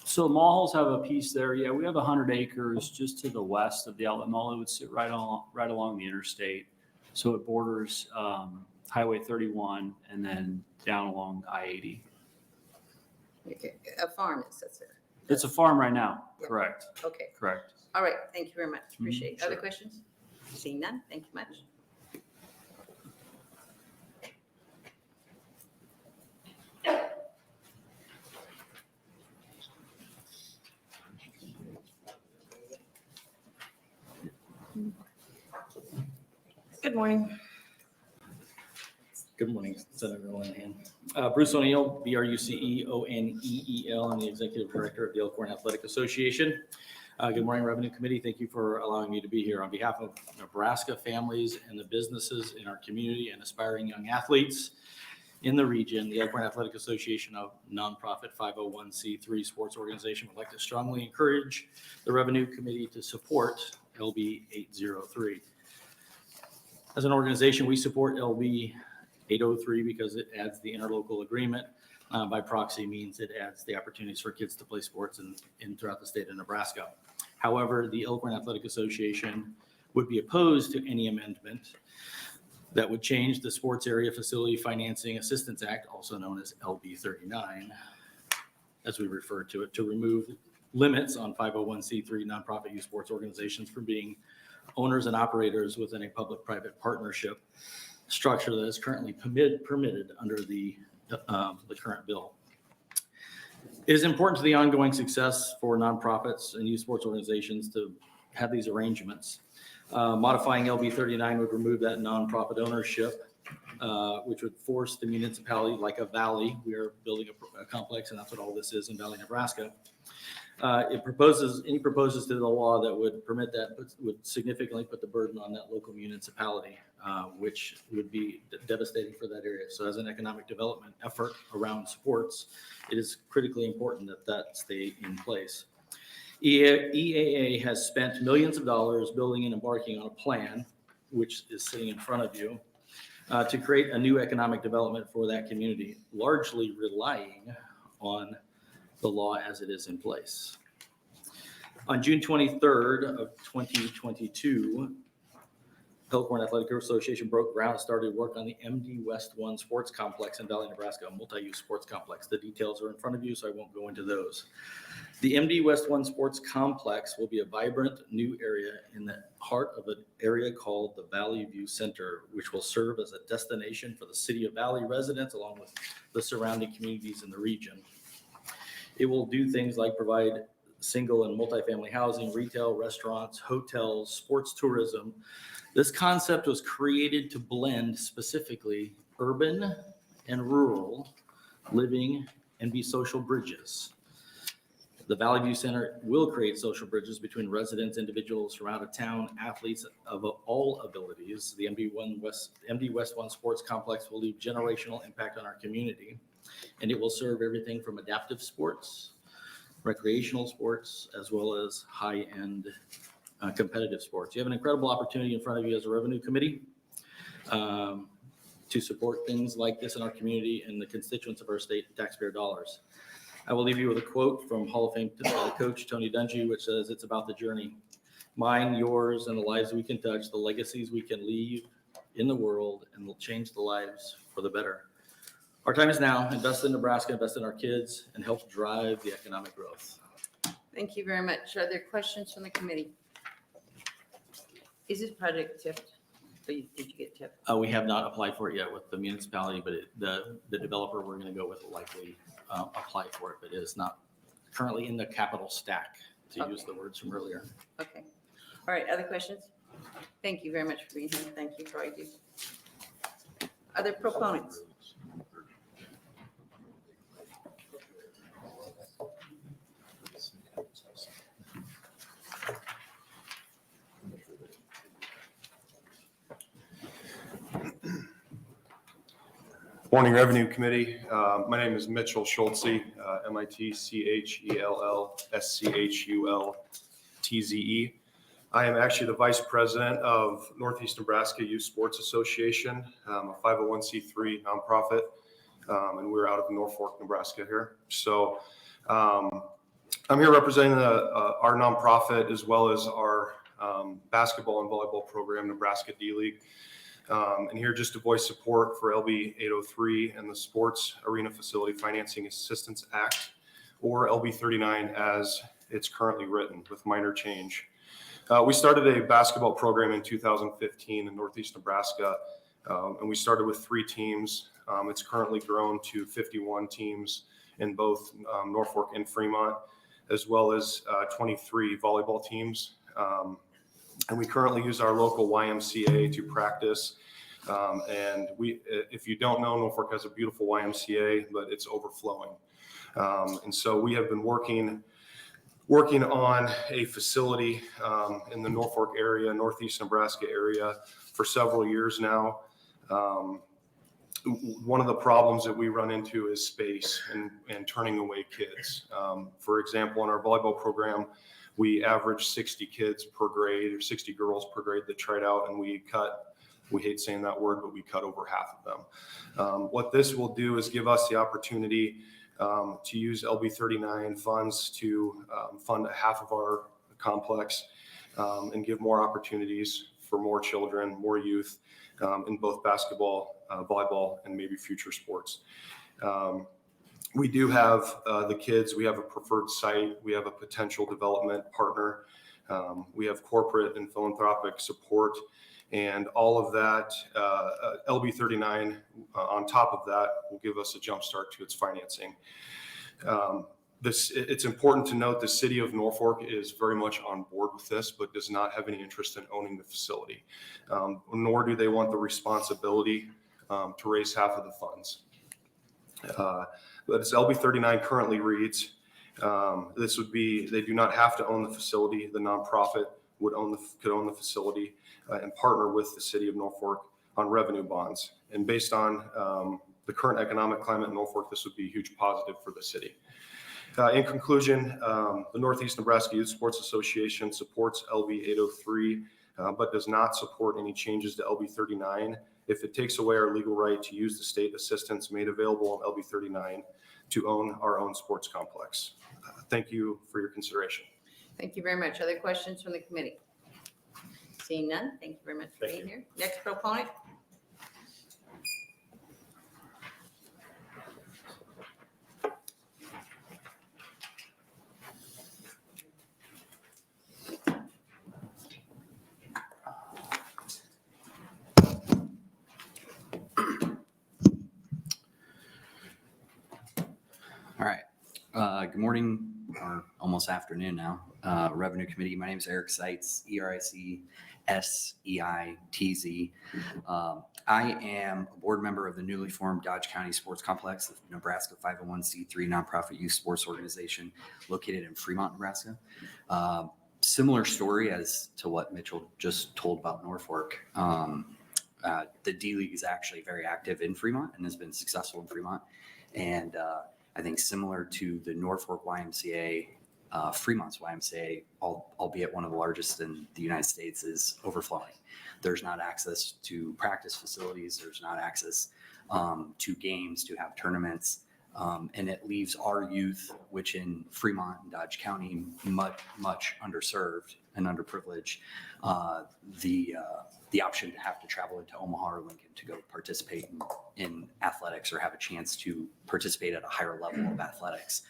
So the mall halls have a piece there. Yeah, we have 100 acres just to the west of the outlet mall. It would sit right along the interstate. So it borders Highway 31 and then down along I-80. Okay, a farm that sits there. It's a farm right now. Yeah. Correct. Okay. Correct. All right, thank you very much. Appreciate it. Other Sure. questions? Seeing none, thank you much. Good morning. Good morning, Senator Linehan. Bruce O'Neill, BRUCEONEEL. I'm the Executive Director of the Elkhorn Athletic Association. Good morning, Revenue Committee. Thank you for allowing me to be here. On behalf of Nebraska families and the businesses in our community and aspiring young athletes in the region, the Elkhorn Athletic Association, a nonprofit 501c3 sports organization, would like to strongly encourage the Revenue Committee to support LB 803. As an organization, we support LB 803 because it adds the interlocal agreement. By proxy means it adds the opportunities for kids to play sports in throughout the state of Nebraska. However, the Elkhorn Athletic Association would be opposed to any amendment that would change the Sports Area Facility Financing Assistance Act, also known as LB 39, as we refer to it, to remove limits on 501c3 nonprofit youth sports organizations from being owners and operators within a public-private partnership structure that is currently permitted under the current bill. It is important to the ongoing success for nonprofits and youth sports organizations to have these arrangements. Modifying LB 39 would remove that nonprofit ownership, which would force the municipality, like a valley. We are building a complex, and that's what all this is in Valley, Nebraska. Any proposals to the law that would permit that would significantly put the burden on that local municipality, which would be devastating for that area. So as an economic development effort around sports, it is critically important that that stay in place. EAA has spent millions of dollars building and embarking on a plan, which is sitting in front of you, to create a new economic development for that community, largely relying on the law as it is in place. On June 23rd of 2022, Elkhorn Athletic Association broke ground and started work on the MD West 1 Sports Complex in Valley, Nebraska, a multi-use sports complex. The details are in front of you, so I won't go into those. The MD West 1 Sports Complex will be a vibrant new area in the heart of an area called the Valley View Center, which will serve as a destination for the City of Valley residents along with the surrounding communities in the region. It will do things like provide single and multifamily housing, retail, restaurants, hotels, sports tourism. This concept was created to blend specifically urban and rural living and be social bridges. The Valley View Center will create social bridges between residents, individuals from out of town, athletes of all abilities. The MD West 1 Sports Complex will leave generational impact on our community, and it will serve everything from adaptive sports, recreational sports, as well as high-end competitive sports. You have an incredible opportunity in front of you as a Revenue Committee to support things like this in our community and the constituents of our state taxpayer dollars. I will leave you with a quote from Hall of Fame coach Tony Dungy, which says, "It's about the journey. Mine, yours, and the lives we can touch, the legacies we can leave in the world, and will change the lives for the better." Our time is now. Invest in Nebraska, invest in our kids, and help drive the economic growth. Thank you very much. Are there questions from the committee? Is this project tipped? Did you get tipped? We have not applied for it yet with the municipality, but the developer we're going to go with will likely apply for it, but it is not currently in the capital stack, to use the words from earlier. Okay. All right, other questions? Thank you very much for being here. Thank you for all you do. Other proponents? Morning Revenue Committee. My name is Mitchell Schultze, MITCHELLSCHULTZE. I am actually the Vice President of Northeast Nebraska Youth Sports Association, a 501c3 nonprofit, and we're out of Norfolk, Nebraska here. So I'm here representing our nonprofit as well as our basketball and volleyball program, Nebraska D-League. And here just to voice support for LB 803 and the Sports Arena Facility Financing Assistance Act, or LB 39 as it's currently written with minor change. We started a basketball program in 2015 in Northeast Nebraska, and we started with 3 teams. It's currently grown to 51 teams in both Norfolk and Fremont, as well as 23 volleyball teams. And we currently use our local YMCA to practice. And if you don't know, Norfolk has a beautiful YMCA, but it's overflowing. And so we have been working on a facility in the Norfolk area, Northeast Nebraska area for several years now. One of the problems that we run into is space and turning away kids. For example, in our volleyball program, we average 60 kids per grade or 60 girls per grade that tried out, and we hate saying that word, but we cut over half of them. What this will do is give us the opportunity to use LB 39 funds to fund half of our complex and give more opportunities for more children, more youth in both basketball, volleyball, and maybe future sports. We do have the kids, we have a preferred site, we have a potential development partner, we have corporate and philanthropic support, and all of that, LB 39 on top of that will give us a jump start to its financing. It's important to note the city of Norfolk is very much on board with this, but does not have any interest in owning the facility, nor do they want the responsibility to raise half of the funds. But as LB 39 currently reads, this would be, they do not have to own the facility. The nonprofit could own the facility and partner with the city of Norfolk on revenue bonds. And based on the current economic climate in Norfolk, this would be a huge positive for the city. In conclusion, the Northeast Nebraska Youth Sports Association supports LB 803, but does not support any changes to LB 39 if it takes away our legal right to use the state assistance made available in LB 39 to own our own sports complex. Thank you for your consideration. Thank you very much. Other questions from the committee? Seeing none, thank you very much for being here. Next proponent. All right. Good morning, or almost afternoon now. Revenue Committee. My name is Eric Seitz, ERICSEITZ. I am a board member of the newly formed Dodge County Sports Complex, the Nebraska 501c3 nonprofit youth sports organization located in Fremont, Nebraska. Similar story as to what Mitchell just told about Norfolk. The D-League is actually very active in Fremont and has been successful in Fremont. And I think similar to the Norfolk YMCA, Fremont's YMCA, albeit one of the largest in the United States, is overflowing. There's not access to practice facilities. There's not access to games, to have tournaments. And it leaves our youth, which in Fremont and Dodge County, much underserved and underprivileged, the option to have to travel into Omaha or Lincoln to go participate in athletics or have a chance to participate at a higher level of athletics.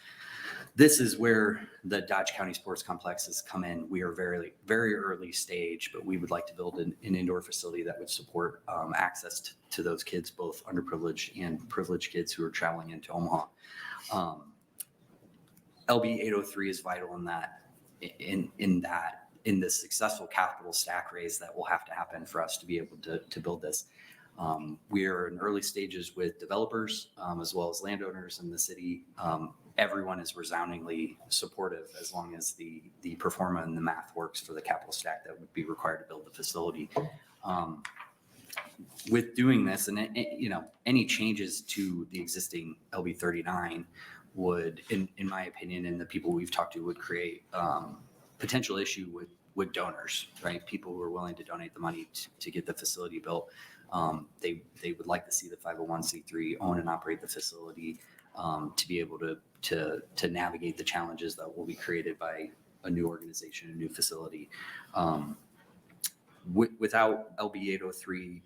This is where the Dodge County Sports Complex has come in. We are very, very early stage, but we would like to build an indoor facility that would support access to those kids, both underprivileged and privileged kids who are traveling into Omaha. LB 803 is vital in that, in this successful capital stack raise that will have to happen for us to be able to build this. We are in early stages with developers as well as landowners in the city. Everyone is resoundingly supportive as long as the pro forma and the math works for the capital stack that would be required to build the facility. with doing this and, any changes to the existing LB 39 would, in my opinion, and the people we've talked to, would create potential issue with donors, right? People who are willing to donate the money to get the facility built. They would like to see the 501c3 own and operate the facility to be able to navigate the challenges that will be created by a new organization, a new facility. Without LB 803,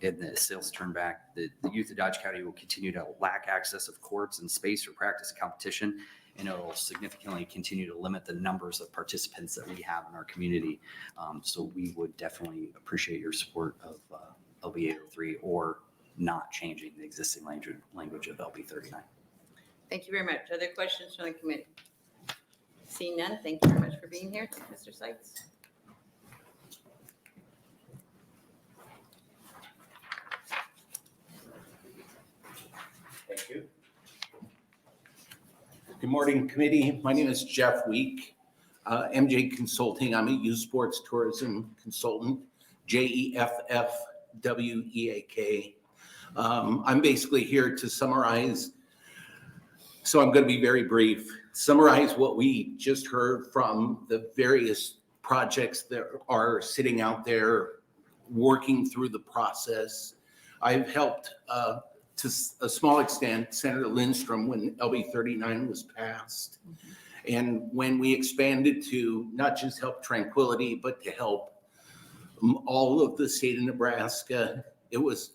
and the sales turn back, the youth of Dodge County will continue to lack access of courts and space for practice and competition, and it will significantly continue to limit the numbers of participants that we have in our community. So we would definitely appreciate your support of LB 803 or not changing the existing language of LB 39. Thank you very much. Other questions from the committee? Seeing none, thank you very much for being here, Mr. Sykes. Thank you. Good morning, committee. My name is Jeff Week, MJ Consulting. I'm a youth sports tourism consultant, JEFFWEAK. I'm basically here to summarize, so I'm going to be very brief, summarize what we just heard from the various projects that are sitting out there working through the process. I've helped to a small extent, Senator Lindstrom when LB 39 was passed. And when we expanded to not just help Tranquility, but to help all of the state of Nebraska, it was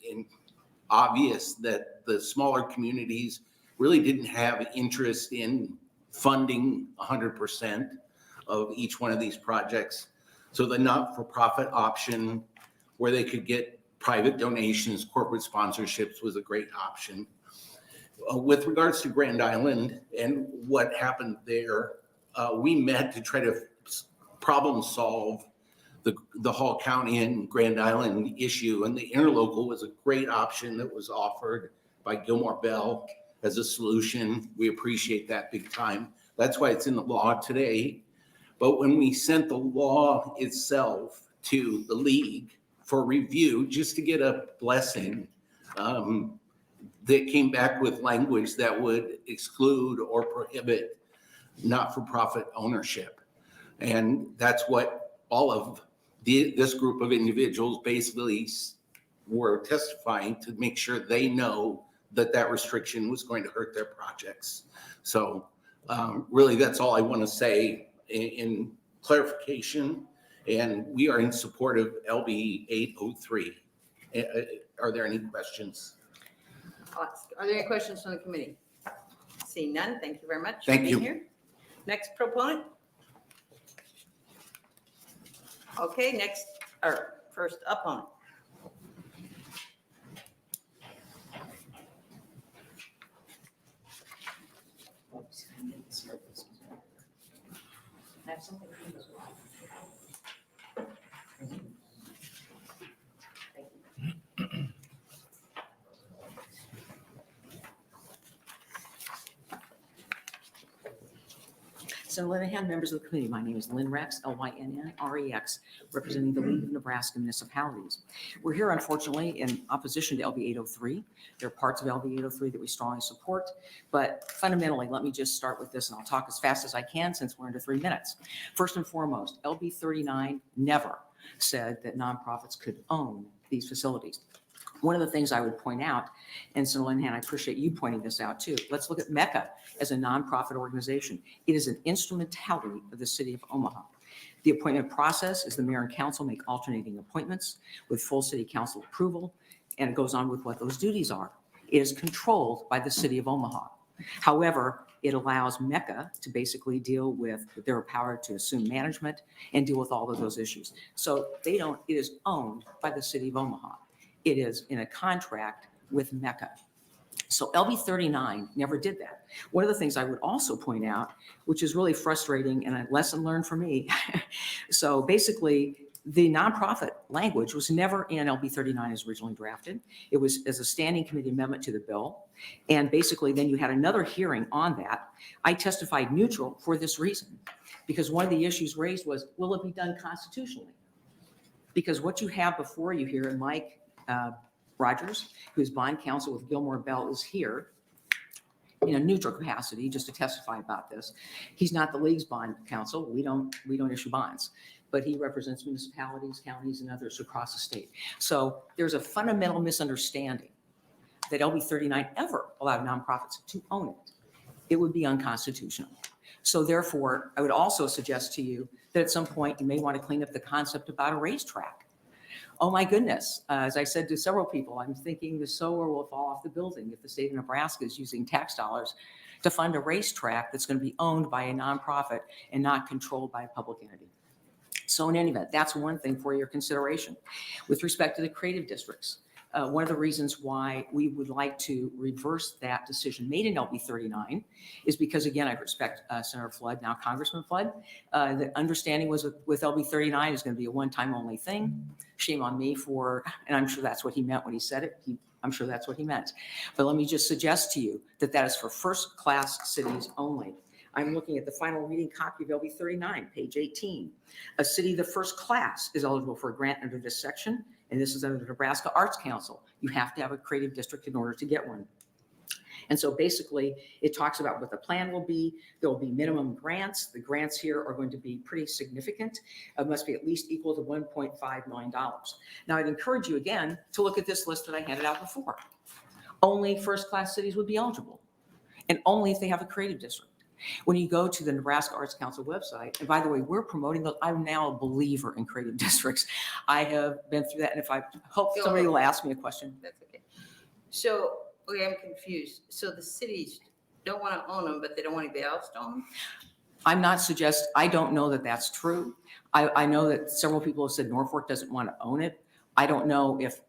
obvious that the smaller communities really didn't have interest in funding 100% of each one of these projects. So the not-for-profit option where they could get private donations, corporate sponsorships was a great option. With regards to Grand Island and what happened there, we met to try to problem solve the Hall County and Grand Island issue, and the interlocal was a great option that was offered by Gilmore Bell as a solution. We appreciate that big time. That's why it's in the law today. But when we sent the law itself to the league for review, just to get a blessing, they came back with language that would exclude or prohibit not-for-profit ownership. And that's what all of this group of individuals basically were testifying to make sure they know that that restriction was going to hurt their projects. So really, that's all I want to say in clarification. And we are in support of LB 803. Are there any questions? Are there any questions from the committee? Seeing none, thank you very much for Thank being you. here. Next proponent. Okay, next, or first opponent. Have something. So Linehan, members of the committee, my name is Lynn Rex, Lynnrex, representing the League of Nebraska Municipalities. We're here unfortunately in opposition to LB 803. There are parts of LB 803 that we strongly support, but fundamentally, let me just start with this and I'll talk as fast as I can since we're under 3 minutes. First and foremost, LB 39 never said that nonprofits could own these facilities. One of the things I would point out, and so Linehan, I appreciate you pointing this out too. Let's look at Mecca as a nonprofit organization. It is an instrumentality of the city of Omaha. The appointment process is the mayor and council make alternating appointments with full city council approval, and it goes on with what those duties are. It is controlled by the city of Omaha. However, it allows Mecca to basically deal with their power to assume management and deal with all of those issues. So it is owned by the city of Omaha. It is in a contract with Mecca. So LB 39 never did that. One of the things I would also point out, which is really frustrating and a lesson learned for me. So basically, the nonprofit language was never in LB 39 as originally drafted. It was as a standing committee amendment to the bill. And basically, then you had another hearing on that. I testified neutral for this reason, because one of the issues raised was, will it be done constitutionally? Because what you have before you here, and Mike Rogers, who's bond counsel with Gilmore Bell, is here in a neutral capacity just to testify about this. He's not the league's bond counsel. We don't issue bonds, but he represents municipalities, counties, and others across the state. So there's a fundamental misunderstanding that LB 39 ever allowed nonprofits to own it. It would be unconstitutional. So therefore, I would also suggest to you that at some point you may want to clean up the concept about a racetrack. Oh my goodness, as I said to several people, I'm thinking the solar will fall off the building if the state of Nebraska is using tax dollars to fund a racetrack that's going to be owned by a nonprofit and not controlled by a public entity. So in any event, that's one thing for your consideration. With respect to the creative districts, one of the reasons why we would like to reverse that decision made in LB 39 is because, again, I respect Senator Flood, now Congressman Flood. The understanding was with LB 39 is going to be a one-time only thing. Shame on me for, and I'm sure that's what he meant when he said it. I'm sure that's what he meant. But let me just suggest to you that that is for first-class cities only. I'm looking at the final reading copy of LB 39, page 18. A city of the first class is eligible for a grant under this section, and this is under the Nebraska Arts Council. You have to have a creative district in order to get one. And so basically, it talks about what the plan will be. There will be minimum grants. The grants here are going to be pretty significant. It must be at least equal to $1.5 million. Now, I'd encourage you again to look at this list that I handed out before. Only first-class cities would be eligible, and only if they have a creative district. When you go to the Nebraska Arts Council website, and by the way, we're promoting those. I'm now a believer in creative districts. I have been through that, and if I hope somebody will ask me a question. That's okay. So, okay, I'm confused. So the cities don't want to own them, but they don't want anybody else to own them? I'm not I don't know that that's true. I know that several people have said Norfolk doesn't want to own it. I don't know if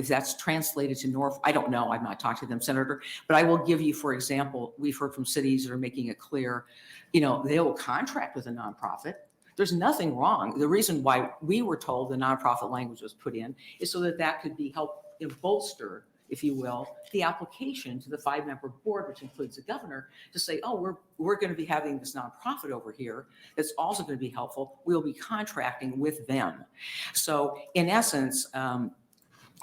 that's translated to North, I don't know. I've not talked to them, Senator, but I will give you, for example, we've heard from cities that are making it clear, they will contract with a nonprofit. There's nothing wrong. The reason why we were told the nonprofit language was put in is so that could be help bolster, if you will, the application to the 5-member board, which includes the governor, to say, oh, we're going to be having this nonprofit over here that's also going to be helpful. We'll be contracting with them. So in essence,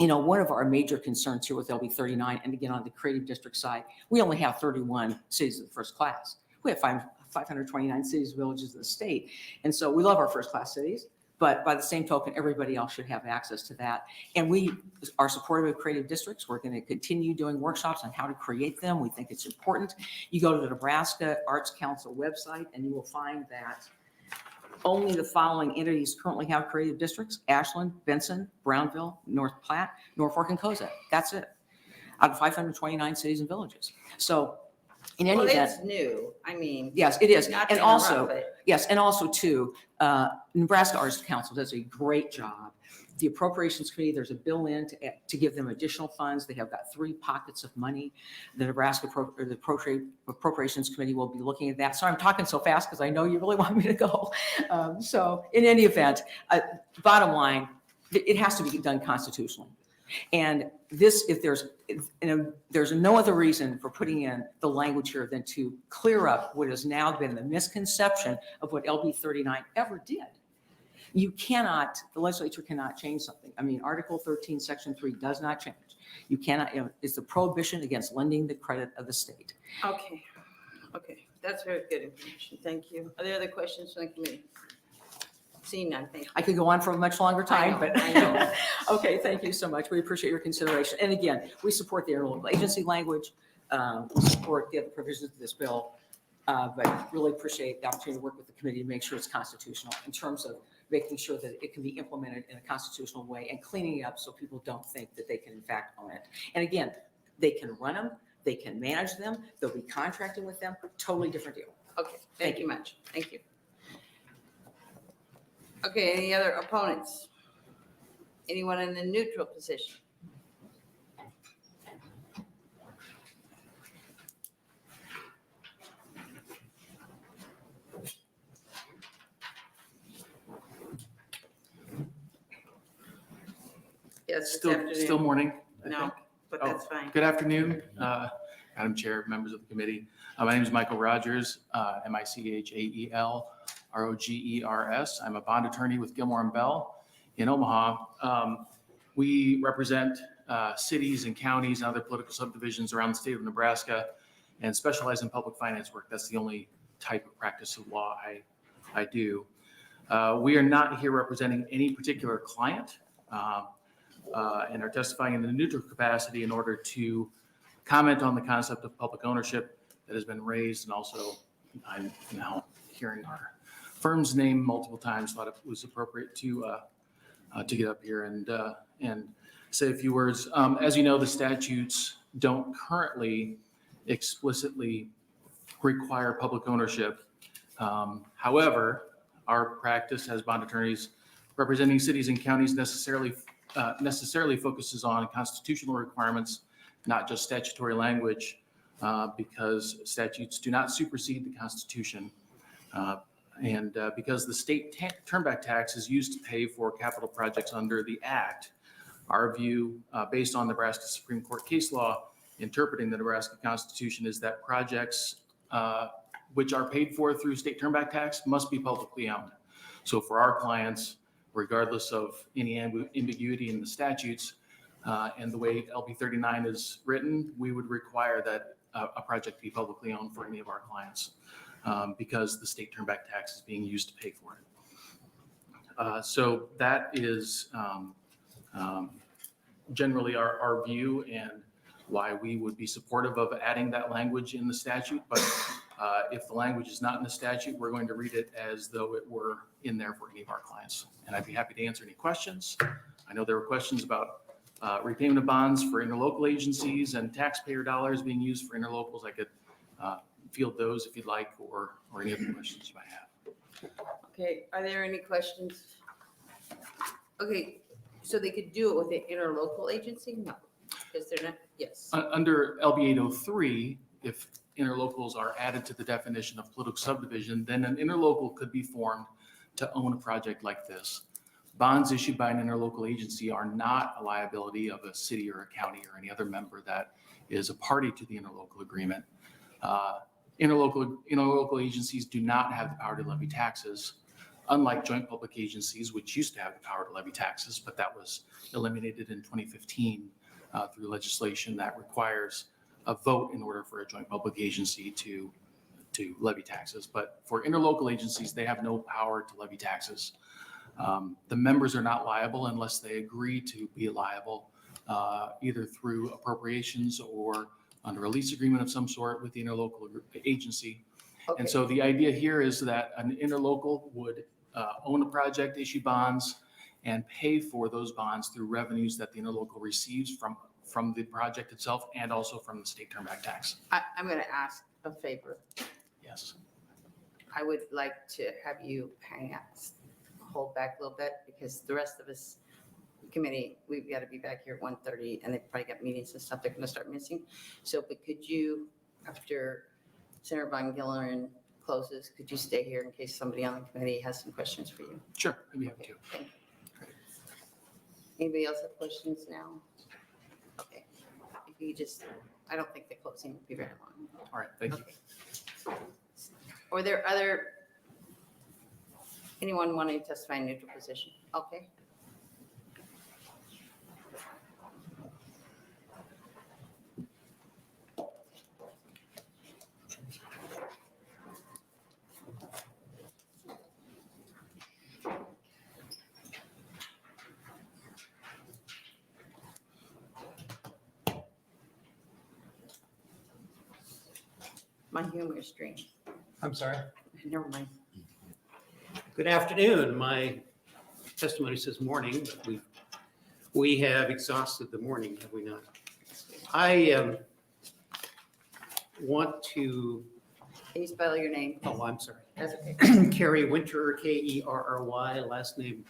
one of our major concerns here with LB 39, and again, on the creative district side, we only have 31 cities of the first class. We have 529 cities, villages in the state. And so we love our first class cities, but by the same token, everybody else should have access to that. And we are supportive of creative districts. We're going to continue doing workshops on how to create them. We think it's important. You go to the Nebraska Arts Council website and you will find that only the following entities currently have creative districts: Ashland, Benson, Brownville, North Platte, Norfolk, and Cozad. That's it, out of 529 cities and villages. So in any event. It's new. I mean. Yes, it is. Not And to also, interrupt, but- yes, and also too, Nebraska Arts Council does a great job. The Appropriations Committee, there's a bill in to give them additional funds. They have got 3 pockets of money. The Nebraska Appropriations Committee will be looking at that. So I'm talking so fast because I know you really want me to go. So in any event, bottom line, it has to be done constitutionally. And this, if there's no other reason for putting in the language here than to clear up what has now been the misconception of what LB 39 ever did. The legislature cannot change something. I mean, Article 13, Section 3 does not change. You cannot, it's a prohibition against lending the credit of the state. Okay. That's very good information. Thank you. Are there other questions from the committee? Seeing none, thank you. I could go on for a much longer time, but I know. okay, thank you so much. We appreciate your consideration. And again, we support the interlocal agency language. We support the other provisions of this bill, but really appreciate the opportunity to work with the committee to make sure it's constitutional in terms of making sure that it can be implemented in a constitutional way and cleaning it up so people don't think that they can in fact own it. And again, they can run them, they can manage them, they'll be contracting with them, totally different deal. Okay, thank you much. Thank you. Okay, any other opponents? Anyone in the neutral position? Yes, it's afternoon. Still morning. I No, think. but Oh, that's fine. Good afternoon, Madam Chair, members of the committee. My name is Michael Rogers, Michael Rogers. I'm a bond attorney with Gilmore and Bell in Omaha. We represent cities and counties and other political subdivisions around the state of Nebraska and specialize in public finance work. That's the only type of practice of law I do. We are not here representing any particular client and are testifying in a neutral capacity in order to comment on the concept of public ownership that has been raised, and also I'm now hearing our firm's name multiple times, thought it was appropriate to get up here and say a few words. As you know, the statutes don't currently explicitly require public ownership. However, our practice as bond attorneys representing cities and counties necessarily focuses on constitutional requirements, not just statutory language, because statutes do not supersede the Constitution. And because the state turnback tax is used to pay for capital projects under the Act, our view, based on Nebraska Supreme Court case law interpreting the Nebraska Constitution, is that projects which are paid for through state turnback tax must be publicly owned. So for our clients, regardless of any ambiguity in the statutes and the way LB 39 is written, we would require that a project be publicly owned for any of our clients because the state turnback tax is being used to pay for it. So that is generally our view and why we would be supportive of adding that language in the statute. But if the language is not in the statute, we're going to read it as though it were in there for any of our clients. And I'd be happy to answer any questions. I know there were questions about repayment of bonds for interlocal agencies and taxpayer dollars being used for interlocals. I could field those if you'd like, or any other questions you might have. Okay, are there any questions? Okay, so they could do it with an interlocal agency? No, because they're not, yes. Under LB 803, if interlocals are added to the definition of political subdivision, then an interlocal could be formed to own a project like this. Bonds issued by an interlocal agency are not a liability of a city or a county or any other member that is a party to the interlocal agreement. Interlocal agencies do not have the power to levy taxes, unlike joint public agencies, which used to have the power to levy taxes, but that was eliminated in 2015 through legislation that requires a vote in order for a joint public agency to levy taxes. But for interlocal agencies, they have no power to levy taxes. The members are not liable unless they agree to be liable, either through appropriations or under a lease agreement of some sort with the interlocal agency. Okay. And so the idea here is that an interlocal would own a project, issue bonds, and pay for those bonds through revenues that the interlocal receives from the project itself and also from the state turnback tax. I'm going to ask a favor. Yes. I would like to have you hold back a little bit, because the rest of us committee, we've got to be back here at 1:30, and they've probably got meetings and stuff they're going to start missing. So, but could you, after Senator Von Gillern closes, could you stay here in case somebody on the committee has some questions for you? Sure, I'd be happy to. Thank you. Anybody else have questions now? Okay. If you just, I don't think the closing will be very long. All right, thank you. Or there anyone wanting to testify in neutral position? Okay. My humor is strange. I'm sorry. Never mind. Good afternoon. My testimony says morning, but we have exhausted the morning, have we not? I want to. Can you spell your name? Oh, I'm sorry. That's okay. Kerry Winterer, Kerry, last name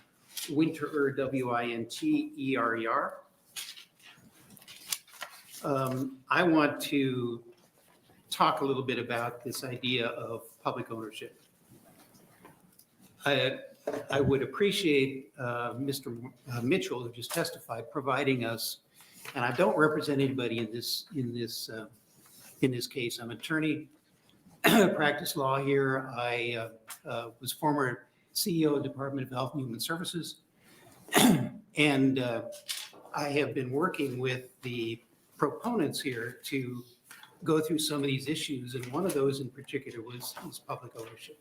Winterer, Winterer. I want to talk a little bit about this idea of public ownership. I would appreciate Mr. Mitchell, who just testified, providing us, and I don't represent anybody in this case. I'm an attorney, practice law here. I was former CEO of the Department of Health and Human Services, and I have been working with the proponents here to go through some of these issues, and one of those in particular was public ownership.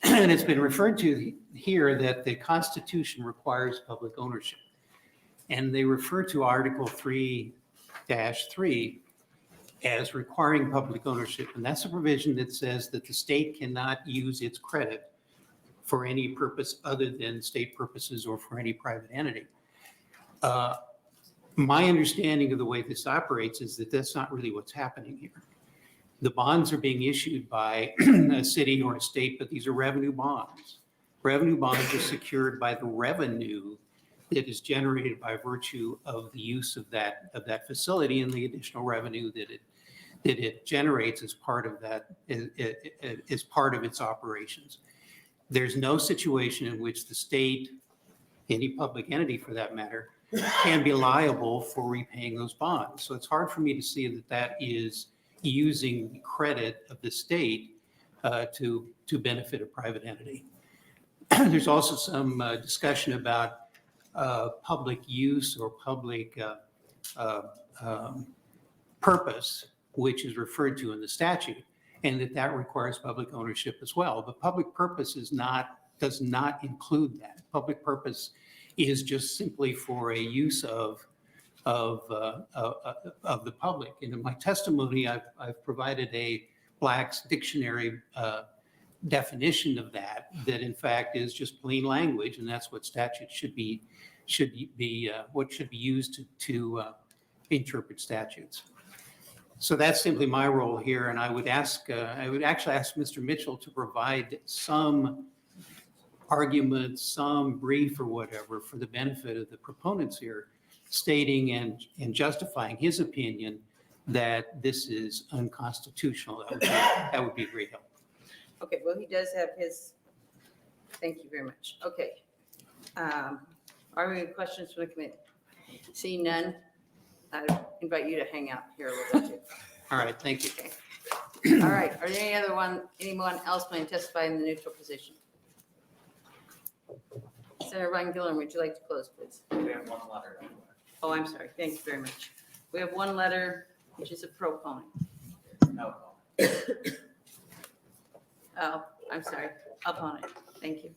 And it's been referred to here that the Constitution requires public ownership. And they refer to Article 3-3 as requiring public ownership. And that's a provision that says that the state cannot use its credit for any purpose other than state purposes or for any private entity. My understanding of the way this operates is that that's not really what's happening here. The bonds are being issued by a city or a state, but these are revenue bonds. Revenue bonds are secured by the revenue that is generated by virtue of the use of that facility and the additional revenue that it generates as part of that, as part of its operations. There's no situation in which the state, any public entity for that matter, can be liable for repaying those bonds. So it's hard for me to see that that is using the credit of the state to benefit a private entity. There's also some discussion about public use or public purpose, which is referred to in the statute, and that requires public ownership as well. But public purpose does not include that. Public purpose is just simply for a use of the public. And in my testimony, I've provided a Black's dictionary definition of that in fact is just plain language, and that's what statute should be what should be used to interpret statutes. So that's simply my role here, and I would actually ask Mr. Mitchell to provide some argument, some brief or whatever for the benefit of the proponents here, stating and justifying his opinion that this is unconstitutional. That would be a great help. Okay, well, he does have his, thank you very much. Okay. Are there any questions from the committee? Seeing none, I invite you to hang out here a little bit too. All right, thank you. Okay. All right, are there anyone else going to testify in the neutral position? Senator Von Gillern, would you like to close, please? We have one letter. Oh, I'm sorry. Thank you very much. We have one letter, which is a proponent. No. Oh, I'm sorry. Opponent. Thank you.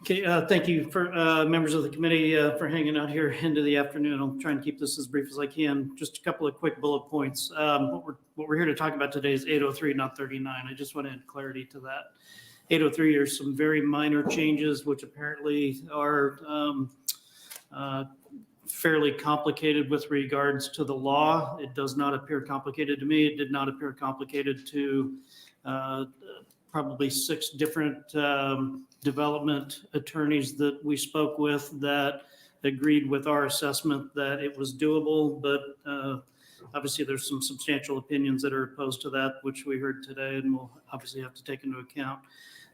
Okay, thank you for members of the committee for hanging out here into the afternoon. I'll try and keep this as brief as I can. Just a couple of quick bullet points. What we're here to talk about today is 803, not 39. I just want to add clarity to that. 803, there's some very minor changes which apparently are fairly complicated with regards to the law. It does not appear complicated to me. It did not appear complicated to probably 6 different development attorneys that we spoke with that agreed with our assessment that it was doable, but obviously there's some substantial opinions that are opposed to that, which we heard today, and we'll obviously have to take into account.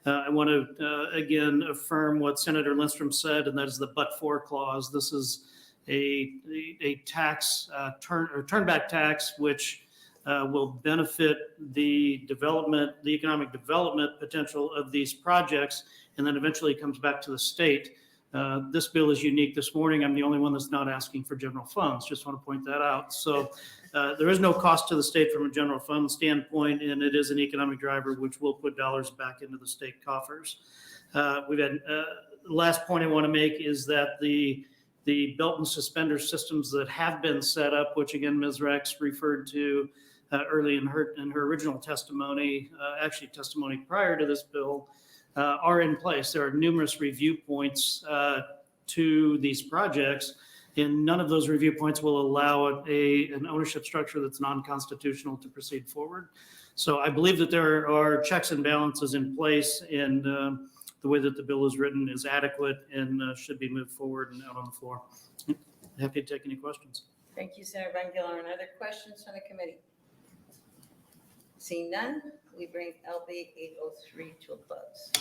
I want to again affirm what Senator Lindstrom said, and that is the but-for clause. This is a tax turnback tax, which will benefit the development, the economic development potential of these projects, and then eventually comes back to the state. This bill is unique this morning. I'm the only one that's not asking for general funds. Just want to point that out. So there is no cost to the state from a general fund standpoint, and it is an economic driver which will put dollars back into the state coffers. We've had last point I want to make is that the belt and suspender systems that have been set up, which again Ms. Rex referred to early in her original testimony, actually testimony prior to this bill, are in place. There are numerous review points to these projects, and none of those review points will allow an ownership structure that's non-constitutional to proceed forward. So I believe that there are checks and balances in place, and the way that the bill is written is adequate and should be moved forward and out on the floor. Happy to take any questions. Thank you, Senator Von Gillern. Other questions from the committee? Seeing none, we bring LB 803 to a close.